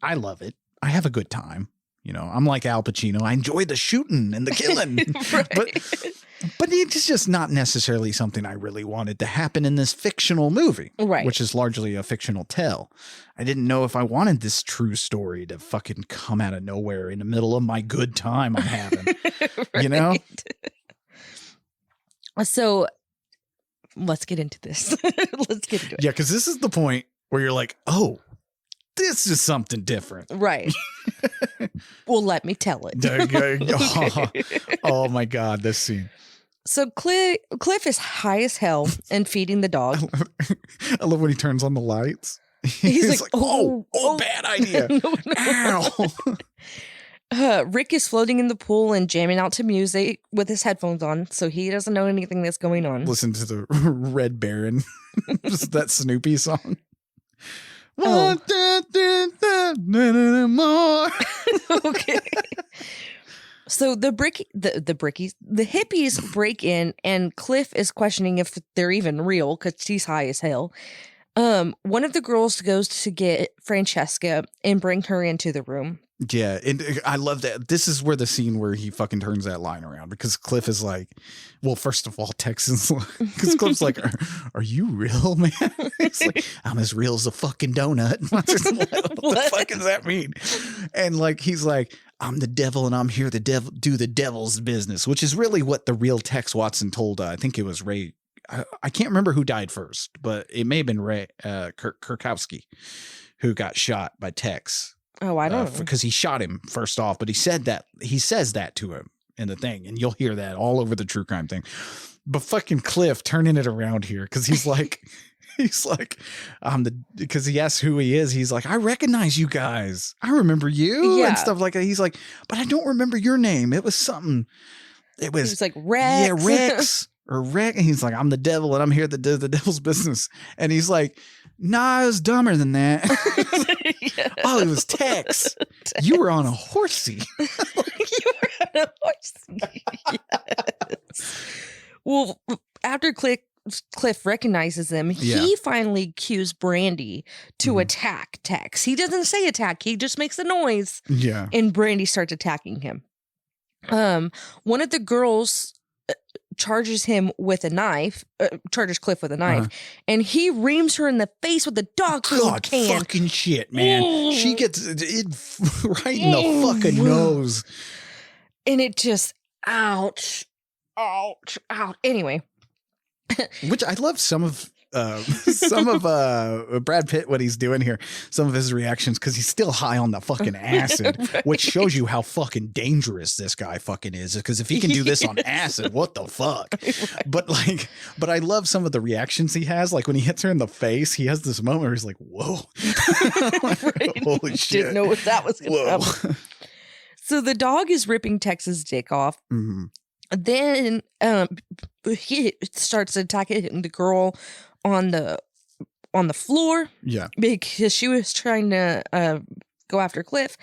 D: I love it. I have a good time. You know, I'm like Al Pacino. I enjoy the shooting and the killing, but it's just not necessarily something I really wanted to happen in this fictional movie,
E: Right.
D: which is largely a fictional tale. I didn't know if I wanted this true story to fucking come out of nowhere in the middle of my good time I'm having, you know?
E: So let's get into this. Let's get into it.
D: Yeah, because this is the point where you're like, oh, this is something different.
E: Right. Well, let me tell it.
D: Oh my God, this scene.
E: So Cliff is high as hell and feeding the dog.
D: I love when he turns on the lights.
E: He's like,
D: oh, bad idea. Ow.
E: Rick is floating in the pool and jamming out to music with his headphones on, so he doesn't know anything that's going on.
D: Listen to the Red Baron. Just that Snoopy song.
E: Oh.
D: More.
E: Okay. So the hippies break in, and Cliff is questioning if they're even real because she's high as hell. One of the girls goes to get Francesca and bring her into the room.
D: Yeah, and I love that. This is where the scene where he fucking turns that line around, because Cliff is like, well, first of all, Texan's because Cliff's like, are you real, man? It's like, I'm as real as a fucking donut. What the fuck does that mean? And like, he's like, I'm the devil and I'm here to do the devil's business, which is really what the real Tex Watson told. I think it was Ray. I can't remember who died first, but it may have been Ray Kirkowski who got shot by Tex.
E: Oh, I don't know.
D: Because he shot him first off, but he says that to him in the thing, and you'll hear that all over the true crime thing. But fucking Cliff turning it around here, because he's like, because he asks who he is. He's like, I recognize you guys. I remember you and stuff like that. He's like, but I don't remember your name. It was something. It was
E: like Rex.
D: Yeah, Rex. Or Rick, and he's like, I'm the devil and I'm here to do the devil's business. And he's like, nah, I was dumber than that.
E: Yeah.
D: Oh, it was Tex. You were on a horsey.
E: You were on a horsey. Yes. Well, after Cliff recognizes him, he finally cues Brandy to attack Tex. He doesn't say attack, he just makes the noise.
D: Yeah.
E: And Brandy starts attacking him. One of the girls charges Cliff with a knife, and he reams her in the face with a dog food can.
D: Fucking shit, man. She gets it right in the fucking nose.
E: And it just, ouch. Anyway.
D: Which I love some of Brad Pitt, what he's doing here, some of his reactions, because he's still high on the fucking acid,
E: Right.
D: which shows you how fucking dangerous this guy fucking is. Because if he can do this on acid, what the fuck? Right. But I love some of the reactions he has. Like when he hits her in the face, he has this moment where he's like, whoa.
E: Right.
D: Holy shit.
E: Didn't know what that was going to happen. So the dog is ripping Tex's dick off.
D: Mm-hmm.
E: Then he starts attacking the girl on the floor. Yeah. Because she was trying to go after Cliff.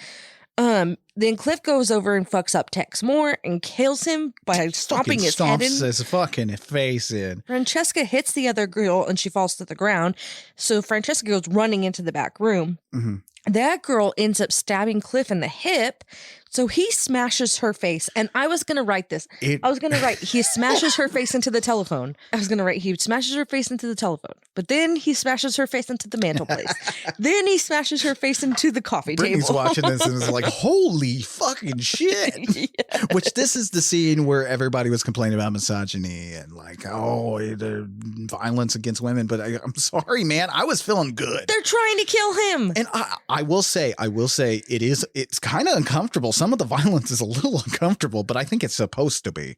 E: Then Cliff goes over and fucks up Tex more and kills him by stomping his head in.
D: Stomps his fucking face in.
E: Francesca hits the other girl and she falls to the ground. So Francesca goes running into the back room. Mm-hmm. That girl ends up stabbing Cliff in the hip. So he smashes her face. And I was going to write this. I was going to write, he smashes her face into the telephone. I was going to write, he smashes her face into the telephone. But then he smashes her face into the mantelpiece. Then he smashes her face into the coffee
D: Brittany's
E: table.
D: watching this and is like, holy fucking shit. Yes. Which this is the scene where everybody was complaining about misogyny and like, the violence against women. But I'm sorry, man. I was feeling good.
E: They're trying to kill him.
D: And I will say it's kind of uncomfortable. Some of the violence is a little uncomfortable, but I think it's supposed to be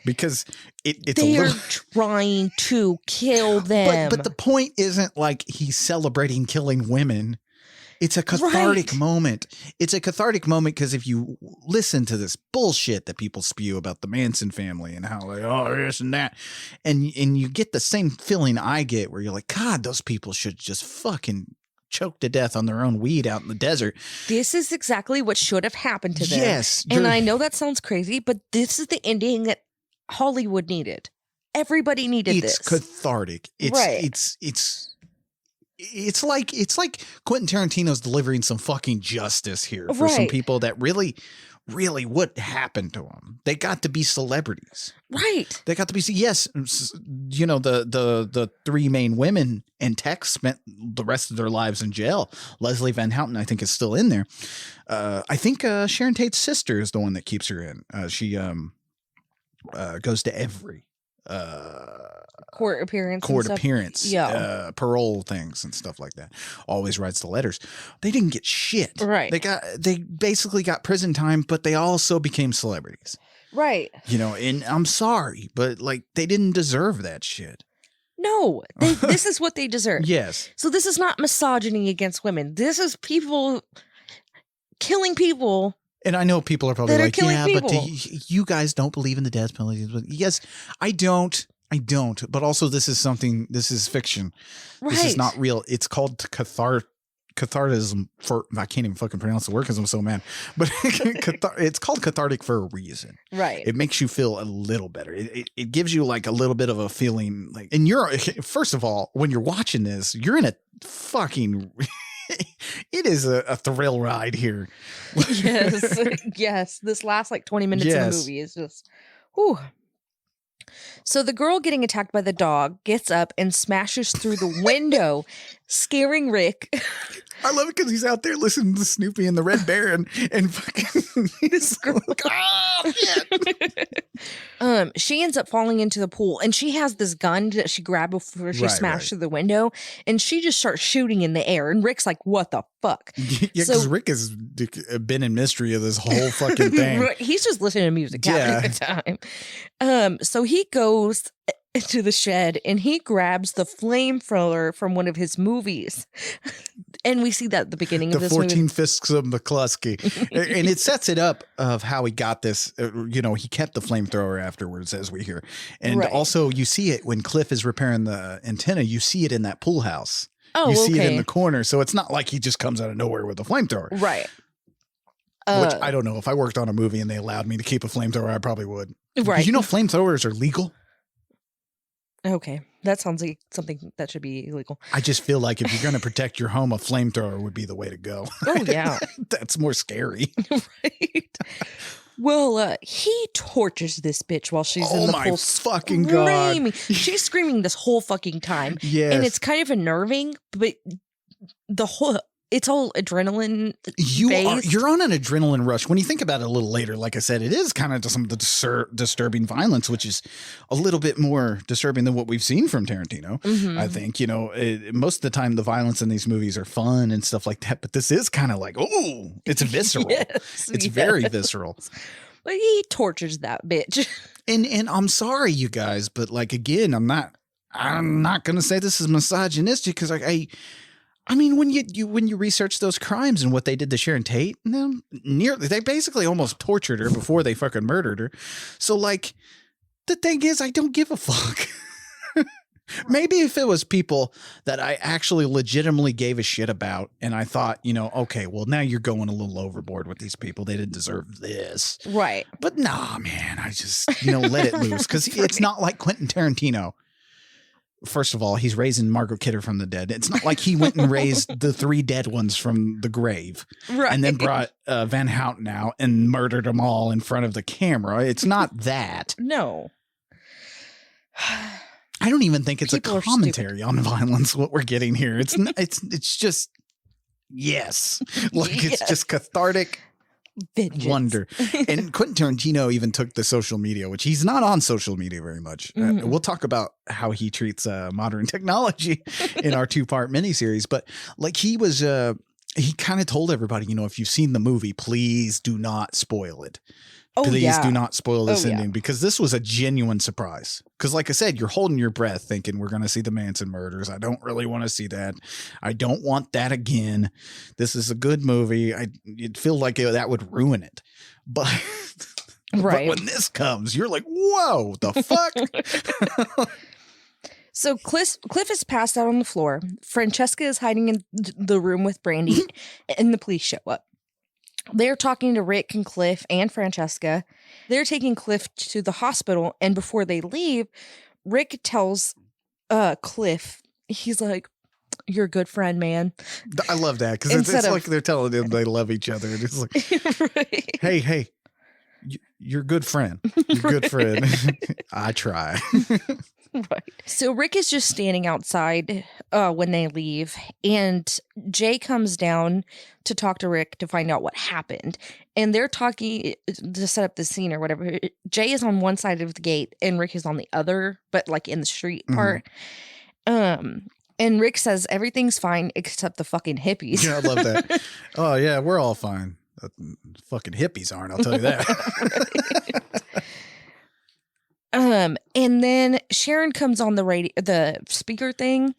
D: because
E: they are trying to kill them.
D: But the point isn't like he's celebrating killing women. It's a cathartic moment. It's a cathartic moment because if you listen to this bullshit that people spew about the Manson family and how this and that, and you get the same feeling I get where you're like, God, those people should just fucking choke to death on their own weed out in the desert.
E: This is exactly what should have happened to them.
D: Yes.
E: And I know that sounds crazy, but this is the ending that Hollywood needed. Everybody needed this.
D: It's cathartic. It's it's like Quentin Tarantino's delivering some fucking justice here for some
E: Right.
D: people that really what happened to them. They got to be celebrities.
E: Right.
D: They got to be, yes, you know, the three main women and Tex spent the rest of their lives in jail. Leslie Van Houten, I think, is still in there. I think Sharon Tate's sister is the one that keeps her in. She goes to every
E: Court appearance. Yeah.
D: Parole things and stuff like that. Always writes the letters. They didn't get shit.
E: Right.
D: They basically got prison time, but they also became celebrities.
E: Right.
D: You know, and I'm sorry, but like they didn't deserve that shit.
E: No, this is what they deserve.
D: Yes.
E: So this is not misogyny against women. This is people killing people.
D: And I know people are probably
E: That are
D: like,
E: killing
D: yeah,
E: people.
D: but you guys don't believe in the death penalty. But yes, I don't. But also this is fiction.
E: Right.
D: This is not real. It's called cathartism for, I can't even fucking pronounce the word because I'm so mad. But it's called cathartic for a reason.
E: Right.
D: It makes you feel a little better. It gives you like a little bit of a feeling like, and you're, first of all, when you're watching this, you're in a fucking, it is a thrill ride here.
E: Yes. Yes. This last like 20 minutes of the movie is just, whew. So the girl getting attacked by the dog gets up and smashes through the window, scaring Rick.
D: I love it because he's out there listening to Snoopy and the Red Baron and fucking
E: This girl.
D: Oh, shit.
E: She ends up falling into the pool, and she has this gun that she grabbed before she smashed through the window, and she just starts shooting in the air. And Rick's like, "What the fuck?"
D: Yeah, because Rick has been in mystery of this whole fucking thing.
E: He's just listening to music having a good time. So he goes into the shed and he grabs the flamethrower from one of his movies. And we see that at the beginning of this movie.
D: 14 Fists of McCluskey. And it sets it up of how he got this. You know, he kept the flamethrower afterwards, as we hear. And also you see it when Cliff is repairing the antenna. You see it in that pool house.
E: Oh,
D: you see it in the corner. So it's not like he just comes out of nowhere with a flamethrower.
E: Right.
D: Which I don't know. If I worked on a movie and they allowed me to keep a flamethrower, I probably would.
E: Right.
D: Did you know flamethrowers are legal?
E: Okay. That sounds like something that should be illegal.
D: I just feel like if you're going to protect your home, a flamethrower would be the way to go.
E: Oh, yeah.
D: That's more scary.
E: Right. Well, he tortures this bitch while she's in the pool.
D: Oh my fucking God.
E: She's screaming this whole fucking time.
D: Yes.
E: And it's kind of unnerving, but it's all adrenaline based.
D: You're on an adrenaline rush. When you think about it a little later, like I said, it is kind of some disturbing violence, which is a little bit more disturbing than what we've seen from Tarantino.
E: Mm-hmm.
D: I think, you know, most of the time the violence in these movies are fun and stuff like that. But this is kind of like, oh, it's visceral. It's very visceral.
E: But he tortures that bitch.
D: And I'm sorry, you guys, but like, again, I'm not going to say this is misogynistic because I mean, when you research those crimes and what they did to Sharon Tate, they basically almost tortured her before they fucking murdered her. So, like, the thing is, I don't give a fuck. Maybe if it was people that I actually legitimately gave a shit about, and I thought, you know, okay, well, now you're going a little overboard with these people. They didn't deserve this.
E: Right.
D: But nah, man, I just, you know, let it loose because it's not like Quentin Tarantino. First of all, he's raising Margot Kidder from the dead. It's not like he went and raised the three dead ones from the grave and then brought Van Houten out and murdered them all in front of the camera. It's not that.
E: No.
D: I don't even think it's
E: People
D: a commentary on violence, what we're getting here. It's just, yes. Like, it's just cathartic
E: Vengeance.
D: wonder. And Quentin Tarantino even took the social media, which he's not on social media very much. We'll talk about how he treats modern technology in our 2-part miniseries. But like he kind of told everybody, you know, if you've seen the movie, please do not spoil it. Please do not spoil this ending because this was a genuine surprise. Because like I said, you're holding your breath thinking we're going to see the Manson murders. I don't really want to see that. I don't want that again. This is a good movie. You'd feel like that would ruin it. But, but when this comes, you're like, whoa, the fuck?
E: So Cliff is passed out on the floor. Francesca is hiding in the room with Brandy and the police show up. They're talking to Rick and Cliff and Francesca. They're taking Cliff to the hospital, and before they leave, Rick tells Cliff, he's like, you're a good friend, man.
D: I love that because it's like they're telling them they love each other. And it's like,
E: Right.
D: hey, you're a good friend. You're a good friend. I try.
E: Right. So Rick is just standing outside when they leave, and Jay comes down to talk to Rick to find out what happened. And they're talking to set up the scene or whatever. Jay is on one side of the gate and Rick is on the other, but like in the street part. And Rick says everything's fine except the fucking hippies.
D: Yeah, I love that. Oh yeah, we're all fine. Fucking hippies aren't, I'll tell you that.
E: And then Sharon comes on the speaker thing,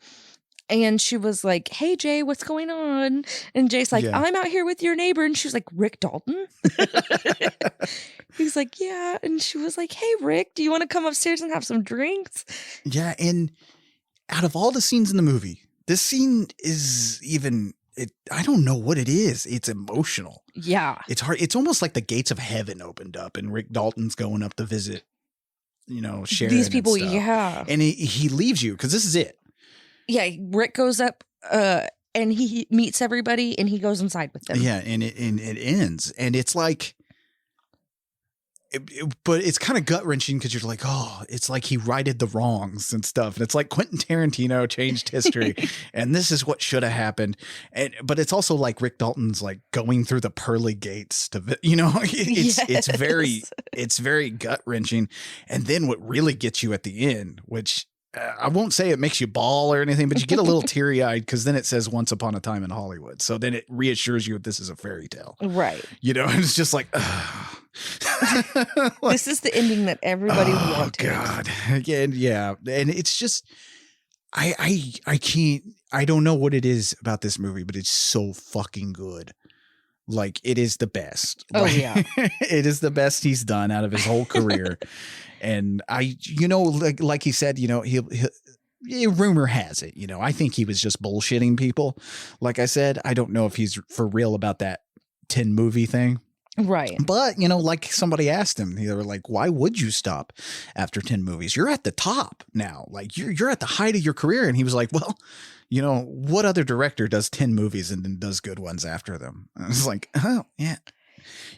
E: and she was like, "Hey Jay, what's going on?" And Jay's like, "I'm out here with your neighbor." And she was like, "Rick Dalton?" He's like, "Yeah." And she was like, "Hey Rick, do you want to come upstairs and have some drinks?"
D: Yeah, and out of all the scenes in the movie, this scene is I don't know what it is. It's emotional.
E: Yeah.
D: It's hard. It's almost like the gates of heaven opened up and Rick Dalton's going up to visit, Sharon.
E: These people,
D: and stuff. And he leaves you because this is it.
E: Yeah, Rick goes up and he meets everybody and he goes inside with them.
D: Yeah, and it ends. And it's like, but it's kind of gut wrenching because you're like, oh, it's like he righted the wrongs and stuff. And it's like Quentin Tarantino changed history and this is what should have happened. But it's also like Rick Dalton's like going through the pearly gates to, it's very gut wrenching. And then what really gets you at the end, which I won't say it makes you bawl or anything, but you get a little teary eyed because then it says Once Upon a Time in Hollywood. So then it reassures you that this is a fairy tale.
E: Right.
D: And it's just like,
E: this is the ending that everybody wanted.
D: God. Again, yeah. And it's just, I can't, I don't know what it is about this movie, but it's so fucking good. Like it is the best.
E: Oh yeah.
D: It is the best he's done out of his whole career. And like he said, rumor has it, I think he was just bullshitting people. Like I said, I don't know if he's for real about that 10 movie thing.
E: Right.
D: But, like somebody asked him, they were like, why would you stop after 10 movies? You're at the top now. Like you're at the height of your career. And he was like, well, what other director does 10 movies and then does good ones after them? And I was like, oh, yeah.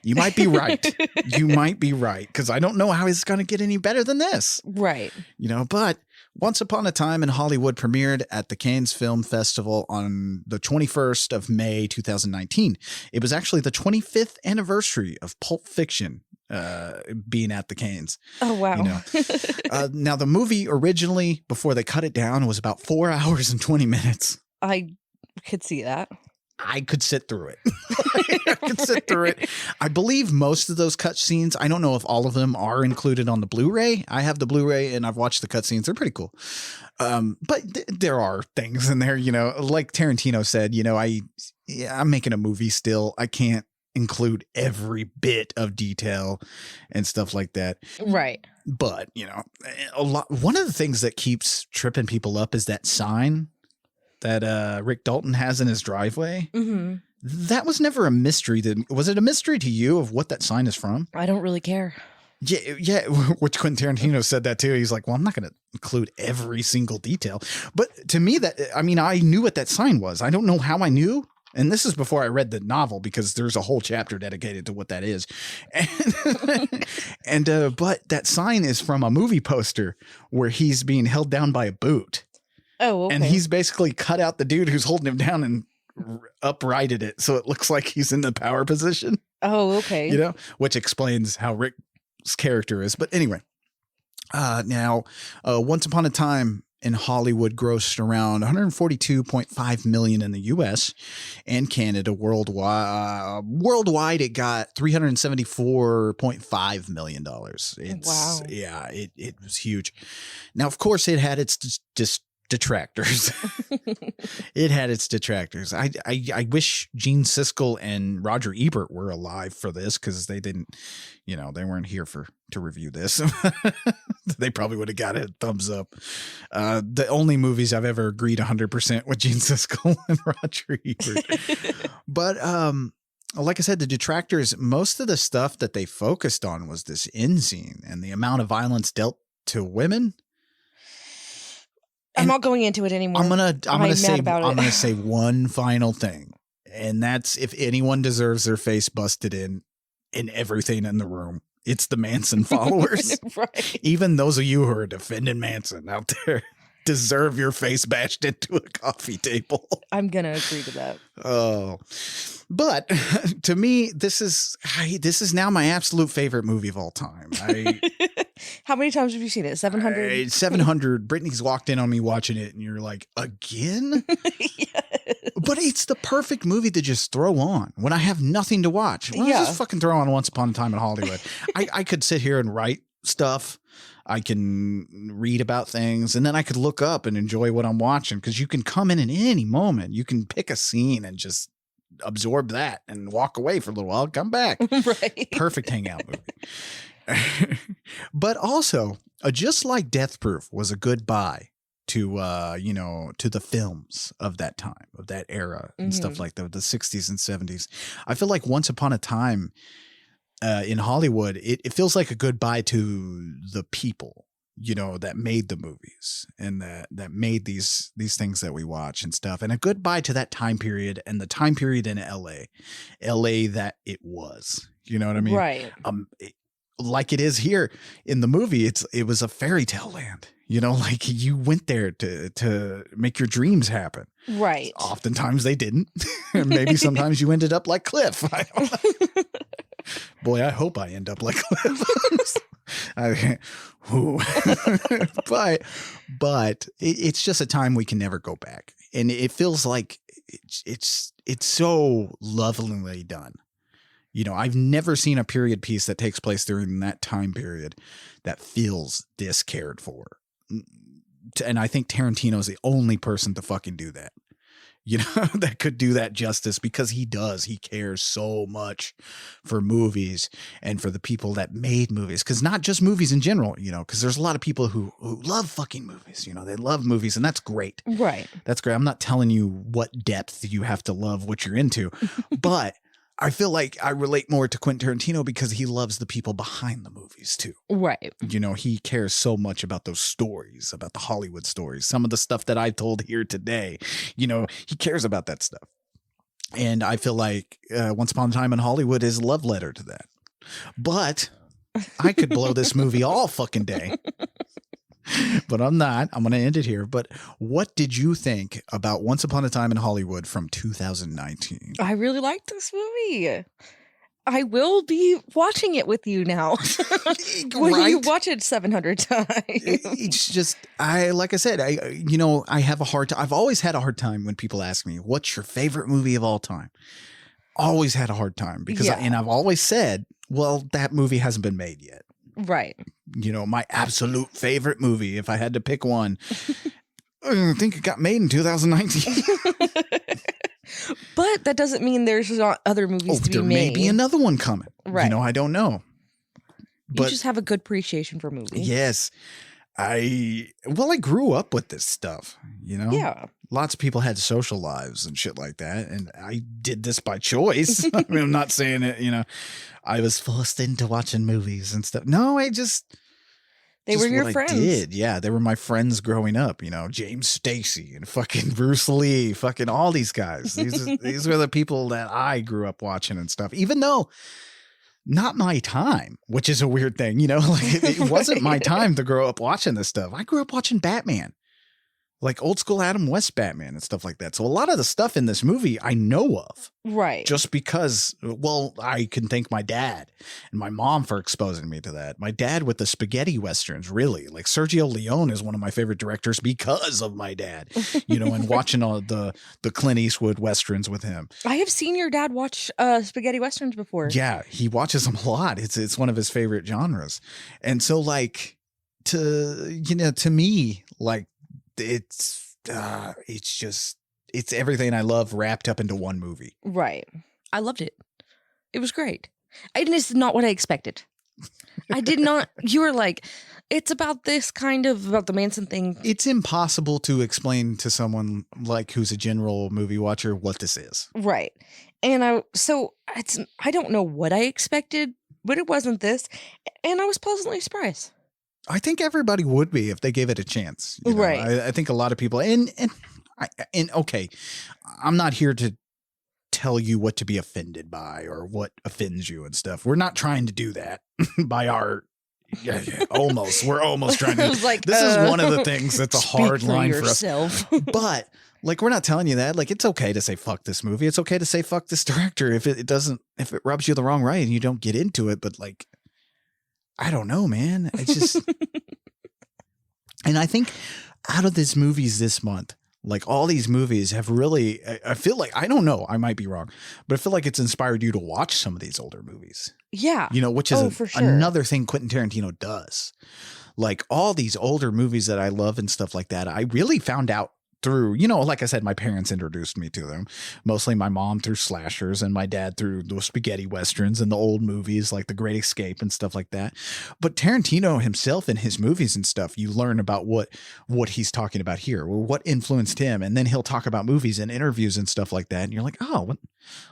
D: You might be right. You might be right. Because I don't know how it's going to get any better than this.
E: Right.
D: But Once Upon a Time in Hollywood premiered at the Cannes Film Festival on the 21st of May, 2019. It was actually the 25th anniversary of Pulp Fiction being at the Cannes.
E: Oh, wow.
D: Now, the movie originally, before they cut it down, was about 4 hours and 20 minutes.
E: I could see that.
D: I could sit through it. I could sit through it. I believe most of those cut scenes, I don't know if all of them are included on the Blu-ray. I have the Blu-ray and I've watched the cut scenes. They're pretty cool. But there are things in there, like Tarantino said, I'm making a movie still. I can't include every bit of detail and stuff like that.
E: Right.
D: But, one of the things that keeps tripping people up is that sign that Rick Dalton has in his driveway. Mm-hmm. That was never a mystery. Was it a mystery to you of what that sign is from?
E: I don't really care.
D: Yeah, which Quentin Tarantino said that too. He's like, well, I'm not going to include every single detail. But to me, I knew what that sign was. I don't know how I knew. And this is before I read the novel because there's a whole chapter dedicated to what that is. But that sign is from a movie poster where he's being held down by a boot.
E: Oh, okay.
D: And he's basically cut out the dude who's holding him down and uprighted it so it looks like he's in the power position.
E: Oh, okay.
D: Which explains how Rick's character is. But anyway, now Once Upon a Time in Hollywood grossed around $142.5 million in the U.S. and Canada. Worldwide, it got $374.5 million.
E: Wow.
D: Yeah, it was huge. Now, of course, it had its detractors. It had its detractors. I wish Gene Siskel and Roger Ebert were alive for this because they didn't, they weren't here to review this. They probably would have got a thumbs up. The only movies I've ever agreed 100% with Gene Siskel and Roger Ebert. But like I said, the detractors, most of the stuff that they focused on was this end scene and the amount of violence dealt to women.
E: I'm not going into it anymore.
D: I'm gonna say
E: it.
D: one final thing, and that's if anyone deserves their face busted in everything in the room, it's the Manson followers.
E: Right.
D: Even those of you who are defending Manson out there deserve your face bashed into a coffee table.
E: I'm gonna agree to that.
D: Oh, but to me, this is now my absolute favorite movie of all time.
E: How many times have you seen it? 700?
D: 700. Brittany's walked in on me watching it, and you're like, again?
E: Yes.
D: But it's the perfect movie to just throw on when I have nothing to watch. Well,
E: Yeah.
D: just fucking throw on Once Upon a Time in Hollywood. I could sit here and write stuff. I can read about things, and then I could look up and enjoy what I'm watching, because you can come in at any moment. You can pick a scene and just absorb that and walk away for a little while, come back.
E: Right.
D: Perfect hangout movie. But also, Just Like Death Proof was a goodbye to to the films of that time, of that era, and stuff like that, the 60s and 70s. I feel like Once Upon a Time in Hollywood, it feels like a goodbye to the people, that made the movies and that made these things that we watch and stuff, and a goodbye to that time period and the time period in LA that it was. You know what I mean?
E: Right.
D: Like it is here in the movie, it was a fairy tale land. Like you went there to make your dreams happen.
E: Right.
D: Oftentimes they didn't. Maybe sometimes you ended up like Cliff. I don't know. Boy, I hope I end up like Cliff. But it's just a time we can never go back, and it feels like it's so lovingly done. I've never seen a period piece that takes place during that time period that feels this cared for. And I think Tarantino's the only person to fucking do that. That could do that justice, because he does. He cares so much for movies and for the people that made movies. Because not just movies in general, because there's a lot of people who love fucking movies. They love movies, and that's great.
E: Right.
D: That's great. I'm not telling you what depth you have to love what you're into, but I feel like I relate more to Quentin Tarantino because he loves the people behind the movies too.
E: Right.
D: He cares so much about those stories, about the Hollywood stories. Some of the stuff that I told here today, he cares about that stuff. And I feel like Once Upon a Time in Hollywood is a love letter to that. But I could blow this movie all fucking day. But I'm not. I'm going to end it here. But what did you think about Once Upon a Time in Hollywood from 2019?
E: I really like this movie. I will be watching it with you now. When you watch it 700 times.
D: It's just, like I said, I have a hard time. I've always had a hard time when people ask me, what's your favorite movie of all time? Always had a hard time because, and I've always said, well, that movie hasn't been made yet.
E: Right.
D: My absolute favorite movie, if I had to pick one, I think it got made in 2019.
E: But that doesn't mean there's not other movies to be
D: there
E: made.
D: May be another one coming.
E: Right.
D: I don't know.
E: But you just have a good appreciation for movies.
D: Yes. I grew up with this stuff,
E: Yeah.
D: Lots of people had social lives and shit like that. And I did this by choice. I mean, I'm not saying it, I was forced into watching movies and stuff. No,
E: they were your friends.
D: I did. Yeah. They were my friends growing up, James Stacy and fucking Bruce Lee, fucking all these guys. These were the people that I grew up watching and stuff, even though not my time, which is a weird thing, it wasn't my time to grow up watching this stuff. I grew up watching Batman, like old school Adam West Batman and stuff like that. So a lot of the stuff in this movie I know of.
E: Right.
D: Just because, I can thank my dad and my mom for exposing me to that. My dad with the spaghetti westerns, really. Like Sergio Leone is one of my favorite directors because of my dad, and watching all the Clint Eastwood westerns with him.
E: I have seen your dad watch spaghetti westerns before.
D: Yeah, he watches them a lot. It's one of his favorite genres. And so to me, it's everything I love wrapped up into one movie.
E: Right. I loved it. It was great. And it's not what I expected. I did not. You were like, it's about this about the Manson thing.
D: It's impossible to explain to someone who's a general movie watcher what this is.
E: Right. And I don't know what I expected, but it wasn't this. And I was pleasantly surprised.
D: I think everybody would be if they gave it a chance. You know?
E: Right.
D: I think a lot of people, and okay, I'm not here to tell you what to be offended by or what offends you and stuff. We're not trying to do that by our. Almost. We're almost trying to.
E: Like,
D: this is one of the things that's a hard line for us. But like, we're not telling you that. Like, it's okay to say fuck this movie. It's okay to say fuck this director if it rubs you the wrong way and you don't get into it. But like, I don't know, man. It's just, and I think out of these movies this month, like all these movies have really, I feel like, I don't know, I might be wrong, but I feel like it's inspired you to watch some of these older movies.
E: Yeah.
D: You know, which is
E: for sure.
D: another thing Quentin Tarantino does. Like all these older movies that I love and stuff like that, I really found out through, you know, like I said, my parents introduced me to them. Mostly my mom through slashers and my dad through the spaghetti westerns and the old movies like The Great Escape and stuff like that. But Tarantino himself in his movies and stuff, you learn about what he's talking about here or what influenced him. And then he'll talk about movies and interviews and stuff like that. And you're like, oh,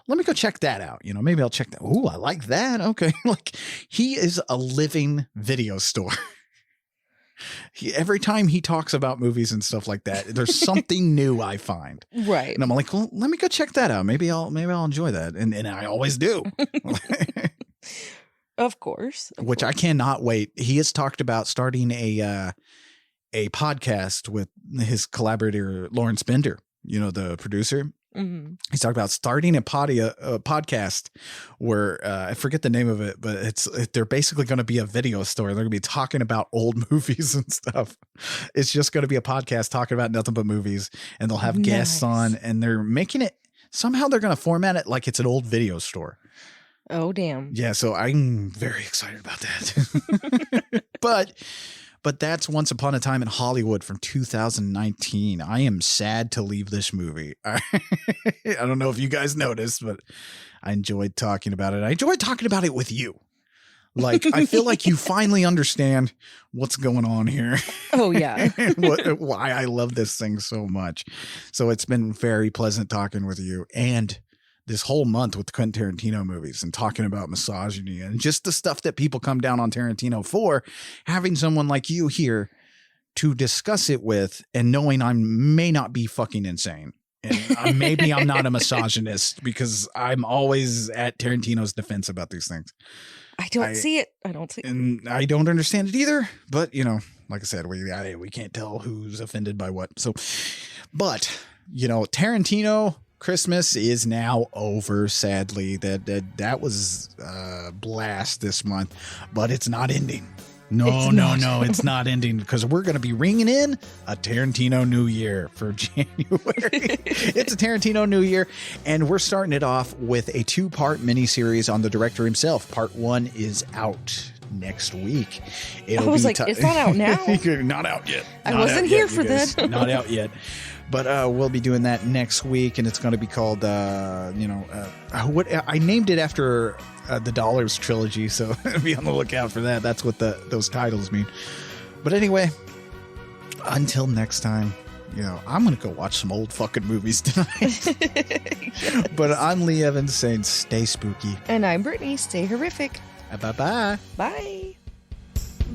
D: let me go check that out. You know, maybe I'll check that. Oh, I like that. Okay. Like he is a living video store. Every time he talks about movies and stuff like that, there's something new I find.
E: Right.
D: And I'm like, well, let me go check that out. Maybe I'll enjoy that. And I always do.
E: Of course.
D: Which I cannot wait. He has talked about starting a podcast with his collaborator, Lawrence Bender, you know, the producer.
E: Mm-hmm.
D: He's talking about starting a podcast where I forget the name of it, but they're basically going to be a video store. They're going to be talking about old movies and stuff. It's just going to be a podcast talking about nothing but movies, and they'll have guests on, and they're making it somehow. They're going to format it like it's an old video store.
E: Oh, damn.
D: Yeah, so I'm very excited about that. But that's Once Upon a Time in Hollywood from 2019. I am sad to leave this movie. I don't know if you guys noticed, but I enjoyed talking about it. I enjoyed talking about it with you. Like, I feel like you finally understand what's going on here.
E: Oh, yeah.
D: Why I love this thing so much. So it's been very pleasant talking with you. And this whole month with Quentin Tarantino movies and talking about misogyny and just the stuff that people come down on Tarantino for, having someone like you here to discuss it with and knowing I may not be fucking insane. And maybe I'm not a misogynist because I'm always at Tarantino's defense about these things.
E: I don't see it. I don't see it.
D: And I don't understand it either. But, you know, like I said, we can't tell who's offended by what. So, but, you know, Tarantino Christmas is now over, sadly. That was a blast this month, but it's not ending. No, it's not ending because we're going to be ringing in a Tarantino New Year for January. It's a Tarantino New Year, and we're starting it off with a 2-part miniseries on the director himself. Part 1 is out next week.
E: I was like, it's not out now?
D: Not out yet.
E: I wasn't here for that.
D: Not out yet. But we'll be doing that next week, and it's going to be called, what I named it after the Dollars trilogy, so be on the lookout for that. That's what those titles mean. But anyway, until next time, you know, I'm going to go watch some old fucking movies tonight. Yes. But I'm Lee Evans saying stay spooky.
E: And I'm Brittany. Stay horrific.
D: Bye-bye.
E: Bye.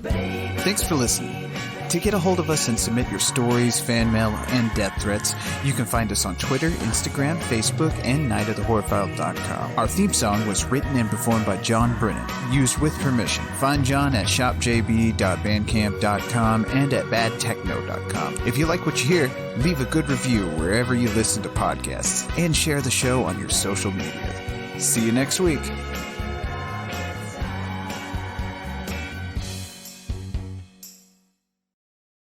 A: Thanks for listening. To get a hold of us and submit your stories, fan mail, and death threats, you can find us on Twitter, Instagram, Facebook, and nightofthehorrorfile.com. Our theme song was written and performed by John Brennan, used with permission. Find John at shopjb.bandcamp.com and at badtechno.com. If you like what you hear, leave a good review wherever you listen to podcasts, and share the show on your social media. See you next week.